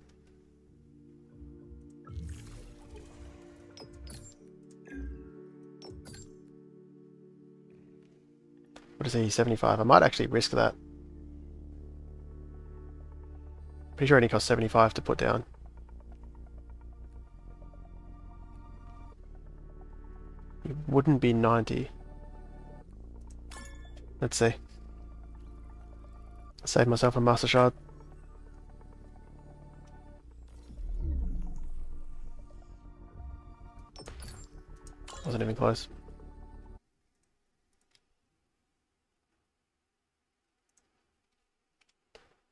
Speaker 1: What is he, 75? I might actually risk that. Pretty sure it only costs 75 to put down. It wouldn't be 90. Let's see. Save myself a Master Shard. Wasn't even close.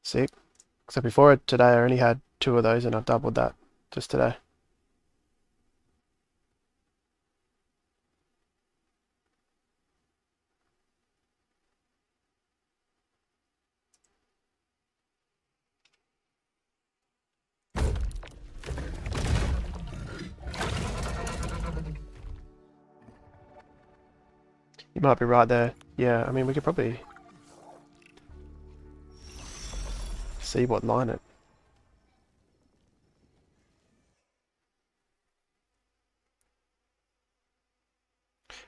Speaker 1: Sick. So before today I only had 2 of those and I've doubled that just today. You might be right there. Yeah, I mean we could probably see what line it.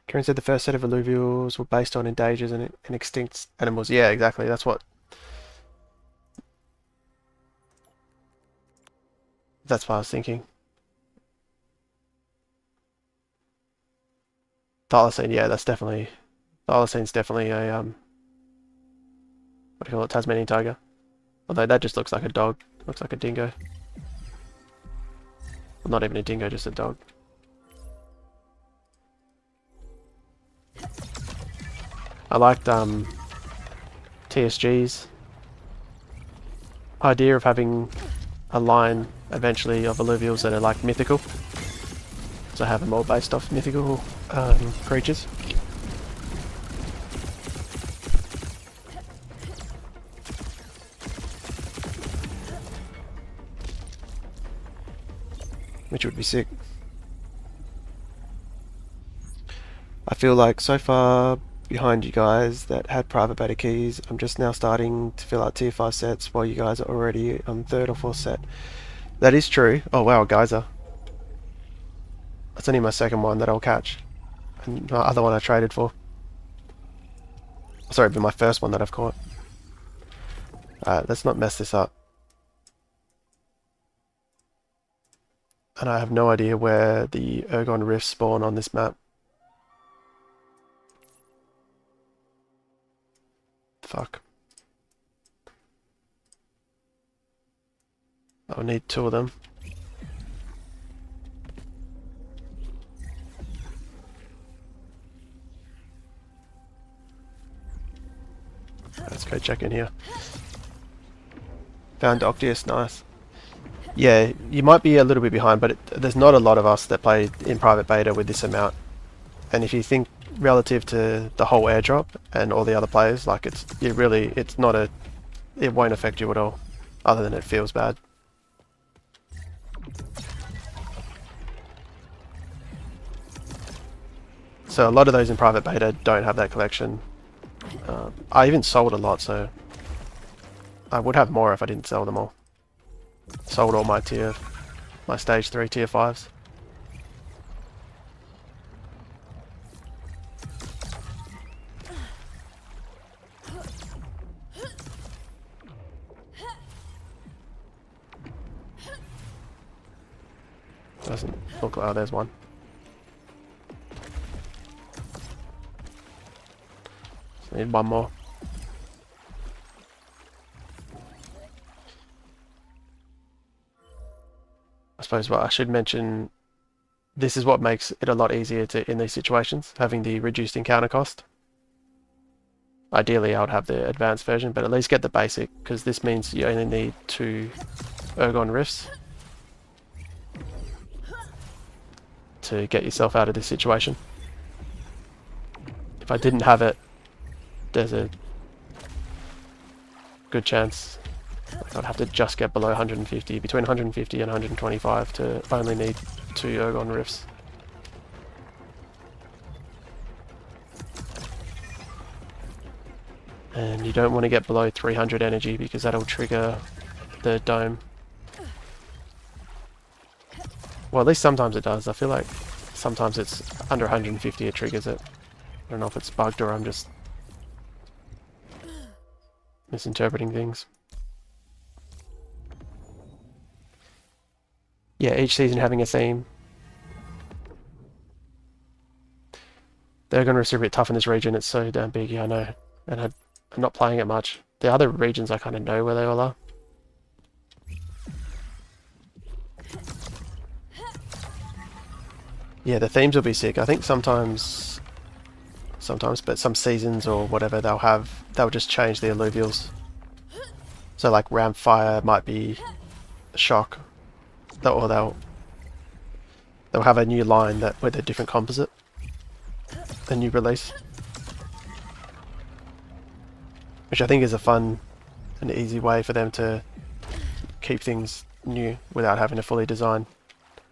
Speaker 1: Karen said the first set of Illuvials were based on endangered and extinct animals. Yeah, exactly. That's what I was thinking. Thylacine, yeah, that's definitely... Thylacine's definitely a, what do you call it, Tasmanian tiger. Although that just looks like a dog. Looks like a dingo. Well, not even a dingo, just a dog. I liked TSG's idea of having a line eventually of Illuvials that are like mythical. So have them all based off mythical creatures. Which would be sick. I feel like so far behind you guys that had private beta keys, I'm just now starting to fill out tier 5 sets while you guys are already on 3rd or 4th set. That is true. Oh wow, geyser. That's only my 2nd one that I'll catch. And my other one I traded for. Sorry, but my 1st one that I've caught. Alright, let's not mess this up. And I have no idea where the Ergon Rifts spawn on this map. Fuck. I'll need 2 of them. Let's go check in here. Found Octius, nice. Yeah, you might be a little bit behind, but there's not a lot of us that play in private beta with this amount. And if you think relative to the whole airdrop and all the other players, like it won't affect you at all, other than it feels bad. So a lot of those in private beta don't have that collection. I even sold a lot, so I would have more if I didn't sell them all. Sold all my stage 3 tier 5s. Doesn't look like, oh, there's one. Just need one more. I suppose what I should mention, this is what makes it a lot easier in these situations, having the reduced encounter cost. Ideally I would have the advanced version, but at least get the basic, because this means you only need 2 Ergon Rifts to get yourself out of this situation. If I didn't have it, there's a good chance I'd have to just get below 150, between 150 and 125 to only need 2 Ergon Rifts. And you don't want to get below 300 energy because that'll trigger the dome. Well, at least sometimes it does. I feel like sometimes it's under 150 it triggers it. I don't know if it's bugged or I'm just misinterpreting things. Yeah, each season having a theme. They're going to receive a bit tough in this region. It's so damn big, yeah, I know. And I'm not playing it much. The other regions I kind of know where they all are. Yeah, the themes will be sick. I think sometimes, but some seasons or whatever, they'll just change the Illuvials. So like Ram Fire might be Shock, or they'll have a new line with a different composite, a new release, which I think is a fun and easy way for them to keep things new without having to fully design.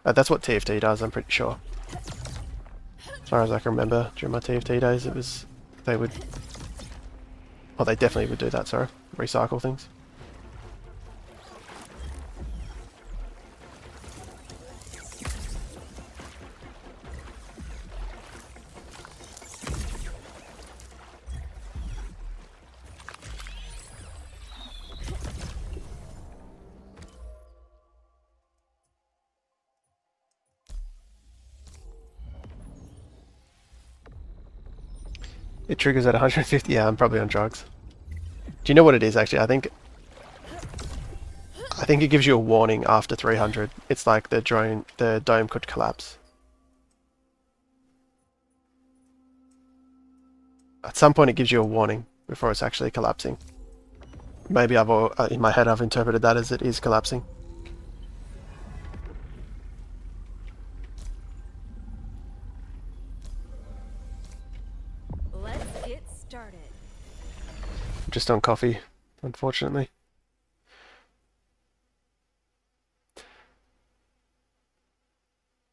Speaker 1: That's what TFT does, I'm pretty sure. As far as I can remember, during my TFT days, they definitely would do that, sorry. Recycle things. It triggers at 150. Yeah, I'm probably on drugs. Do you know what it is actually? I think it gives you a warning after 300. It's like the dome could collapse. At some point it gives you a warning before it's actually collapsing. Maybe in my head I've interpreted that as it is collapsing. Just on coffee, unfortunately.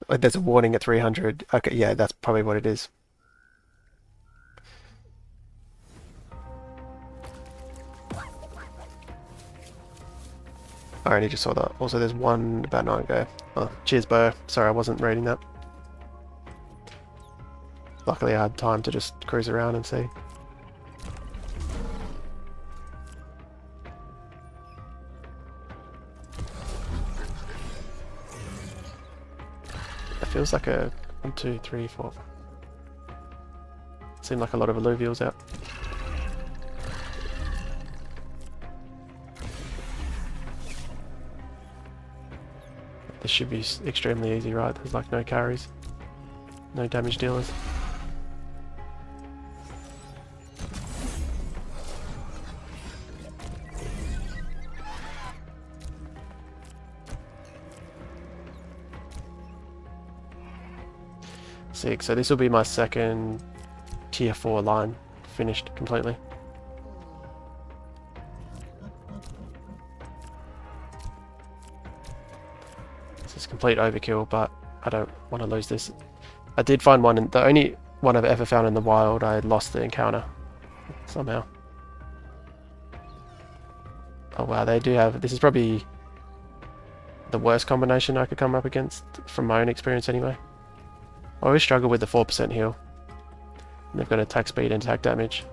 Speaker 1: There's a warning at 300. Okay, yeah, that's probably what it is. I only just saw that. Also, there's one about 9 ago. Oh, cheers, Bo. Sorry, I wasn't reading that. Luckily, I had time to just cruise around and see. It feels like a 1, 2, 3, 4. Seemed like a lot of Illuvials out. This should be extremely easy, right? There's like no carries, no damage dealers. Sick, so this will be my second tier 4 line finished completely. This is complete overkill, but I don't want to lose this. I did find one, the only one I've ever found in the wild. I lost the encounter somehow. Oh wow, they do have, this is probably the worst combination I could come up against from my own experience anyway. I always struggle with the 4% heal. And they've got attack speed and attack damage.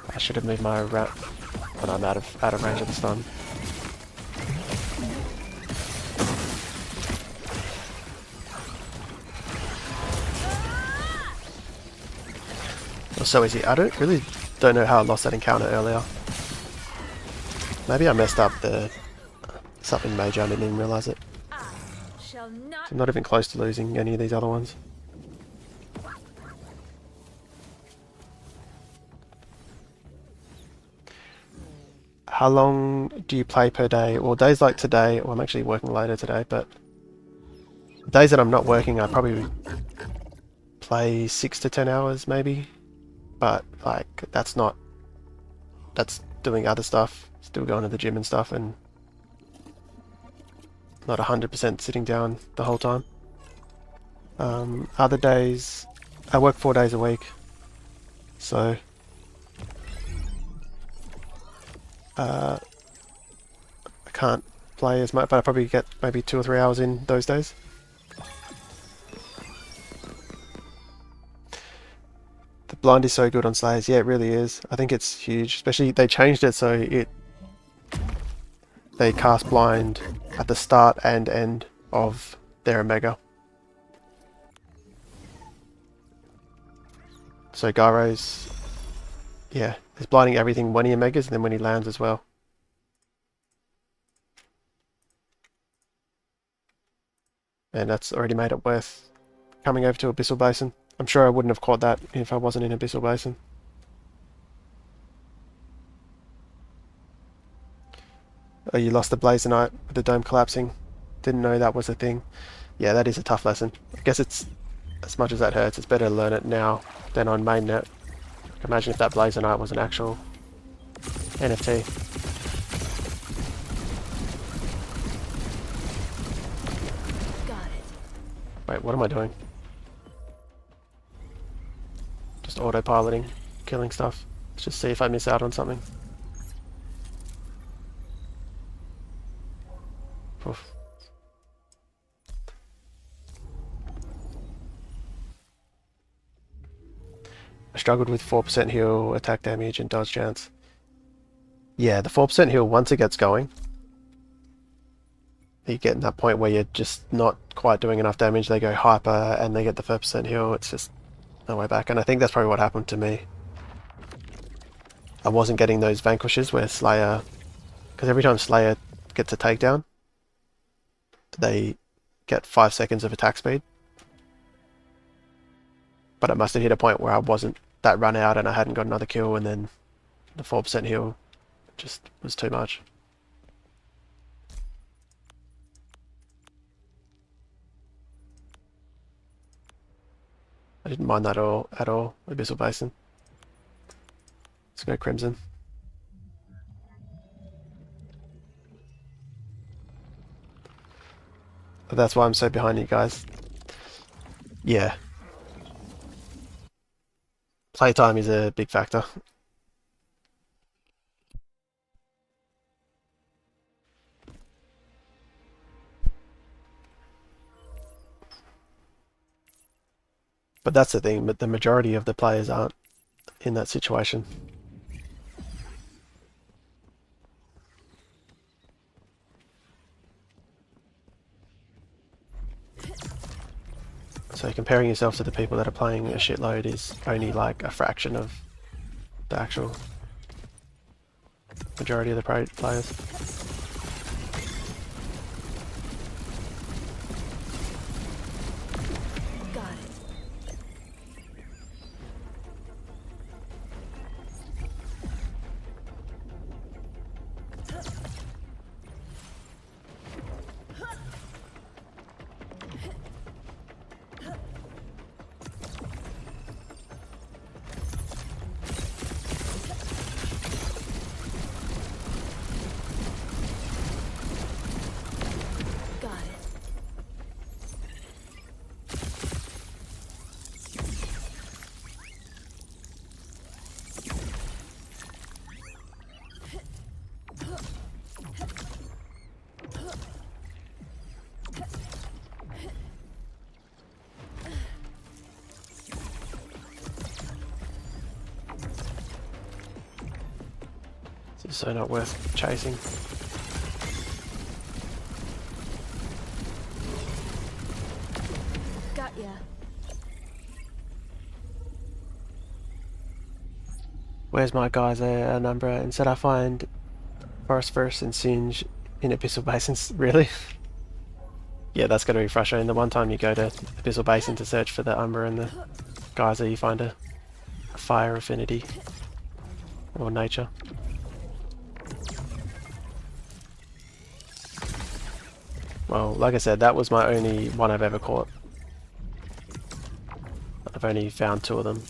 Speaker 1: I should have moved my rat when I'm out of range of the stun. It was so easy. I really don't know how I lost that encounter earlier. Maybe I messed up something major, I didn't even realise it. So I'm not even close to losing any of these other ones. How long do you play per day? Well, days like today, well I'm actually working later today, but days that I'm not working I probably play 6 to 10 hours maybe. But like that's doing other stuff, still going to the gym and stuff, and not 100% sitting down the whole time. Other days, I work 4 days a week, so I can't play as much, but I probably get maybe 2 or 3 hours in those days. The blind is so good on Slayers. Yeah, it really is. I think it's huge, especially they changed it so they cast blind at the start and end of their Omega. So Gyro's, yeah, he's blinding everything when he Omegas and then when he lands as well. And that's already made it worth coming over to Abyssal Basin. I'm sure I wouldn't have caught that if I wasn't in Abyssal Basin. Oh, you lost the Blazonite with the dome collapsing. Didn't know that was a thing. Yeah, that is a tough lesson. I guess it's, as much as that hurts, it's better to learn it now than on mainnet. Imagine if that Blazonite was an actual NFT.
Speaker 2: Got it.
Speaker 1: Wait, what am I doing? Just autopiloting, killing stuff. Let's just see if I miss out on something. Oof. I struggled with 4% heal, attack damage, and dodge chance. Yeah, the 4% heal, once it gets going, you get in that point where you're just not quite doing enough damage, they go hyper, and they get the 4% heal, it's just no way back. And I think that's probably what happened to me. I wasn't getting those vanquishes where Slayer, because every time Slayer gets a takedown, they get 5 seconds of attack speed. But it must have hit a point where I wasn't that run out and I hadn't got another kill, and then the 4% heal just was too much. I didn't mind that at all, Abyssal Basin. Let's go Crimson. But that's why I'm so behind you guys. Yeah. Playtime is a big factor. But that's the thing, but the majority of the players aren't in that situation. So comparing yourself to the people that are playing a shitload is only like a fraction of the actual majority of the players.
Speaker 2: Got it.
Speaker 1: It's so not worth chasing.
Speaker 2: Got ya.
Speaker 1: Where's my guys a number? Instead I find Forest Verse and Singe in Abyssal Basins. Really? Yeah, that's going to be frustrating. The one time you go to Abyssal Basin to search for the Umbra and the Geyser, you find a fire affinity or nature. Well, like I said, that was my only one I've ever caught. I've only found 2 of them.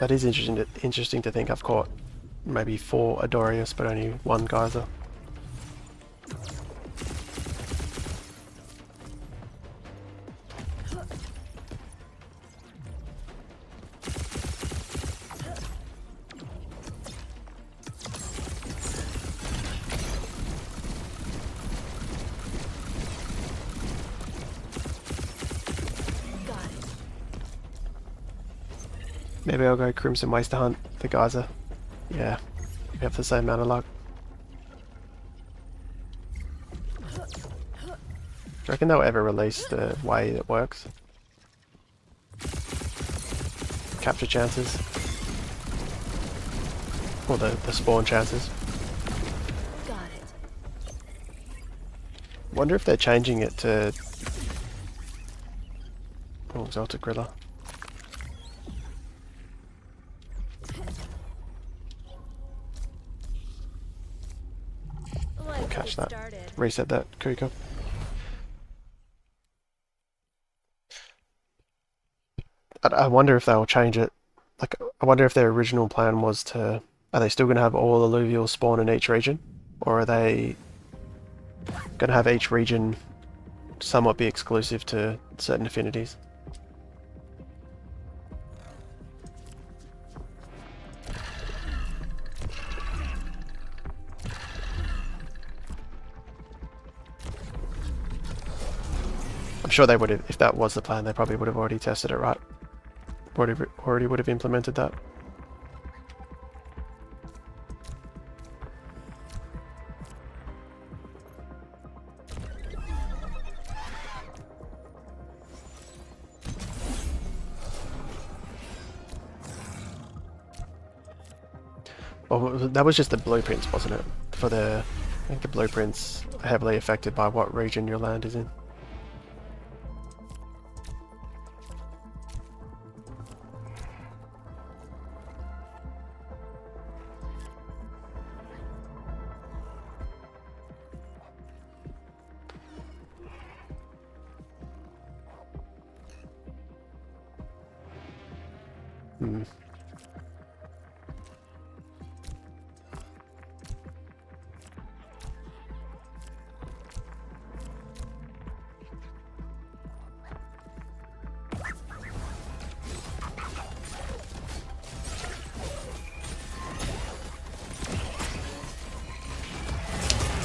Speaker 1: That is interesting to think I've caught maybe 4 Adorius, but only 1 Geyser. Maybe I'll go Crimson Waster Hunt the Geyser. Yeah, we have the same amount of luck. Do you reckon they'll ever release the way that works? Capture chances? Or the spawn chances?
Speaker 2: Got it.
Speaker 1: Wonder if they're changing it to... Oh, Exalted Gorilla. Catch that. Reset that, Kuka. I wonder if they'll change it. Like, I wonder if their original plan was to... Are they still going to have all Illuvials spawn in each region? Or are they going to have each region somewhat be exclusive to certain affinities? I'm sure they would have, if that was the plan, they probably would have already tested it, right? Already would have implemented that. Well, that was just the blueprints, wasn't it? For the, I think the blueprints are heavily affected by what region your land is in. Hmm.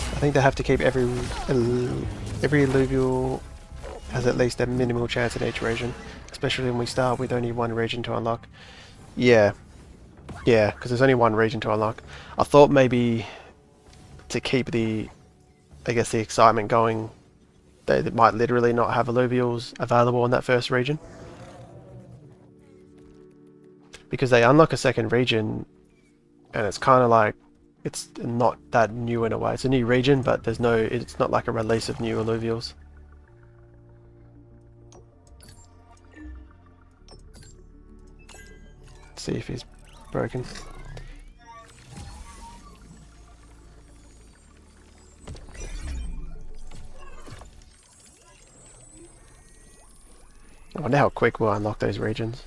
Speaker 1: I think they have to keep every Illuvial has at least a minimal chance in each region, especially when we start with only 1 region to unlock. Yeah, because there's only 1 region to unlock. I thought maybe to keep the, I guess, the excitement going, they might literally not have Illuvials available in that first region. Because they unlock a second region, and it's kind of like, it's not that new in a way. It's a new region, but there's no, it's not like a release of new Illuvials. Let's see if he's broken. I wonder how quick we'll unlock those regions.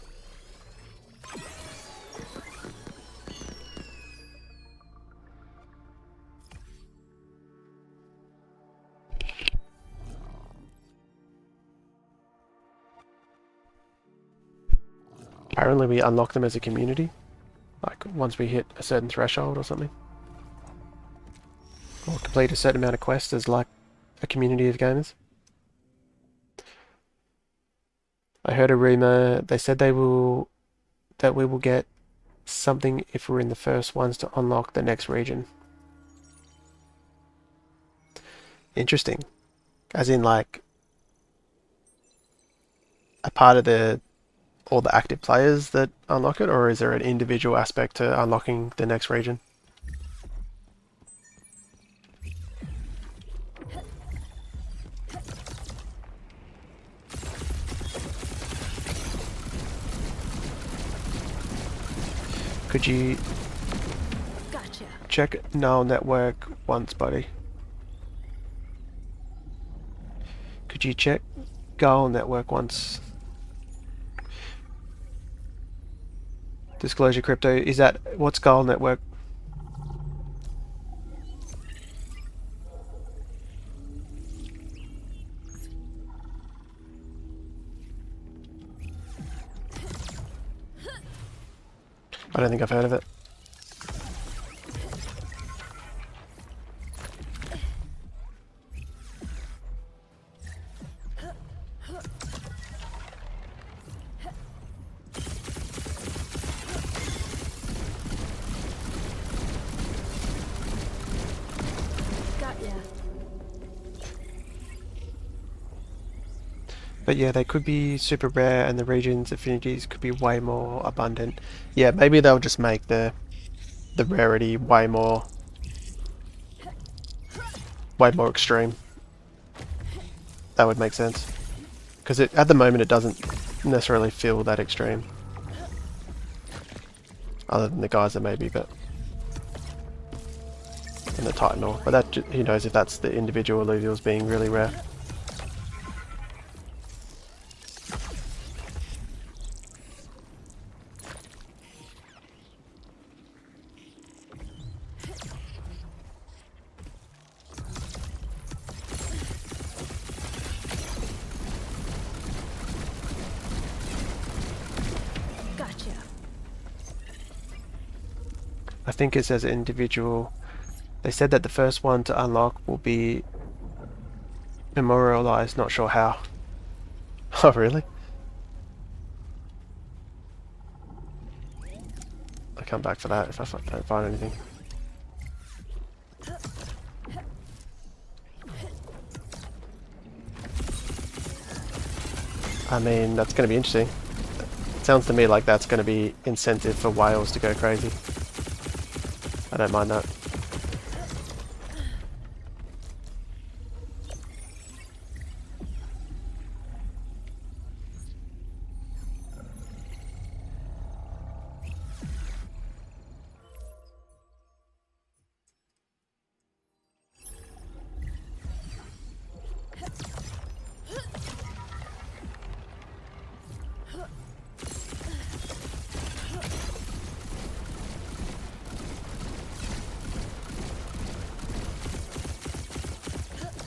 Speaker 1: Apparently we unlock them as a community, like once we hit a certain threshold or something. Or complete a certain amount of quests as like a community of gamers. I heard a rumor, they said that we will get something if we're in the first ones to unlock the next region. Interesting. As in like a part of all the active players that unlock it, or is there an individual aspect to unlocking the next region? Could you check null network once, buddy? Could you check Gull network once? Disclosure Crypto, is that what's Gull Network? I don't think I've heard of it. But yeah, they could be super rare and the region's affinities could be way more abundant. Yeah, maybe they'll just make the rarity way more extreme. That would make sense. Because at the moment it doesn't necessarily feel that extreme. Other than the geyser maybe, but in the Titan ore. But that, who knows if that's the individual Illuvials being really rare. I think it says individual. They said that the first one to unlock will be memorialized, not sure how. Oh really? I'll come back for that if I don't find anything. I mean, that's going to be interesting. It sounds to me like that's going to be incentive for whales to go crazy. I don't mind that.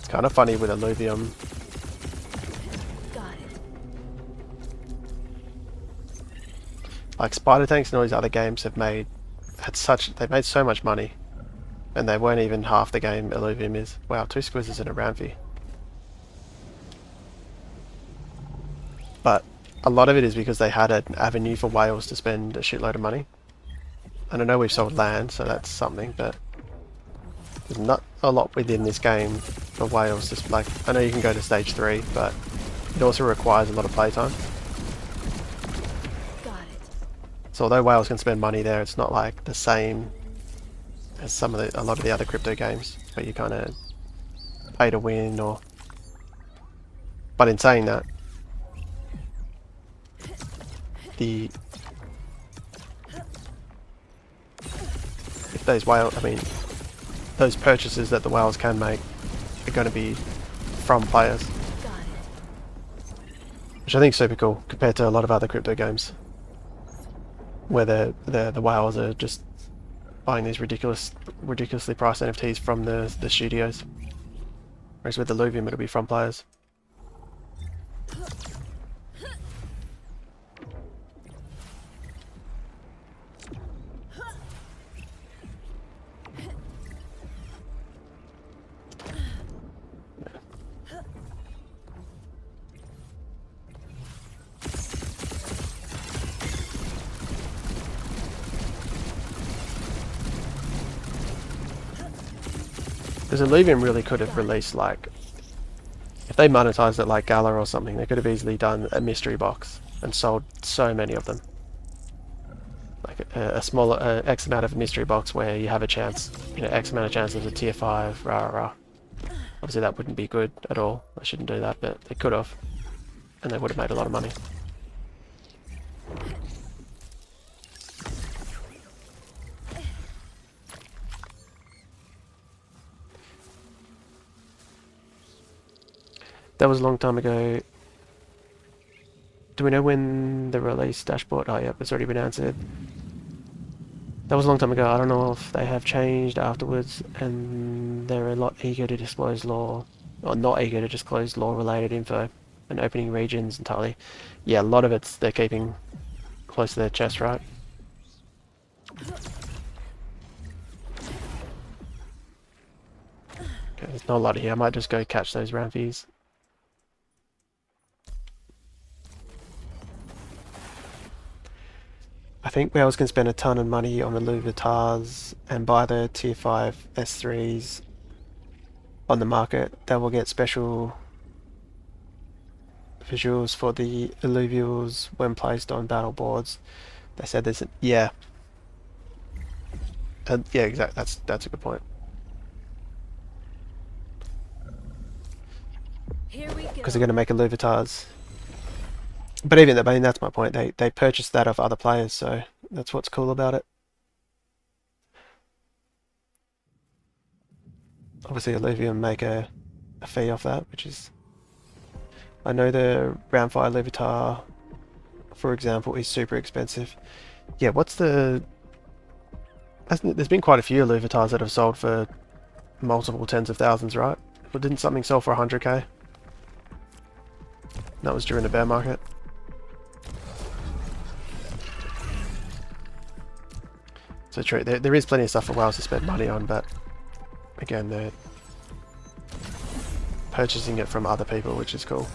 Speaker 1: Kind of funny with Illuvium. Like Spider Tanks and all these other games have made they've made so much money, and they weren't even half the game Illuvium is. Wow, 2 squizzes in a round fee. But a lot of it is because they had an avenue for whales to spend a shitload of money. And I know we've sold land, so that's something, but there's not a lot within this game for whales. Just like, I know you can go to stage 3, but it also requires a lot of playtime. So although whales can spend money there, it's not like the same as a lot of the other crypto games where you kind of pay to win or. But in saying that, if those those purchases that the whales can make are going to be from players, which I think is super cool compared to a lot of other crypto games where the whales are just buying these ridiculously priced NFTs from the studios, whereas with Illuvium it'll be from players. Because Illuvium really could have released, like, if they monetized it like Gala or something, they could have easily done a mystery box and sold so many of them. Like a smaller X amount of mystery box where you have a chance, X amount of chance of a tier 5, Obviously that wouldn't be good at all. I shouldn't do that, but they could have. And they would have made a lot of money. That was a long time ago. Do we know when the release dashboard? Oh yeah, it's already been answered. That was a long time ago. I don't know if they have changed afterwards, and they're a lot eager to disclose law, or not eager to disclose law-related info, and opening regions entirely. Yeah, a lot of it's they're keeping close to their chest, right? Okay, there's not a lot here. I might just go catch those rampies. I think I was going to spend a ton of money on the Illuvials and buy the tier 5 S3s on the market. That will get special visuals for the Illuvials when placed on battle boards. They said there's yeah. Yeah, exactly. That's a good point. Because they're going to make Illuvials. But even I mean, that's my point. They purchased that off other players, so that's what's cool about it. Obviously, Illuvium make a fee off that, which is. I know the Roundfire Levitar, for example, is super expensive. Yeah, what's the? There's been quite a few Illuvitars that have sold for multiple tens of thousands, right? But didn't something sell for 100k? That was during the bear market. So true, there is plenty of stuff for whales to spend money on, but again, they're purchasing it from other people, which is cool.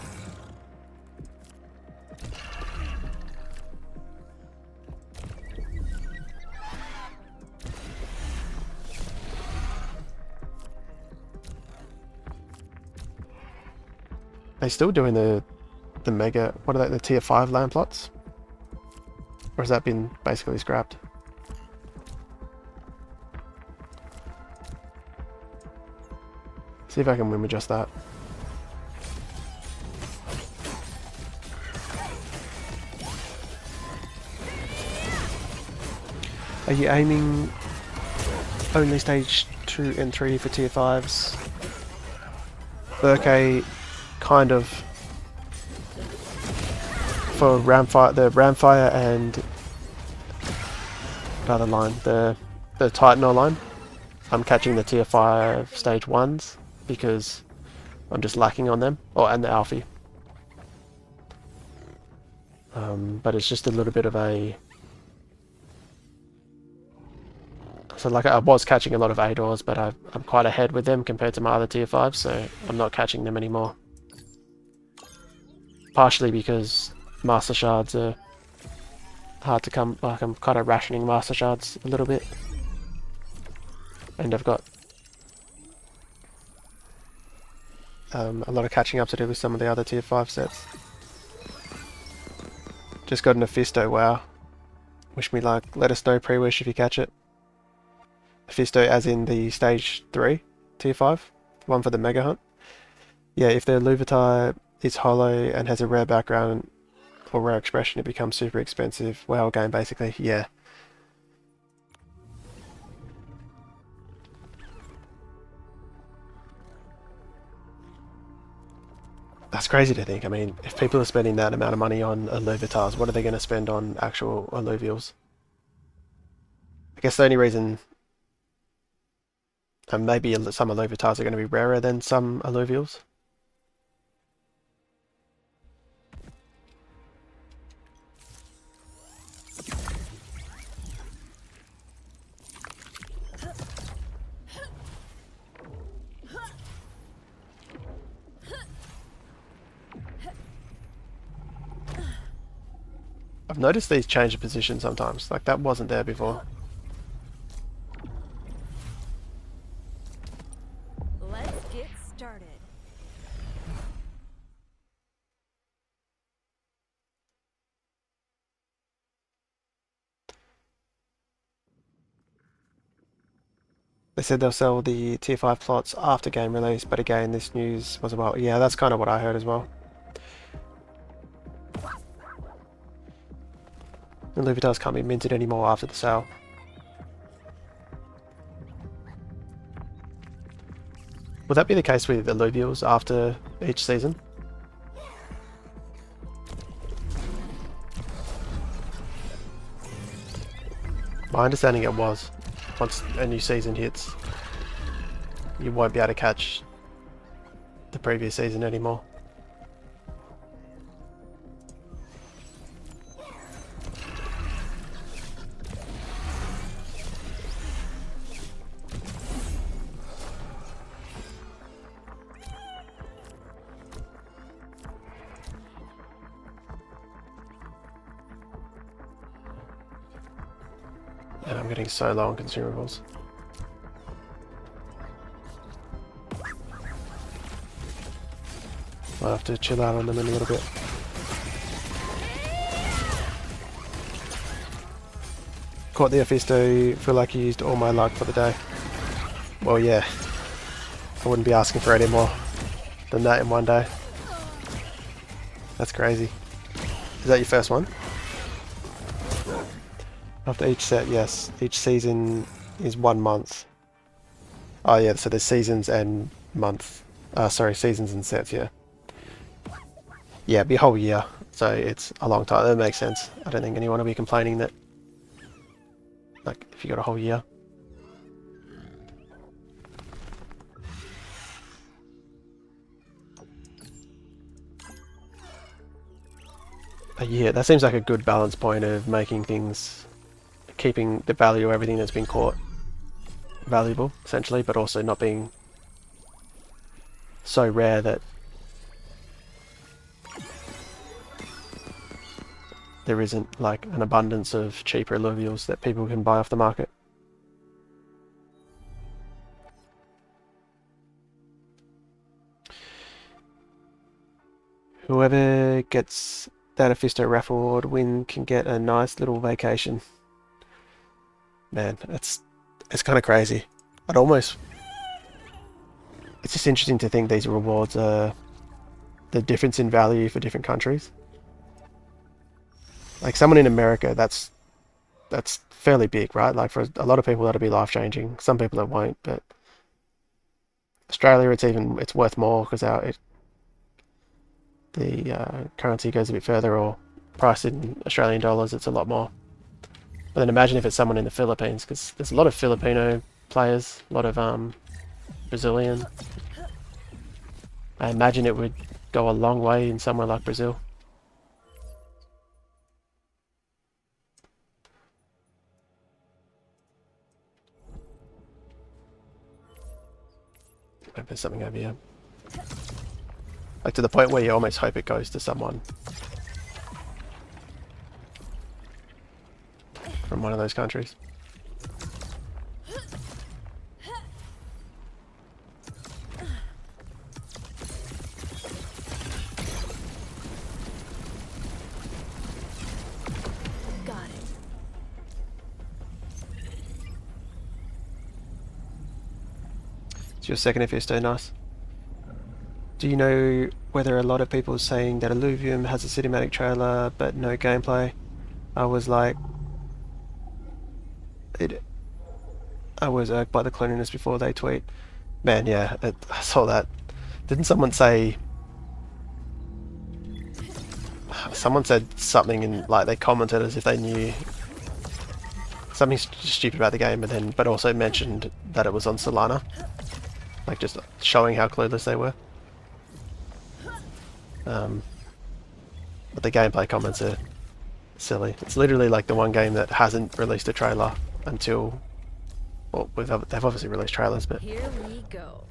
Speaker 1: They still doing the mega, what are they, the tier 5 land plots? Or has that been basically scrapped? See if I can win with just that. Are you aiming only stage 2 and 3 for tier 5s? Okay, kind of. For Ramfire, the Ramfire and the other line, the Titanor line, I'm catching the tier 5 stage 1s because I'm just lacking on them. Oh, and the Alfie. But it's just a little bit of a... So like I was catching a lot of Adors, but I'm quite ahead with them compared to my other tier 5s, so I'm not catching them anymore. Partially because Master Shards are hard to come, like I'm kind of rationing Master Shards a little bit. And I've got a lot of catching up to do with some of the other tier 5 sets. Just got an Mephisto, wow. Wish me luck. Let us know pre-wish if you catch it. Mephisto as in the stage 3 tier 5, one for the Mega Hunt. Yeah, if the Illuvitar is hollow and has a rare background or rare expression, it becomes super expensive. WoW game basically, yeah. That's crazy to think. I mean, if people are spending that amount of money on Illuvitars, what are they going to spend on actual Illuvials? I guess the only reason... And maybe some Illuvitars are going to be rarer than some Illuvials. I've noticed these change of position sometimes, like that wasn't there before.
Speaker 2: Let's get started.
Speaker 1: They said they'll sell the tier 5 plots after game release, but again, this news was about... Yeah, that's kind of what I heard as well. Illuvitars can't be minted anymore after the sale. Will that be the case with Illuvials after each season? My understanding it was, once a new season hits, you won't be able to catch the previous season anymore. And I'm getting so low on consumables. I'll have to chill out on them in a little bit. Caught the Ophisto, feel like I used all my luck for the day. Well, yeah. I wouldn't be asking for any more than that in one day. That's crazy. Is that your first one? After each set, yes. Each season is 1 month. Oh yeah, so there's seasons and month. Sorry, seasons and sets, yeah. Yeah, it'd be a whole year, so it's a long time. That makes sense. I don't think anyone will be complaining that, like, if you got a whole year. A year, that seems like a good balance point of making things, keeping the value of everything that's been caught valuable, essentially, but also not being so rare that there isn't like an abundance of cheaper Illuvials that people can buy off the market. Whoever gets that Ophisto raffle award win can get a nice little vacation. Man, it's kind of crazy. It's just interesting to think these rewards are the difference in value for different countries. Like someone in America, that's fairly big, right? Like for a lot of people that'll be life-changing. Some people it won't, but Australia, it's worth more because the currency goes a bit further, or priced in Australian dollars, it's a lot more. But then imagine if it's someone in the Philippines, because there's a lot of Filipino players, a lot of Brazilian. I imagine it would go a long way in somewhere like Brazil. Maybe there's something over here. Like to the point where you almost hope it goes to someone from one of those countries.
Speaker 2: Got it.
Speaker 1: It's your second Ophisto, nice. Do you know whether a lot of people are saying that Illuvium has a cinematic trailer but no gameplay? I was irked by the cleanliness before they tweet. Man, yeah, I saw that. Didn't someone say... Someone said something in, like, they commented as if they knew something stupid about the game, but also mentioned that it was on Solana. Like, just showing how clueless they were. But the gameplay comments are silly. It's literally like the one game that hasn't released a trailer until... Well, they've obviously released trailers, but...
Speaker 2: Here we go.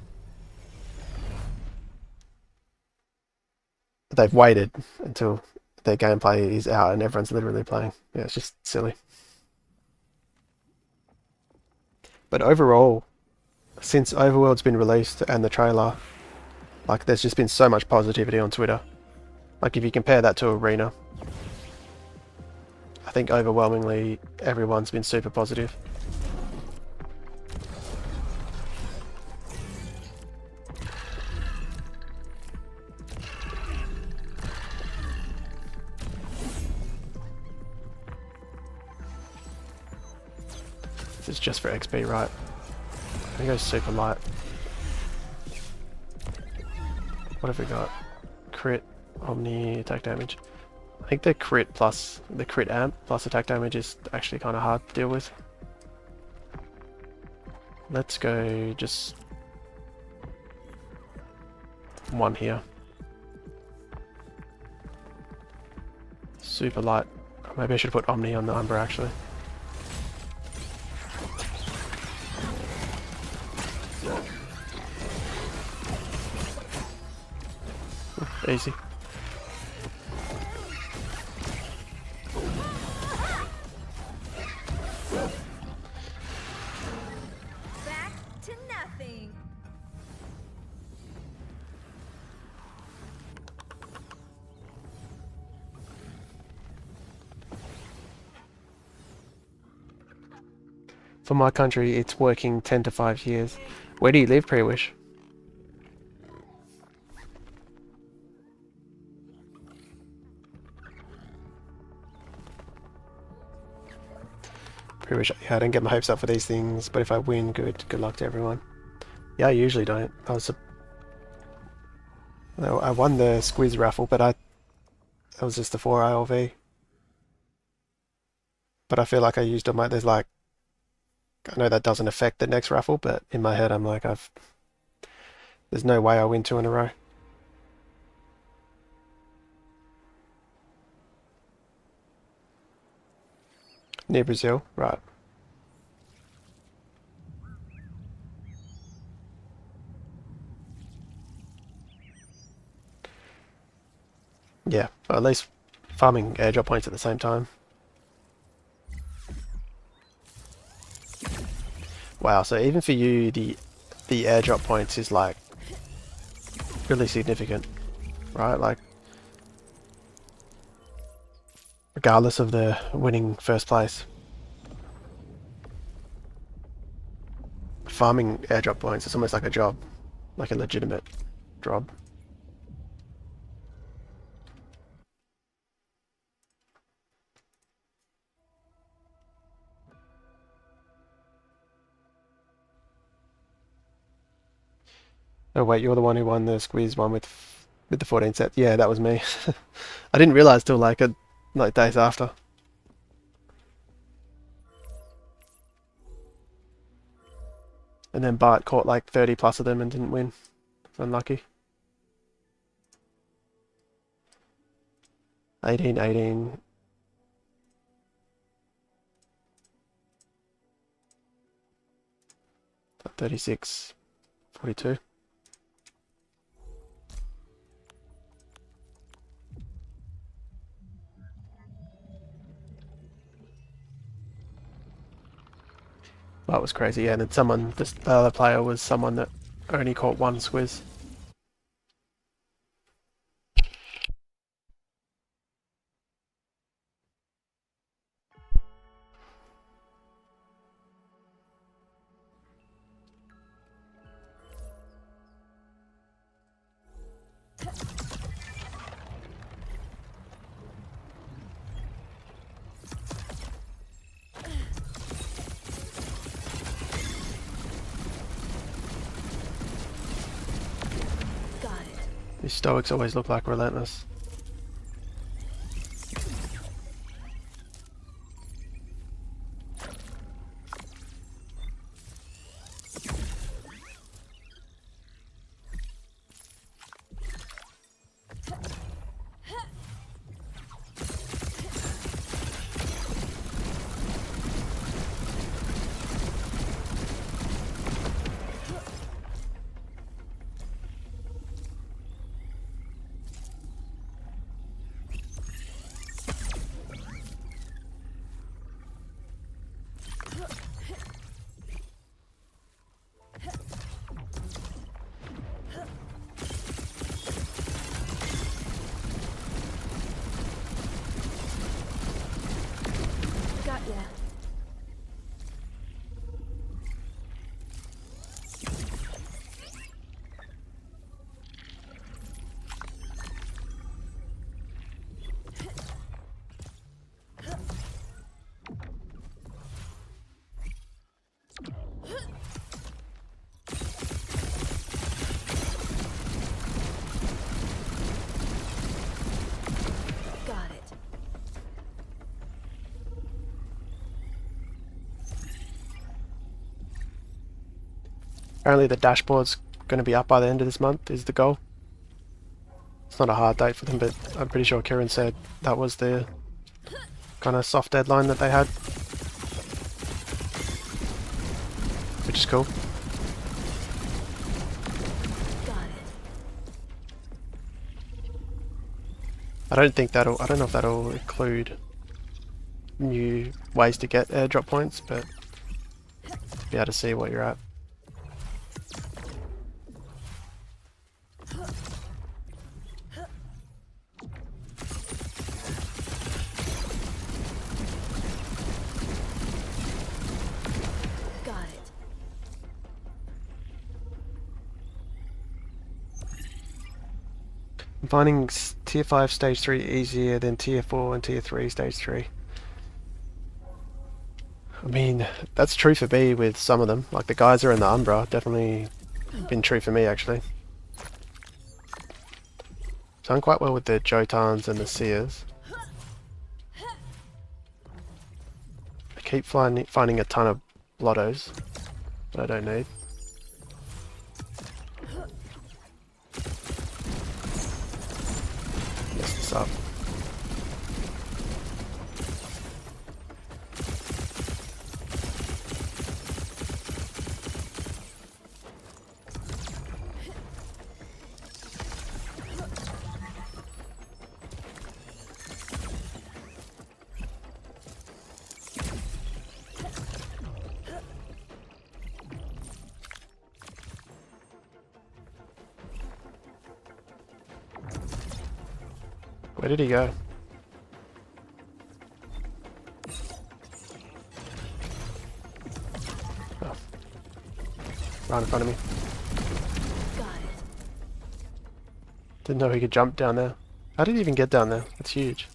Speaker 1: They've waited until their gameplay is out and everyone's literally playing. Yeah, it's just silly. But overall, since Overworld's been released and the trailer, like there's just been so much positivity on Twitter. Like if you compare that to Arena, I think overwhelmingly everyone's been super positive. This is just for XP, right? I'm gonna go super light. What have we got? Crit, Omni, attack damage. I think the crit amp plus attack damage is actually kind of hard to deal with. Let's go just one here. Super light. Maybe I should put Omni on the Umbra actually. Easy.
Speaker 2: Back to nothing.
Speaker 1: For my country, it's working 10 to 5 years. Where do you live, Pre-Wish? Pre-Wish, yeah, I don't get my hopes up for these things, but if I win, good luck to everyone. Yeah, I usually don't. I won the squiz raffle, but that was just the 4 ILV. But I feel like I used all there's like, I know that doesn't affect the next raffle, but in my head I'm like, there's no way I win 2 in a row. Near Brazil, right. Yeah, well, at least farming airdrop points at the same time. Wow, so even for you, the airdrop points is like really significant, right? Like, regardless of the winning first place. Farming airdrop points, it's almost like a job, like a legitimate job. Oh wait, you're the one who won the squeeze one with the 14 sets. Yeah, that was me. I didn't realize till like days after. And then Bart caught like 30 plus of them and didn't win. Unlucky. 18, 18. $36, 42. That was crazy, yeah. And then the other player was someone that only caught 1 squiz. These stoics always look like relentless. Apparently the dashboard's going to be up by the end of this month is the goal. It's not a hard date for them, but I'm pretty sure Kieran said that was the kind of soft deadline that they had. Which is cool. I don't know if that'll include new ways to get airdrop points, but be able to see what you're at. I'm finding tier 5 stage 3 easier than tier 4 and tier 3 stage 3. I mean, that's true for me with some of them. Like the Geyser and the Umbra, definitely been true for me actually. Done quite well with the Jotans and the Seers. I keep finding a ton of Lottos that I don't need. Mess this up. Where did he go? Oh. Right in front of me. Didn't know he could jump down there. How did he even get down there? That's huge.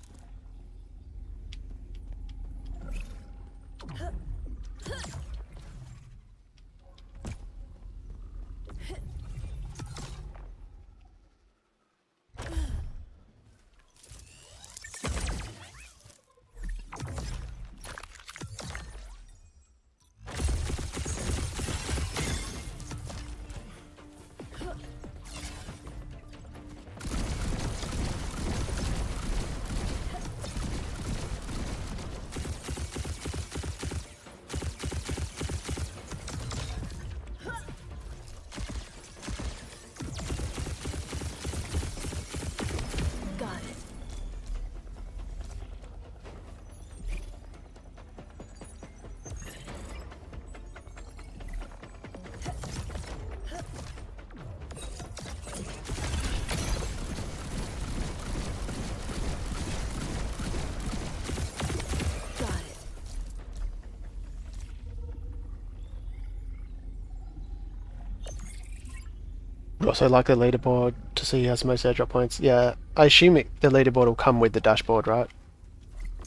Speaker 1: Would also like the leaderboard to see who has the most airdrop points. Yeah, I assume the leaderboard will come with the dashboard, right?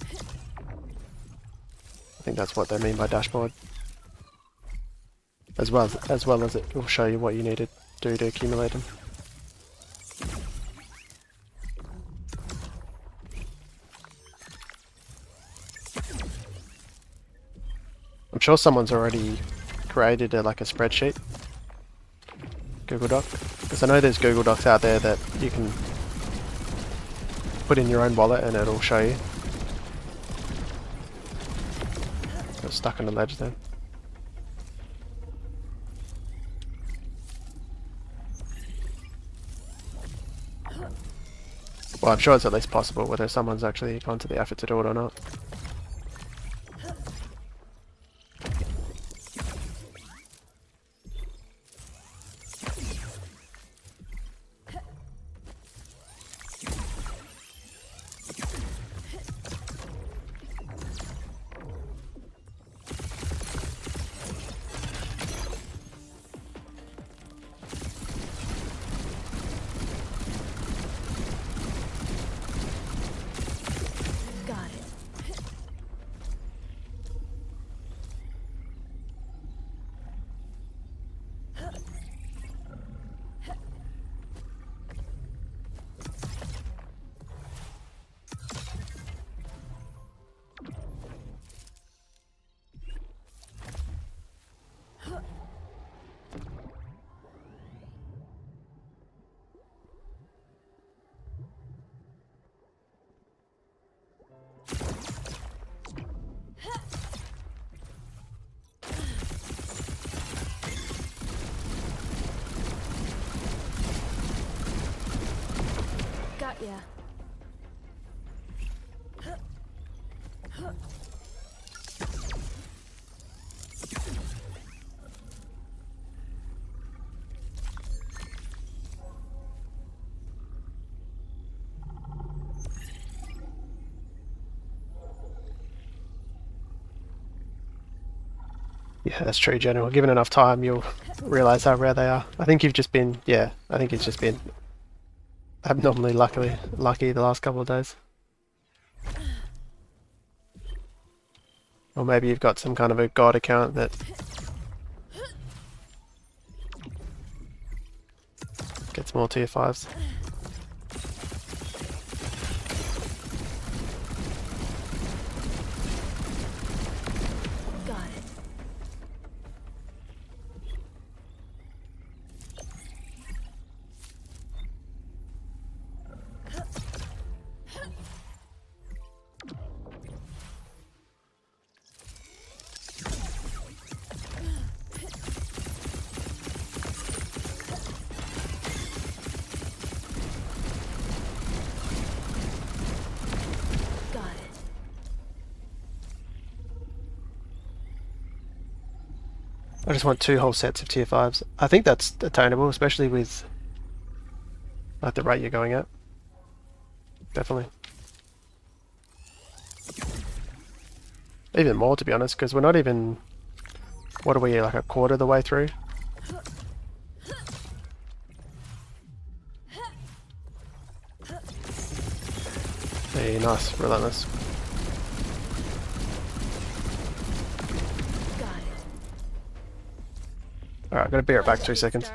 Speaker 1: I think that's what they mean by dashboard. As well as it will show you what you need to do to accumulate them. I'm sure someone's already created like a spreadsheet. Google Doc. Because I know there's Google Docs out there that you can put in your own wallet and it'll show you. Got stuck on the ledge then. Well, I'm sure it's at least possible, whether someone's actually gone to the effort to do it or not.
Speaker 2: Got ya.
Speaker 1: Yeah, that's true, General. Given enough time, you'll realise how rare they are. I think you've just been, yeah, I think it's just been abnormally lucky the last couple of days. Or maybe you've got some kind of a god account that gets more tier 5s.
Speaker 2: Got it.
Speaker 1: I just want 2 whole sets of tier 5s. I think that's attainable, especially with like the rate you're going at. Definitely. Even more, to be honest, because we're not even... What are we, like a quarter of the way through? Hey, nice, relentless. Alright, I'm gonna be right back 2 seconds.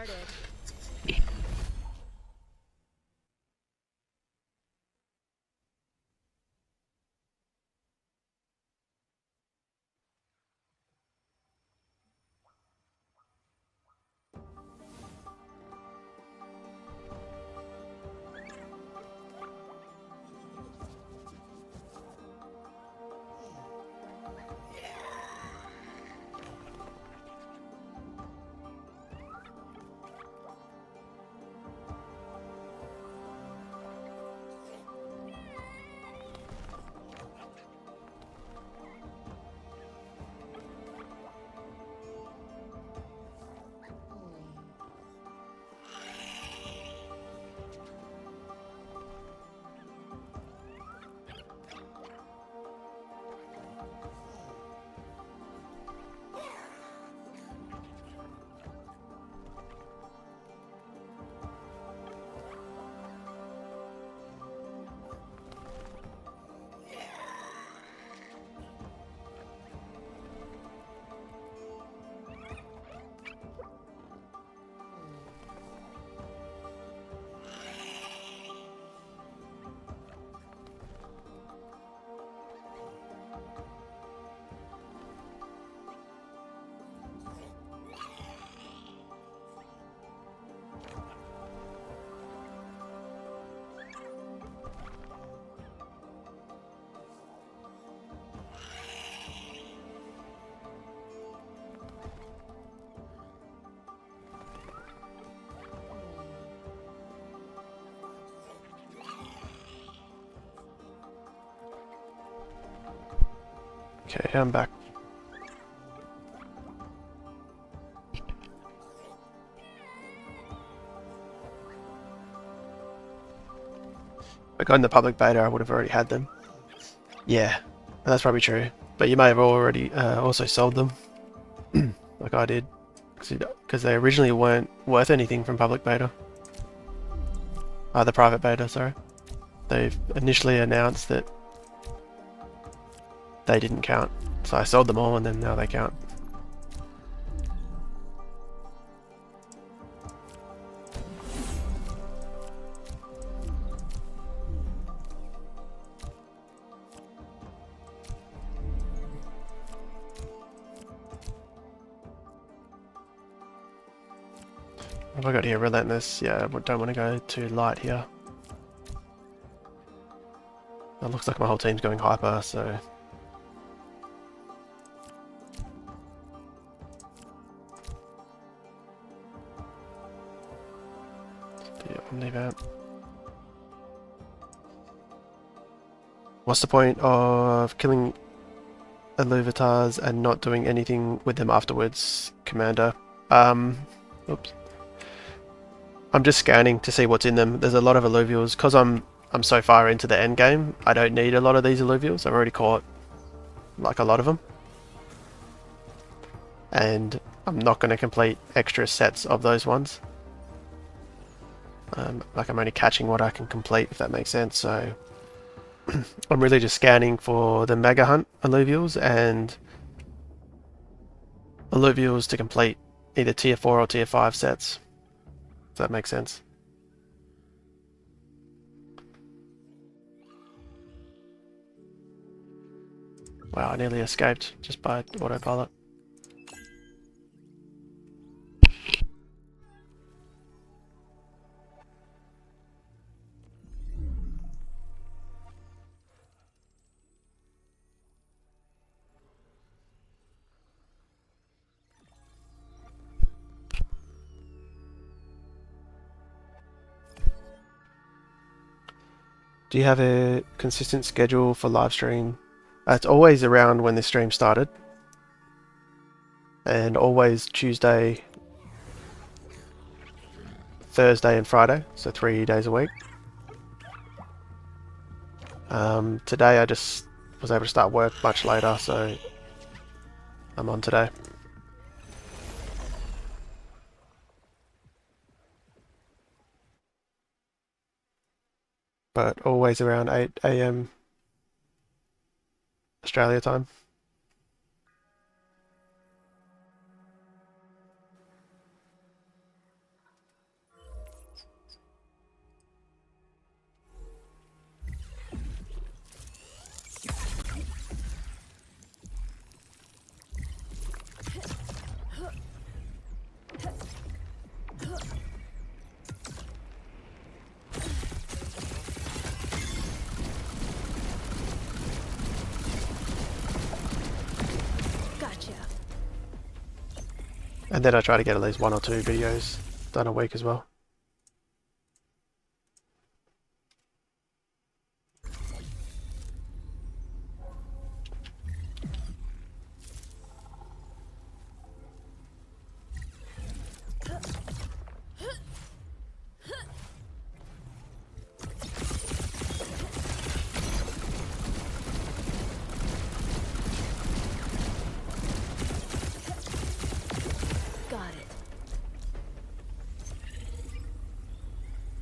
Speaker 1: Okay, I'm back. If I got in the public beta, I would have already had them. Yeah, that's probably true. But you may have already also sold them, like I did, because they originally weren't worth anything from public beta. The private beta, sorry. They've initially announced that they didn't count, so I sold them all and then now they count. What have I got here? Relentless. Yeah, I don't want to go too light here. It looks like my whole team's going hyper, so... Yeah, leave out. What's the point of killing Illuvatars and not doing anything with them afterwards, Commander? Oops. I'm just scanning to see what's in them. There's a lot of Illuvials. Because I'm so far into the end game, I don't need a lot of these Illuvials. I've already caught like a lot of them. And I'm not going to complete extra sets of those ones. Like I'm only catching what I can complete, if that makes sense. So I'm really just scanning for the Mega Hunt Illuvials and Illuvials to complete either tier 4 or tier 5 sets. Does that make sense? Wow, I nearly escaped just by autopilot. Do you have a consistent schedule for live stream? It's always around when the stream started. And always Tuesday, Thursday and Friday, so 3 days a week. Today I just was able to start work much later, so I'm on today. But always around 8 AM Australia time. And then I try to get at least 1 or 2 videos done a week as well.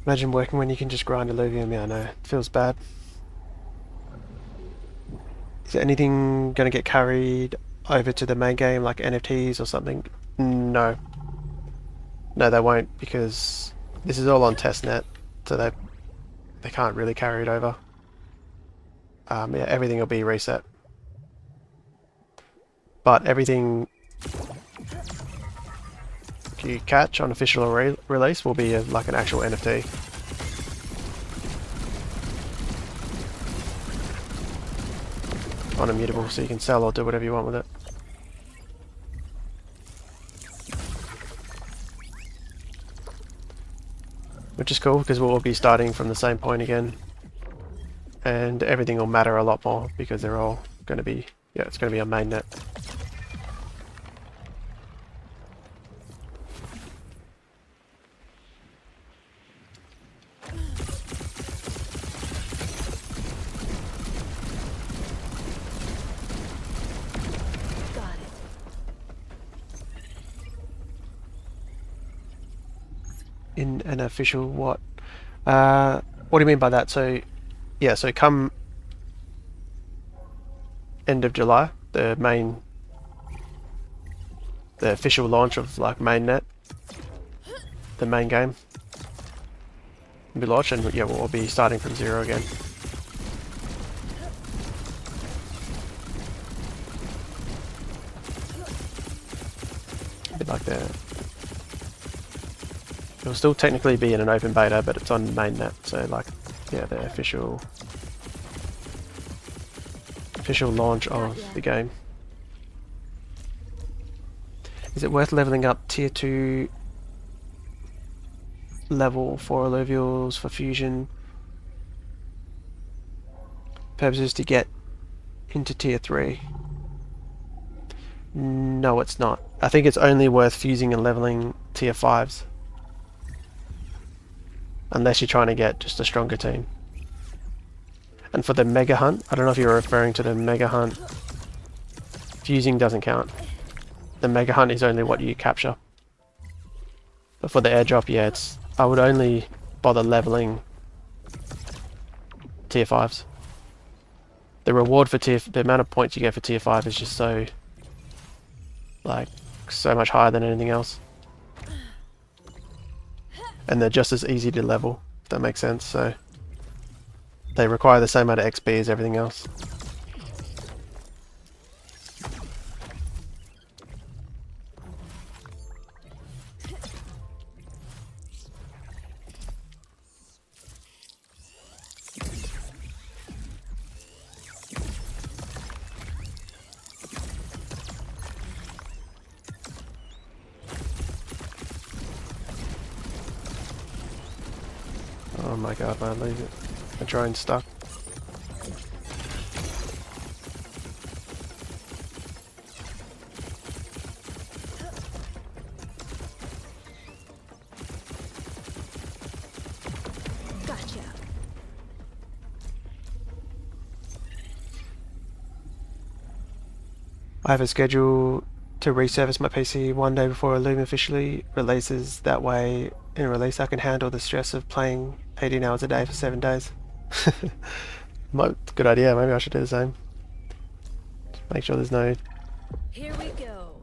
Speaker 1: Imagine working when you can just grind Illuvium. Yeah, I know. It feels bad. Is there anything going to get carried over to the main game, like NFTs or something? No. No, they won't, because this is all on Testnet, so they can't really carry it over. Yeah, everything will be reset. But everything you catch on official release will be like an actual NFT. Unimmutable, so you can sell or do whatever you want with it. Which is cool, because we'll all be starting from the same point again. And everything will matter a lot more, because they're all going to be, yeah, it's going to be on mainnet. In an official what? What do you mean by that? So, yeah, so come end of July, the official launch of like mainnet, the main game will be launched, and yeah, we'll be starting from zero again. A bit like that. It'll still technically be in an open beta, but it's on mainnet, so like, yeah, the official launch of the game. Is it worth leveling up tier 2 level for Illuvials for fusion? purposes to get into tier 3. No, it's not. I think it's only worth fusing and leveling tier 5s. Unless you're trying to get just a stronger team. And for the mega hunt, I don't know if you're referring to the mega hunt. Fusing doesn't count. The mega hunt is only what you capture. But for the airdrop, yeah, I would only bother leveling tier 5s. The reward for the amount of points you get for tier 5 is just so much higher than anything else. And they're just as easy to level, if that makes sense. So they require the same amount of XP as everything else. Oh my god, man, leave it. The drone's stuck.
Speaker 2: Gotcha.
Speaker 1: I have a schedule to resurface my PC one day before Illuvium officially releases. That way, in release, I can handle the stress of playing 18 hours a day for 7 days. Good idea, maybe I should do the same. Just make sure there's no
Speaker 2: Here we go.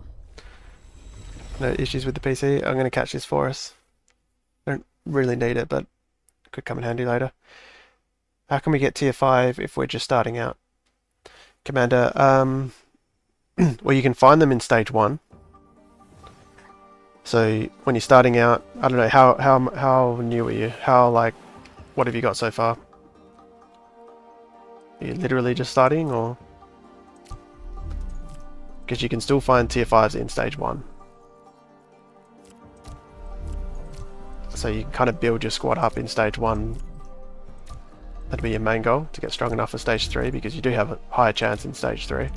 Speaker 1: issues with the PC. I'm going to catch this for us. I don't really need it, but it could come in handy later. How can we get tier 5 if we're just starting out? Commander, well, you can find them in stage 1. So when you're starting out, I don't know, how new are you? What have you got so far? Are you literally just starting, or? Because you can still find tier 5s in stage 1. So you can kind of build your squad up in stage 1. That'd be your main goal, to get strong enough for stage 3, because you do have a higher chance in stage 3.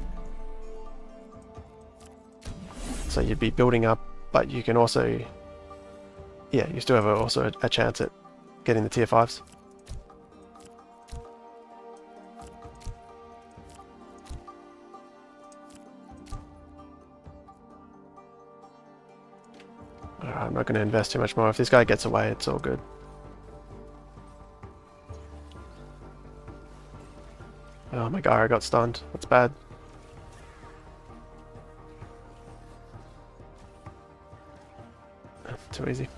Speaker 1: So you'd be building up, but you can also, yeah, you still have also a chance at getting the tier 5s. Alright, I'm not going to invest too much more. If this guy gets away, it's all good. Oh my god, I got stunned. That's bad. Too easy.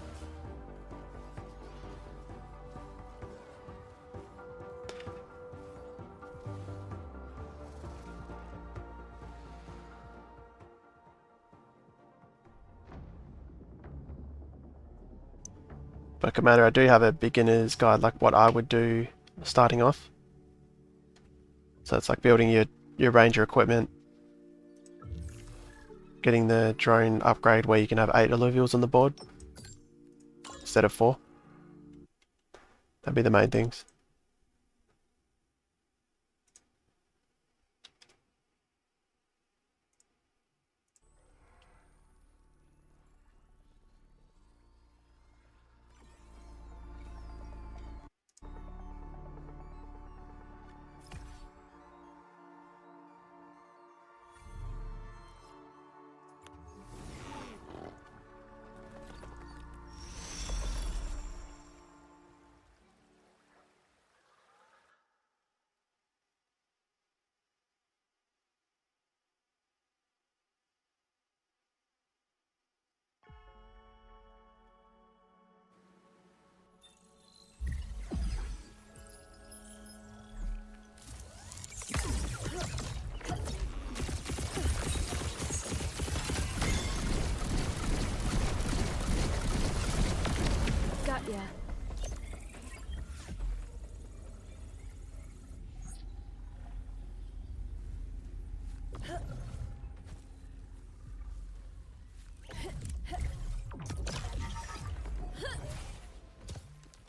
Speaker 1: But Commander, I do have a beginner's guide, like what I would do starting off. So it's like building your ranger equipment, getting the drone upgrade where you can have 8 Illuvials on the board instead of 4. That'd be the main things.
Speaker 2: Got ya.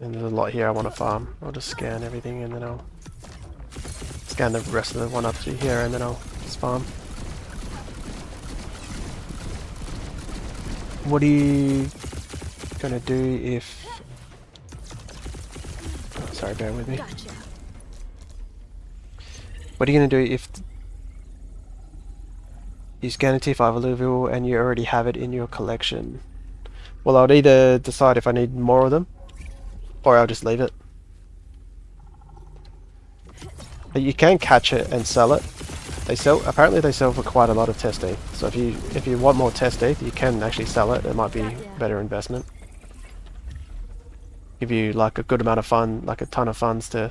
Speaker 1: And there's a lot here I want to farm. I'll just scan everything and then I'll scan the rest of the one up to here and then I'll farm. What are you gonna do if... Oh, sorry, bear with me.
Speaker 2: Gotcha.
Speaker 1: What are you gonna do if you scan a tier 5 Illuvial and you already have it in your collection? Well, I'll either decide if I need more of them, or I'll just leave it. But you can catch it and sell it. Apparently they sell for quite a lot of test ETH. So if you want more test ETH, you can actually sell it. It might be a better investment. Give you like a good amount of fun, like a ton of funds to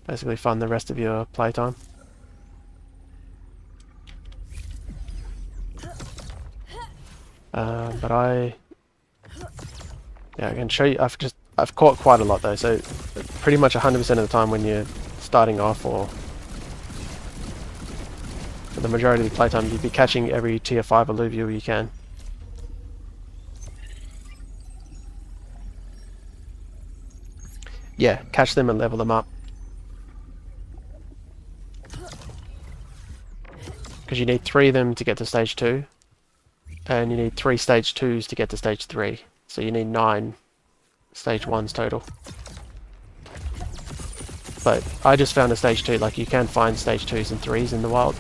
Speaker 1: basically fund the rest of your playtime. But I can show you. I've caught quite a lot though. So pretty much 100% of the time when you're starting off, or for the majority of the playtime, you'd be catching every tier 5 Illuvial you can. Yeah, catch them and level them up. Because you need 3 of them to get to stage 2. And you need 3 stage 2s to get to stage 3. So you need 9 stage 1s total. But I just found a stage 2, like you can find stage 2s and 3s in the wild.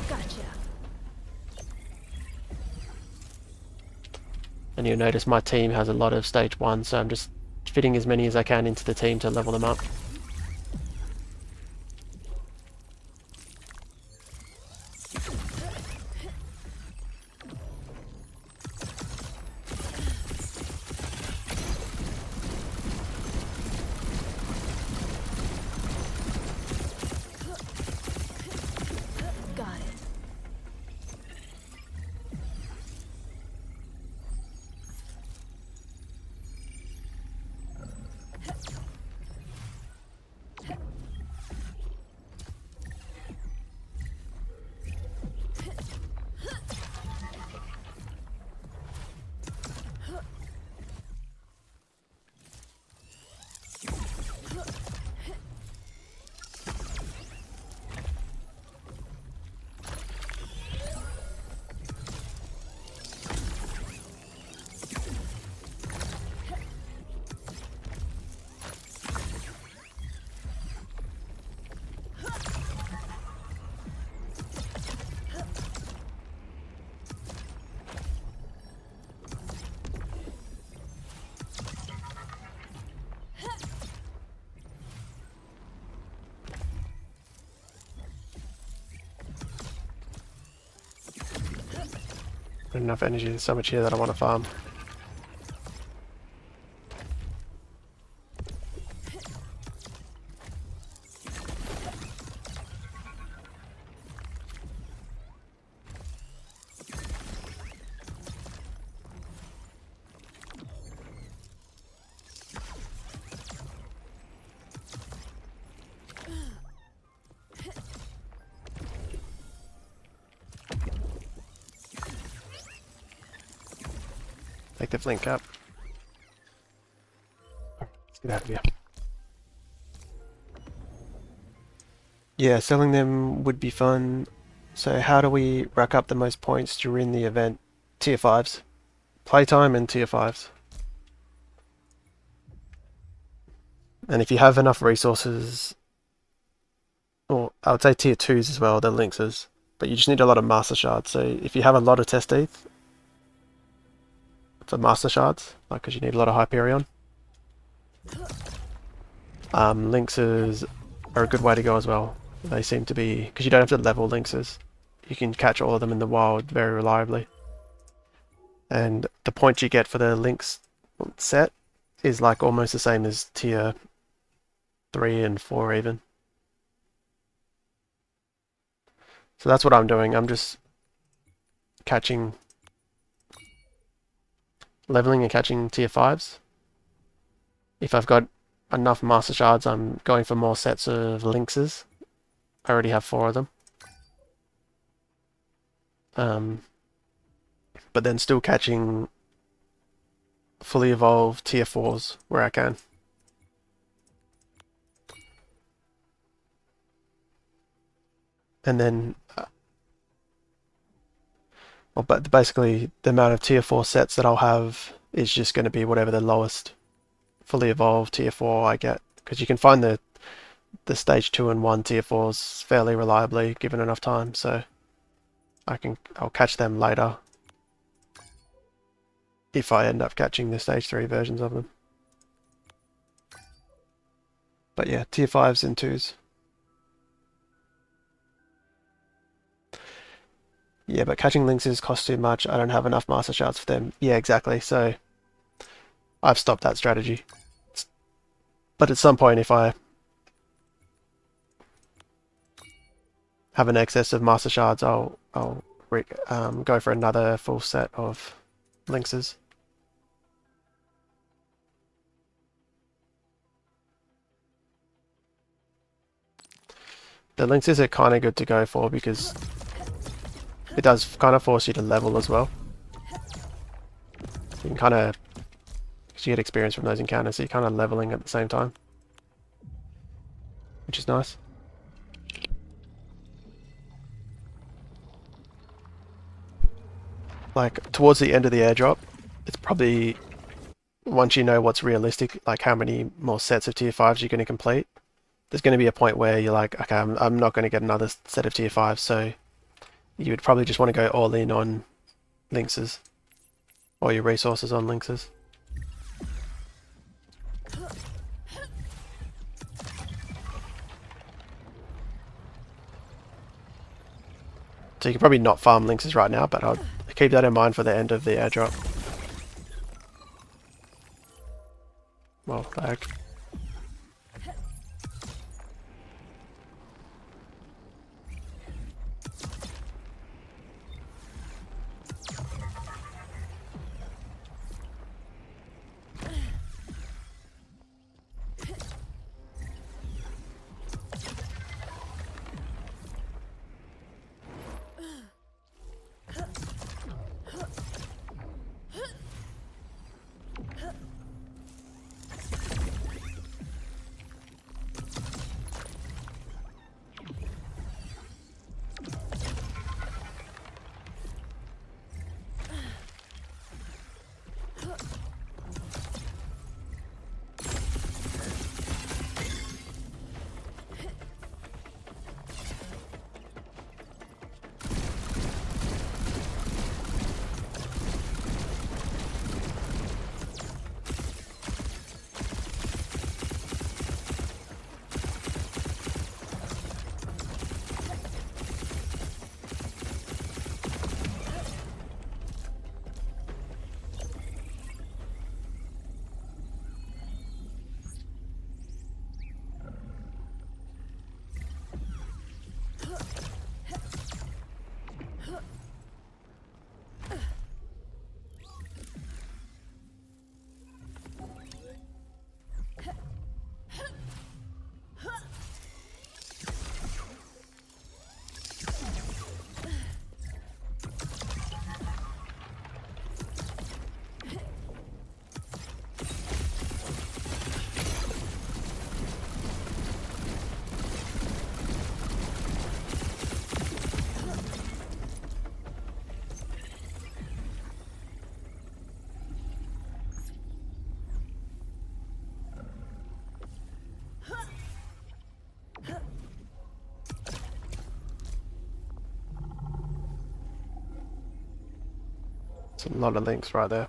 Speaker 2: Gotcha.
Speaker 1: And you'll notice my team has a lot of stage 1, so I'm just fitting as many as I can into the team to level them up.
Speaker 2: Got it.
Speaker 1: Not enough energy, there's so much here that I want to farm. Take the flint up. Let's get out of here. Yeah, selling them would be fun. So how do we rack up the most points during the event? Tier 5s. Playtime and tier 5s. And if you have enough resources, or I would say tier 2s as well, the lynxes, but you just need a lot of master shards. So if you have a lot of test ETH for master shards, like because you need a lot of Hyperion, lynxes are a good way to go as well. They seem to be, because you don't have to level lynxes, you can catch all of them in the wild very reliably. And the points you get for the lynx set is like almost the same as tier 3 and 4 even. So that's what I'm doing. I'm just leveling and catching tier 5s. If I've got enough master shards, I'm going for more sets of lynxes. I already have 4 of them. But then still catching fully evolved tier 4s where I can. and then well, but basically the amount of tier 4 sets that I'll have is just going to be whatever the lowest fully evolved tier 4 I get, because you can find the stage 2 and 1 tier 4s fairly reliably given enough time, so I'll catch them later if I end up catching the stage 3 versions of them. But yeah, tier 5s and 2s. Yeah, but catching lynxes costs too much. I don't have enough master shards for them. Yeah, exactly. So I've stopped that strategy. But at some point, if I have an excess of master shards, I'll go for another full set of lynxes. The lynxes are kind of good to go for because it does kind of force you to level as well. You can kind of, because you get experience from those encounters, so you're kind of leveling at the same time, which is nice. Like, towards the end of the airdrop, it's probably, once you know what's realistic, like how many more sets of tier 5s you're going to complete, there's going to be a point where you're like, okay, I'm not going to get another set of tier 5s, so you would probably just want to go all in on lynxes, or your resources on lynxes. So you can probably not farm lynxes right now, but I'll keep that in mind for the end of the airdrop. Well, lag. It's a lot of links right there.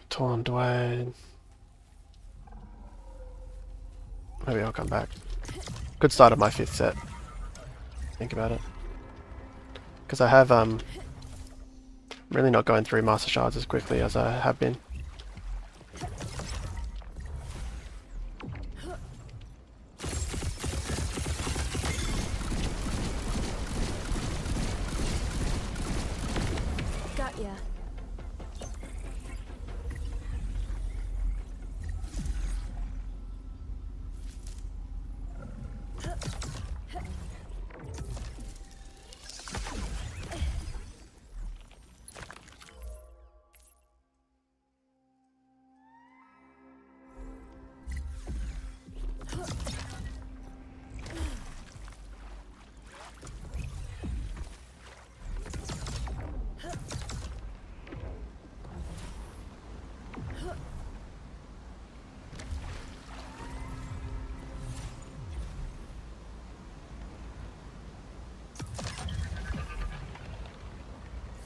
Speaker 1: Torn Dwayne. Maybe I'll come back. Good start of my 5th set. Think about it. Because I have really not going through master shards as quickly as I have been.
Speaker 2: Got ya.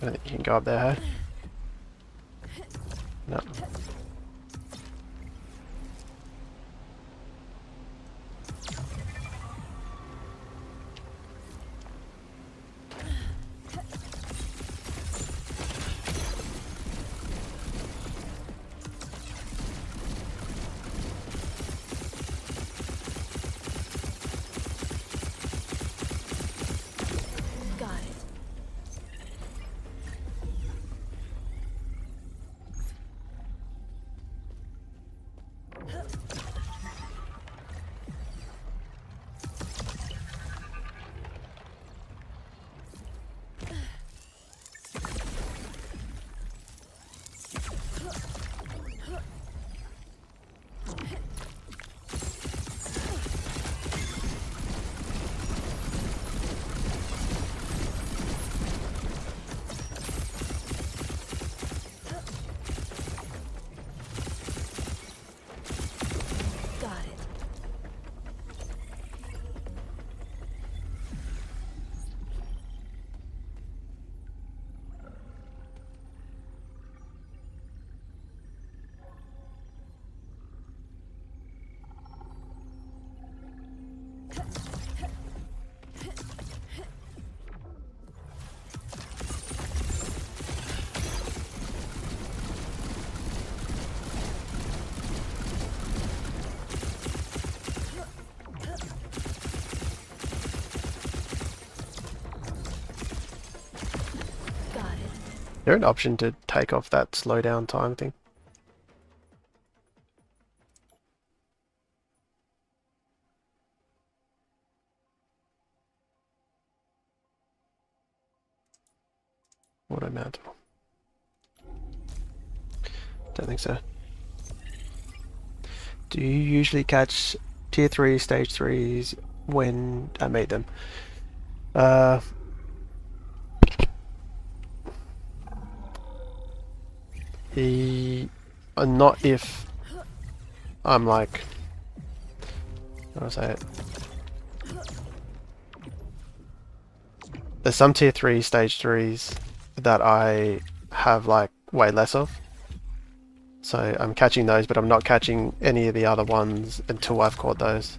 Speaker 1: I don't think you can go up there, hey? No.
Speaker 2: Got it. Got it. Got it.
Speaker 1: Is there an option to take off that slowdown time thing? Auto mountable. Don't think so. Do you usually catch tier 3, stage 3s when I made them? Not if I'm like, how do I say it? There's some tier 3 stage 3s that I have like way less of. So I'm catching those, but I'm not catching any of the other ones until I've caught those.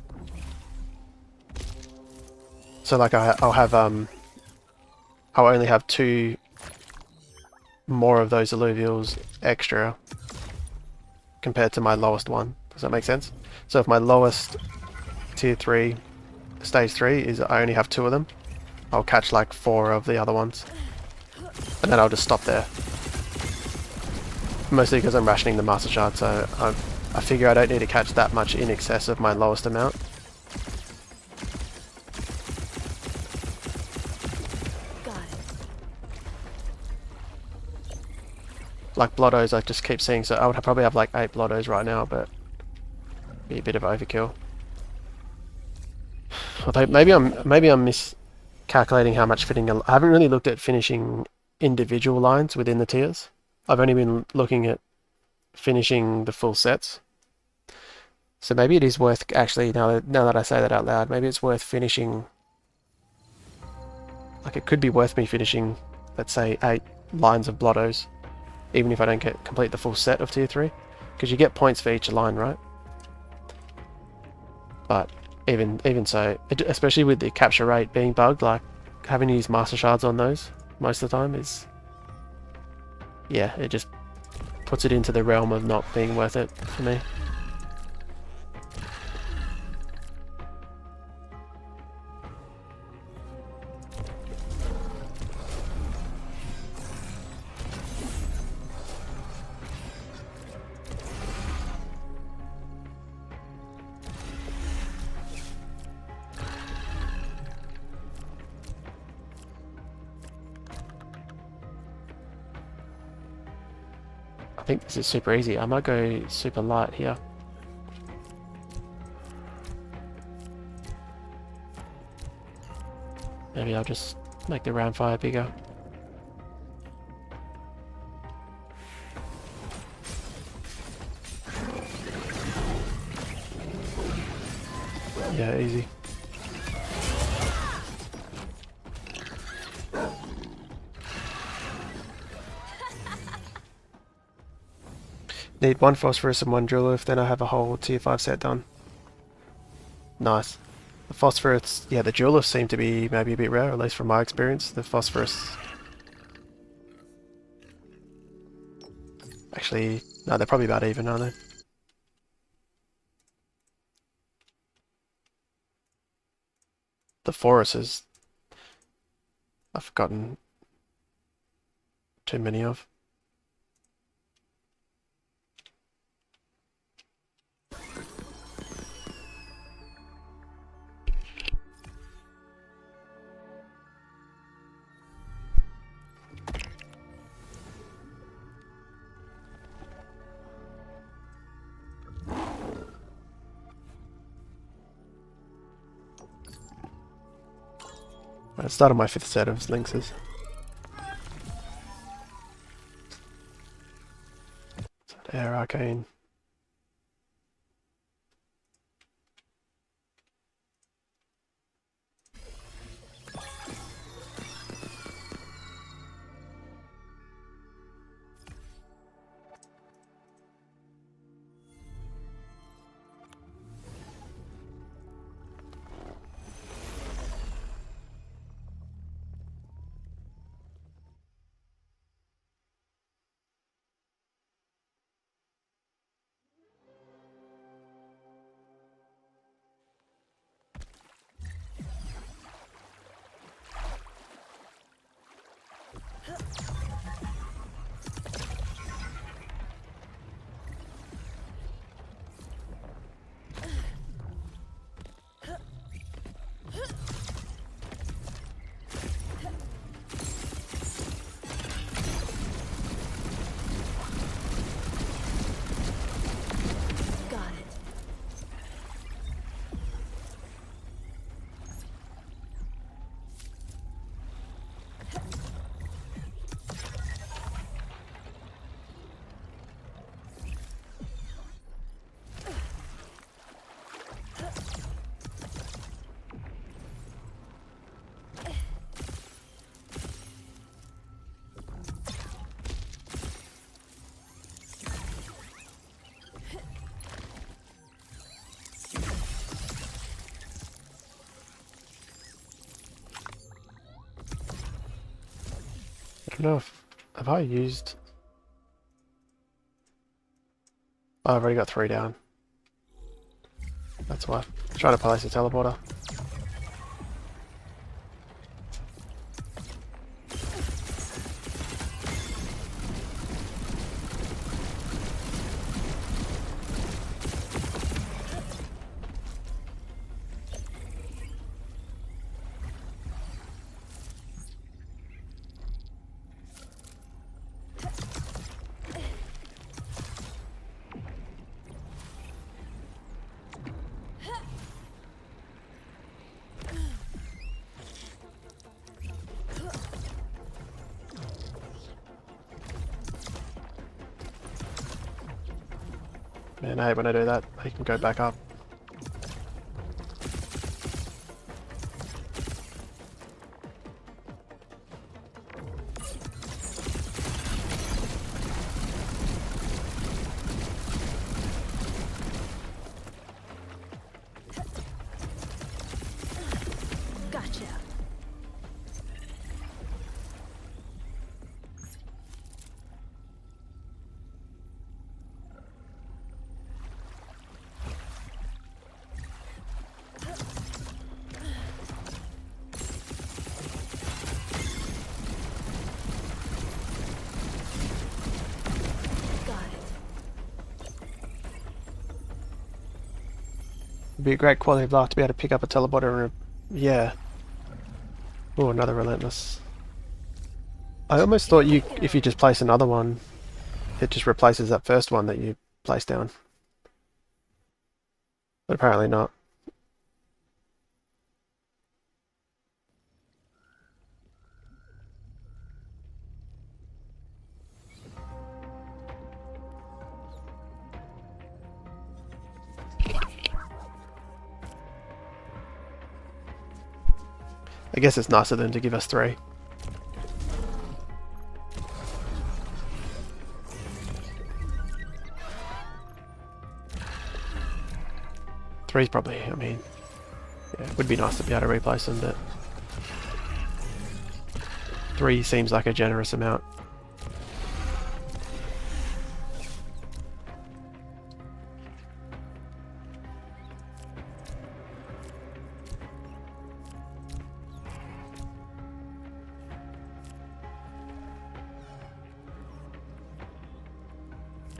Speaker 1: So like I'll have I'll only have 2 more of those Illuvials extra compared to my lowest one. Does that make sense? So if my lowest tier 3 stage 3 is I only have 2 of them, I'll catch like 4 of the other ones, and then I'll just stop there. Mostly because I'm rationing the master shard, so I figure I don't need to catch that much in excess of my lowest amount.
Speaker 2: Got it.
Speaker 1: Like Blottos, I just keep seeing, so I would probably have like 8 Blottos right now, but be a bit of overkill. Although maybe I'm miscalculating how much fitting. I haven't really looked at finishing individual lines within the tiers. I've only been looking at finishing the full sets. So maybe it is worth, actually, now that I say that out loud, maybe it's worth finishing, like it could be worth me finishing, let's say 8 lines of Blottos, even if I don't complete the full set of tier 3, because you get points for each line, right? But even so, especially with the capture rate being bugged, like having to use master shards on those most of the time is, yeah, it just puts it into the realm of not being worth it for me. I think this is super easy. I might go super light here. Maybe I'll just make the round fire bigger. Yeah, easy. Need one phosphorus and one jewelif, then I have a whole tier 5 set done. Nice. The phosphorus, yeah, the jewelifs seem to be maybe a bit rare, at least from my experience. The phosphorus... Actually, no, they're probably about even, aren't they? The forests, I've forgotten too many of. I started my 5th set of lynxes. Air Arcane. I don't know if... Have I used... Oh, I've already got 3 down. That's why. I'm trying to place a teleporter. Man, I hate when I do that. I can go back up.
Speaker 2: Gotcha.
Speaker 1: It'd be a great quality of life to be able to pick up a teleporter and... Yeah. Oh, another relentless. I almost thought you, if you just place another one, it just replaces that first one that you placed down. But apparently not. I guess it's nicer than to give us 3. Three's probably, I mean, yeah, it would be nice to be able to replace them, but 3 seems like a generous amount.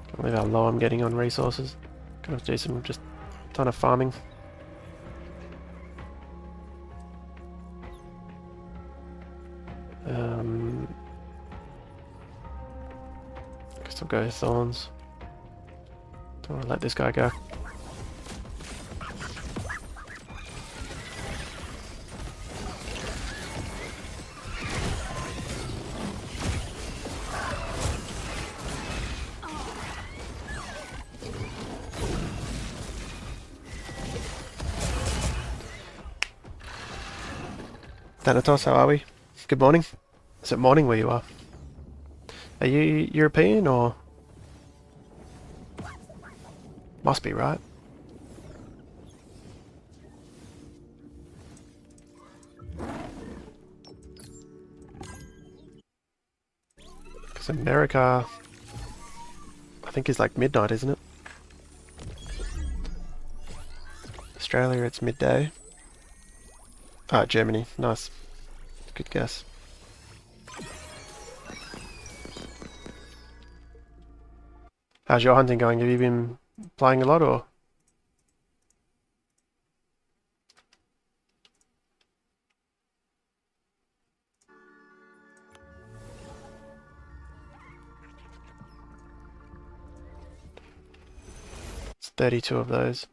Speaker 1: Can't believe how low I'm getting on resources. Gonna have to do some just ton of farming. I guess I'll go thorns. Don't want to let this guy go. Thanatos, how are we? Good morning. Is it morning where you are? Are you European or? Must be, right? Because America, I think, is like midnight, isn't it? Australia, it's midday. Ah, Germany. Nice. Good guess. How's your hunting going? Have you been playing a lot or? It's 32 of those.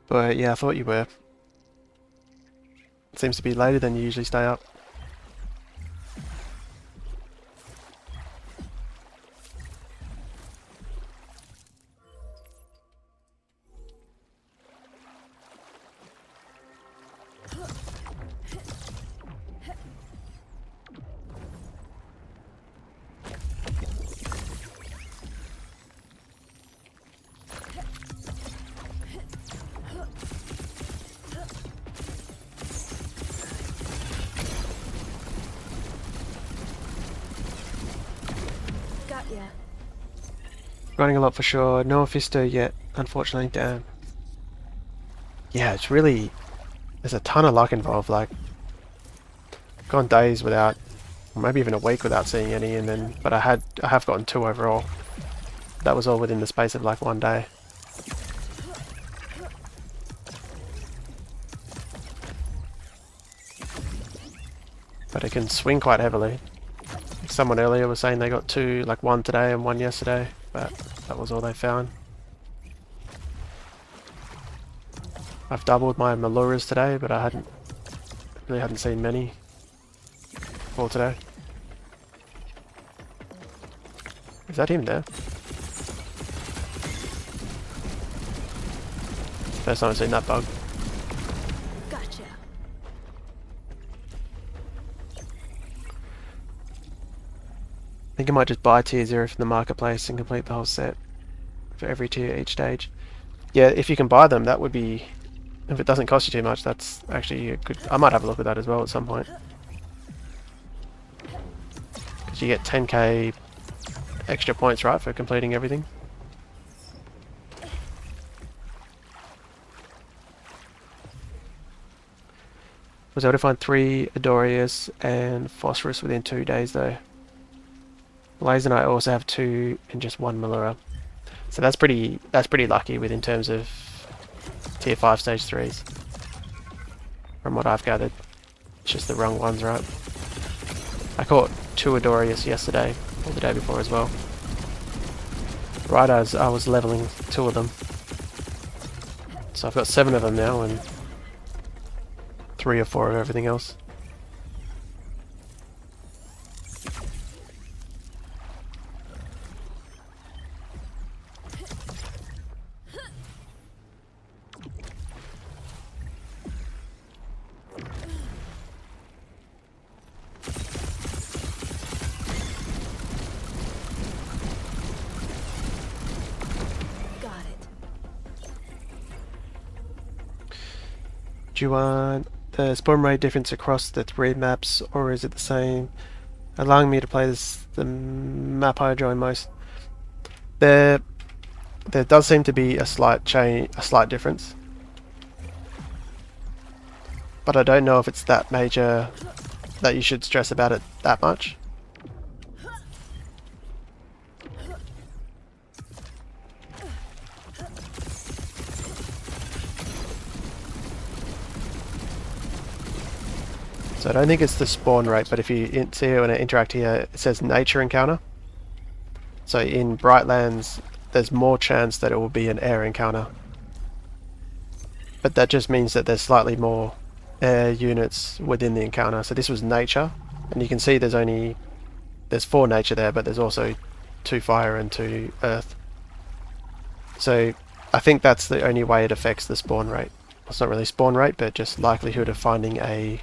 Speaker 1: But yeah, I thought you were. It seems to be later than you usually stay up. Running a lot for sure. No Mephisto yet, unfortunately. Damn. Yeah, it's really... There's a ton of luck involved. Like, gone days without, or maybe even a week without seeing any, and then... But I have gotten 2 overall. That was all within the space of like 1 day. But it can swing quite heavily. Someone earlier was saying they got 2, like 1 today and 1 yesterday, but that was all they found. I've doubled my Maluras today, but I really hadn't seen many for today. Is that him there? First time I've seen that bug.
Speaker 2: Gotcha.
Speaker 1: I think I might just buy tier 0 from the marketplace and complete the whole set for every tier each stage. Yeah, if you can buy them, that would be... If it doesn't cost you too much, that's actually a good... I might have a look at that as well at some point. Because you get 10k extra points, right, for completing everything. Was able to find 3 Adorius and Phosphorus within 2 days though. Blaze and I also have 2 and just 1 Malura. So that's pretty lucky in terms of tier 5 stage 3s. From what I've gathered. It's just the wrong ones, right? I caught 2 Adorius yesterday, or the day before as well. Right as I was leveling 2 of them. So I've got 7 of them now and 3 or 4 of everything else. Do you want the spawn rate difference across the 3 maps, or is it the same? Allowing me to play the map I enjoy most. There does seem to be a slight difference, but I don't know if it's that major that you should stress about it that much. So I don't think it's the spawn rate, but if you see it when I interact here, it says nature encounter. So in Brightlands, there's more chance that it will be an air encounter. But that just means that there's slightly more air units within the encounter. So this was nature, and you can see there's 4 nature there, but there's also 2 fire and 2 earth. So I think that's the only way it affects the spawn rate. It's not really spawn rate, but just likelihood of finding a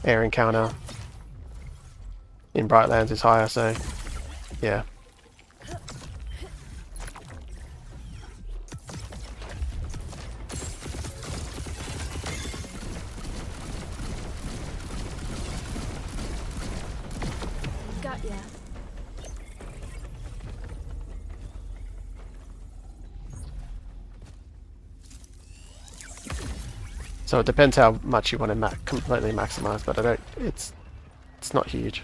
Speaker 1: air encounter in Brightlands is higher, so yeah.
Speaker 2: Got ya.
Speaker 1: So it depends how much you want to completely maximize, but it's not huge.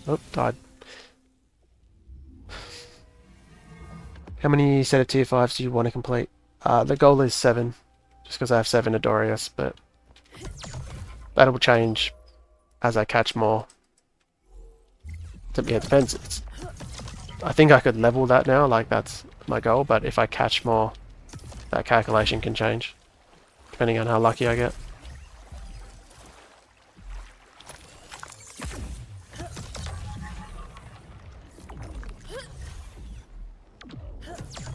Speaker 1: Oh, died. How many set of tier 5s do you want to complete? The goal is 7, just because I have 7 Adorius, but that will change as I catch more. Yeah, it depends. I think I could level that now, like that's my goal, but if I catch more, that calculation can change, depending on how lucky I get.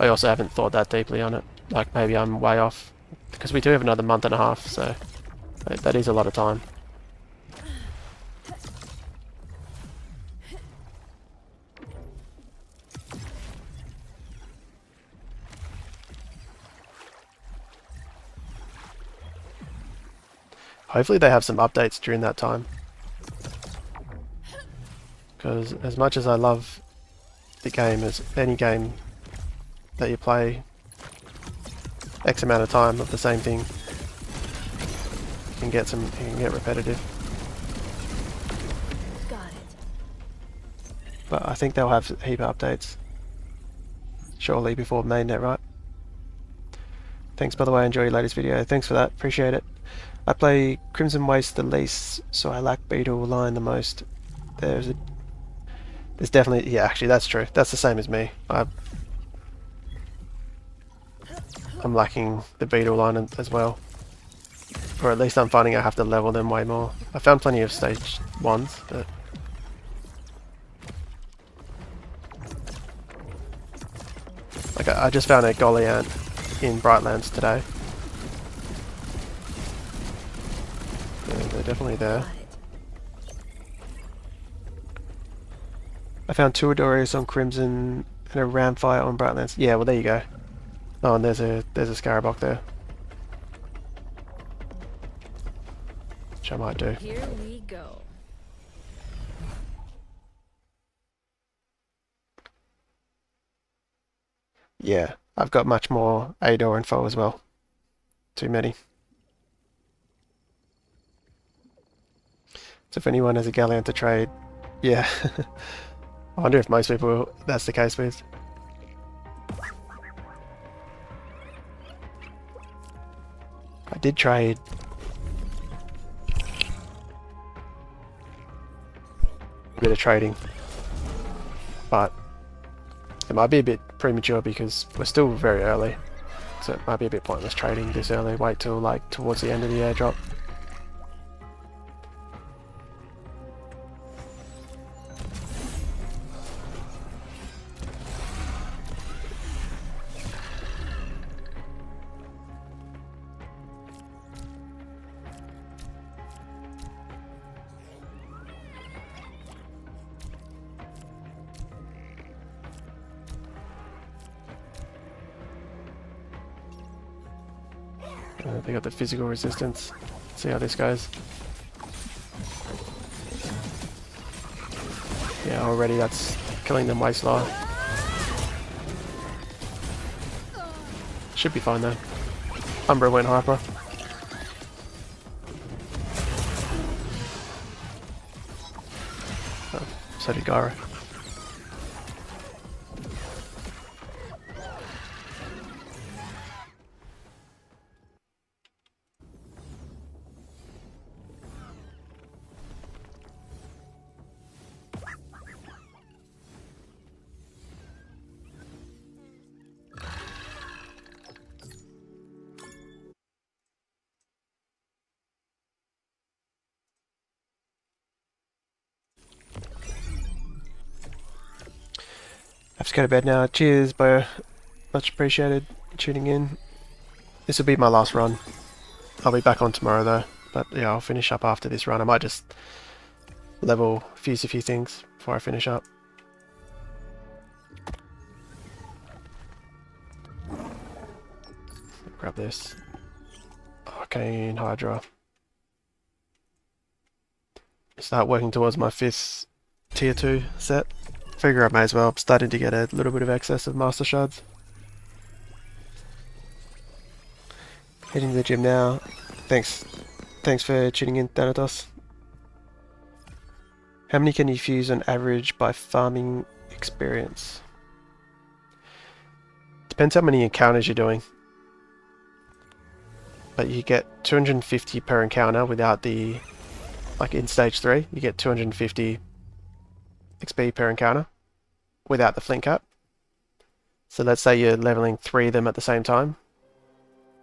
Speaker 1: I also haven't thought that deeply on it. Like, maybe I'm way off, because we do have another month and a half, so that is a lot of time. Hopefully they have some updates during that time, because as much as I love the game, as any game that you play X amount of time of the same thing, you can get repetitive.
Speaker 2: Got it.
Speaker 1: But I think they'll have a heap of updates shortly before mainnet, right? Thanks, by the way, I enjoyed your latest video. Thanks for that, appreciate it. I play Crimson Waste the least, so I lack Beetle Line the most. There's definitely, yeah, actually that's true. That's the same as me. I'm lacking the Beetle Line as well. Or at least I'm finding I have to level them way more. I found plenty of stage 1s, but like I just found a Goliant in Brightlands today. Yeah, they're definitely there. I found 2 Adorius on Crimson and a Ramfire on Brightlands. Yeah, well there you go. Oh, and there's a Scarabok there, which I might do.
Speaker 2: Here we go.
Speaker 1: Yeah, I've got much more Ador info as well. Too many. So if anyone has a Galleon to trade, yeah. I wonder if most people that's the case with. I did trade a bit of trading, but it might be a bit premature because we're still very early, so it might be a bit pointless trading this early. Wait till like towards the end of the airdrop. They got the physical resistance. Let's see how this goes. Yeah, already that's killing them way slower. Should be fine though. Umbra went hyper. Oh, so did Gyro. I have to go to bed now. Cheers, Bo. Much appreciated tuning in. This will be my last run. I'll be back on tomorrow though. But yeah, I'll finish up after this run. I might just level fuse a few things before I finish up. Grab this. Arcane Hydra. Start working towards my 5th tier 2 set. Figure I may as well. I'm starting to get a little bit of excess of master shards. Heading to the gym now. Thanks for tuning in, Thanatos. How many can you fuse on average by farming experience? Depends how many encounters you're doing. But you get 250 per encounter without the... Like in stage 3, you get 250 XP per encounter without the flint cap. So let's say you're leveling 3 of them at the same time.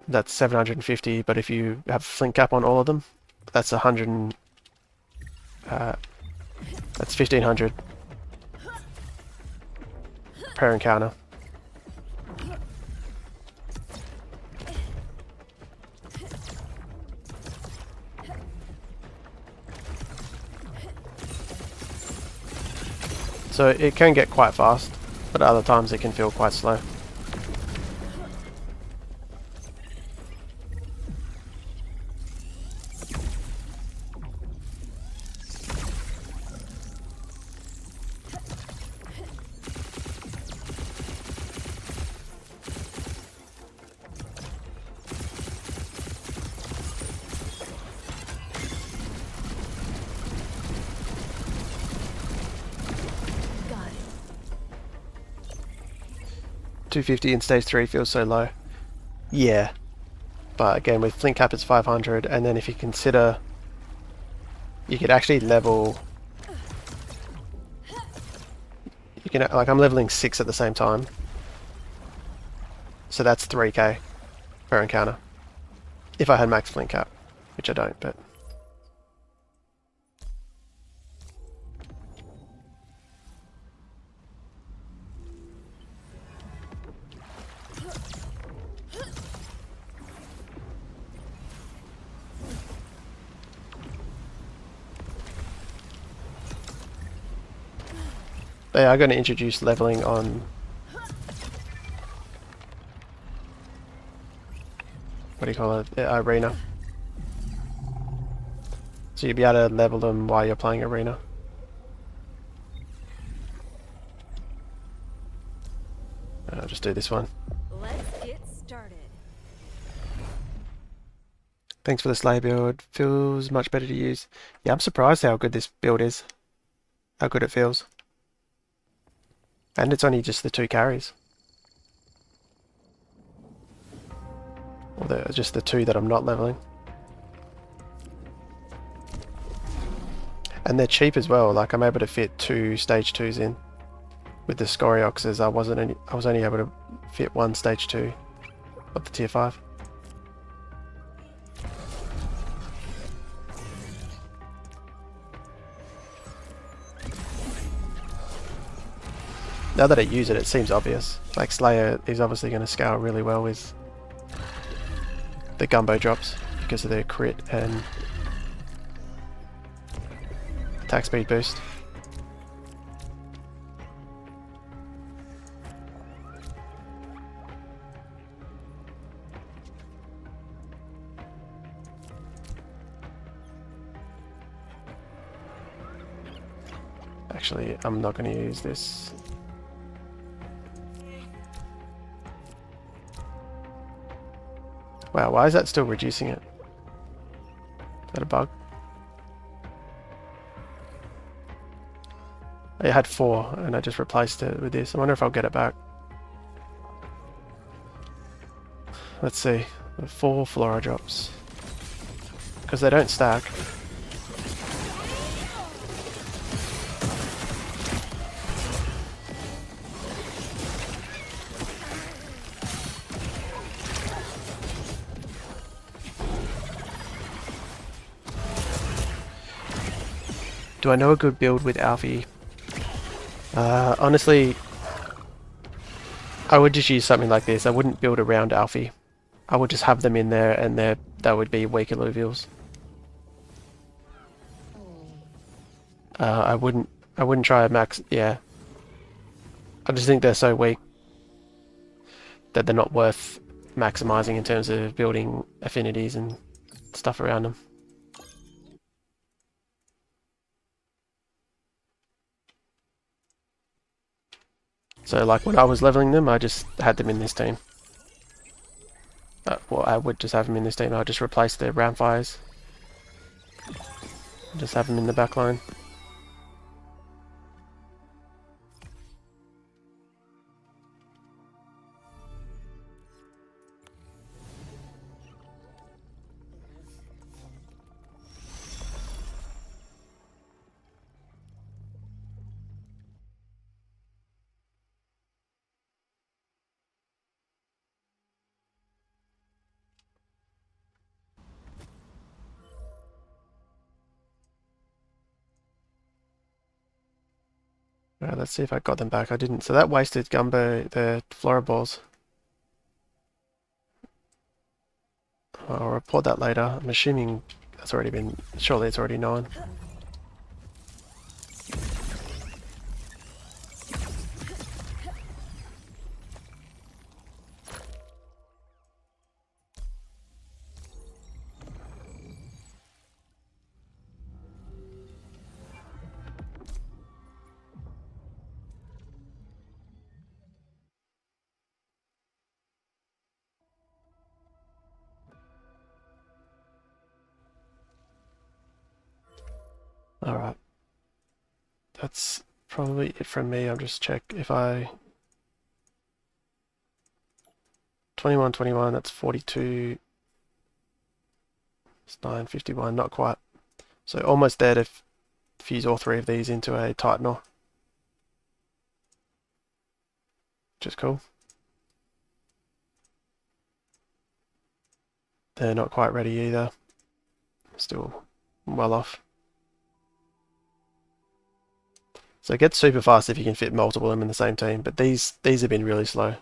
Speaker 1: That's 750, but if you have flint cap on all of them, that's 100. That's 1500 per encounter. So it can get quite fast, but other times it can feel quite slow. $250 in stage 3 feels so low. Yeah, but again with flint cap it's 500, and then if you consider you could actually level, you can, like I'm leveling 6 at the same time, so that's 3k per encounter if I had max flint cap, which I don't. But they are going to introduce leveling on what do you call it, arena. So you'll be able to level them while you're playing arena. I'll just do this one.
Speaker 2: Let's get started.
Speaker 1: Thanks for the sleigh build. Feels much better to use. Yeah, I'm surprised how good this build is. How good it feels. And it's only just the 2 carries. Or just the 2 that I'm not leveling. And they're cheap as well. Like I'm able to fit 2 stage 2s in. With the Scorioxes, I was only able to fit 1 stage 2 of the tier 5. Now that I use it, it seems obvious. Like Slayer is obviously going to scale really well with the gumbo drops because of their crit and attack speed boost. Actually, I'm not going to use this. Wow, why is that still reducing it? Is that a bug? It had 4 and I just replaced it with this. I wonder if I'll get it back. Let's see. 4 flora drops. Because they don't stack. Do I know a good build with Alfie? Honestly, I would just use something like this. I wouldn't build around Alfie. I would just have them in there and that would be weak Illuvials. I wouldn't try a max, yeah. I just think they're so weak that they're not worth maximizing in terms of building affinities and stuff around them. So like when I was leveling them, I just had them in this team. Well, I would just have them in this team. I'll just replace the round fires. Just have them in the back line. Alright, let's see if I got them back. I didn't. So that wasted Gumbo, the Flora Balls. I'll report that later. I'm assuming that's already been... Surely it's already known. Alright. That's probably it from me. I'll just check if I... 21, 21, that's 42. It's 951, not quite. So almost there to fuse all 3 of these into a Titanor. Which is cool. They're not quite ready either. Still well off. So it gets super fast if you can fit multiple of them in the same team, but these have been really slow.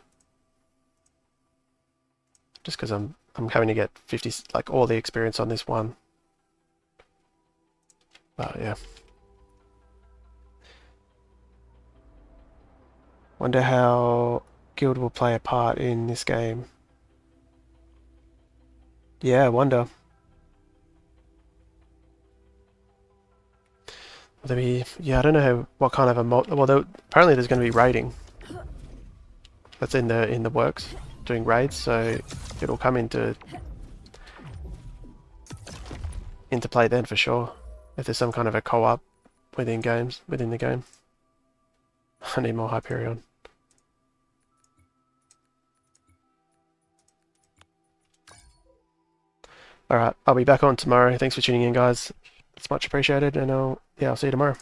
Speaker 1: Just because I'm having to get 50, like all the experience on this one. But yeah. Wonder how guild will play a part in this game. Yeah, I wonder. Yeah, I don't know what kind of a well, apparently there's going to be raiding. That's in the works, doing raids, so it'll come into play then for sure. If there's some kind of a co-op within the game. I need more Hyperion. Alright, I'll be back on tomorrow. Thanks for tuning in, guys. It's much appreciated, and I'll see you tomorrow.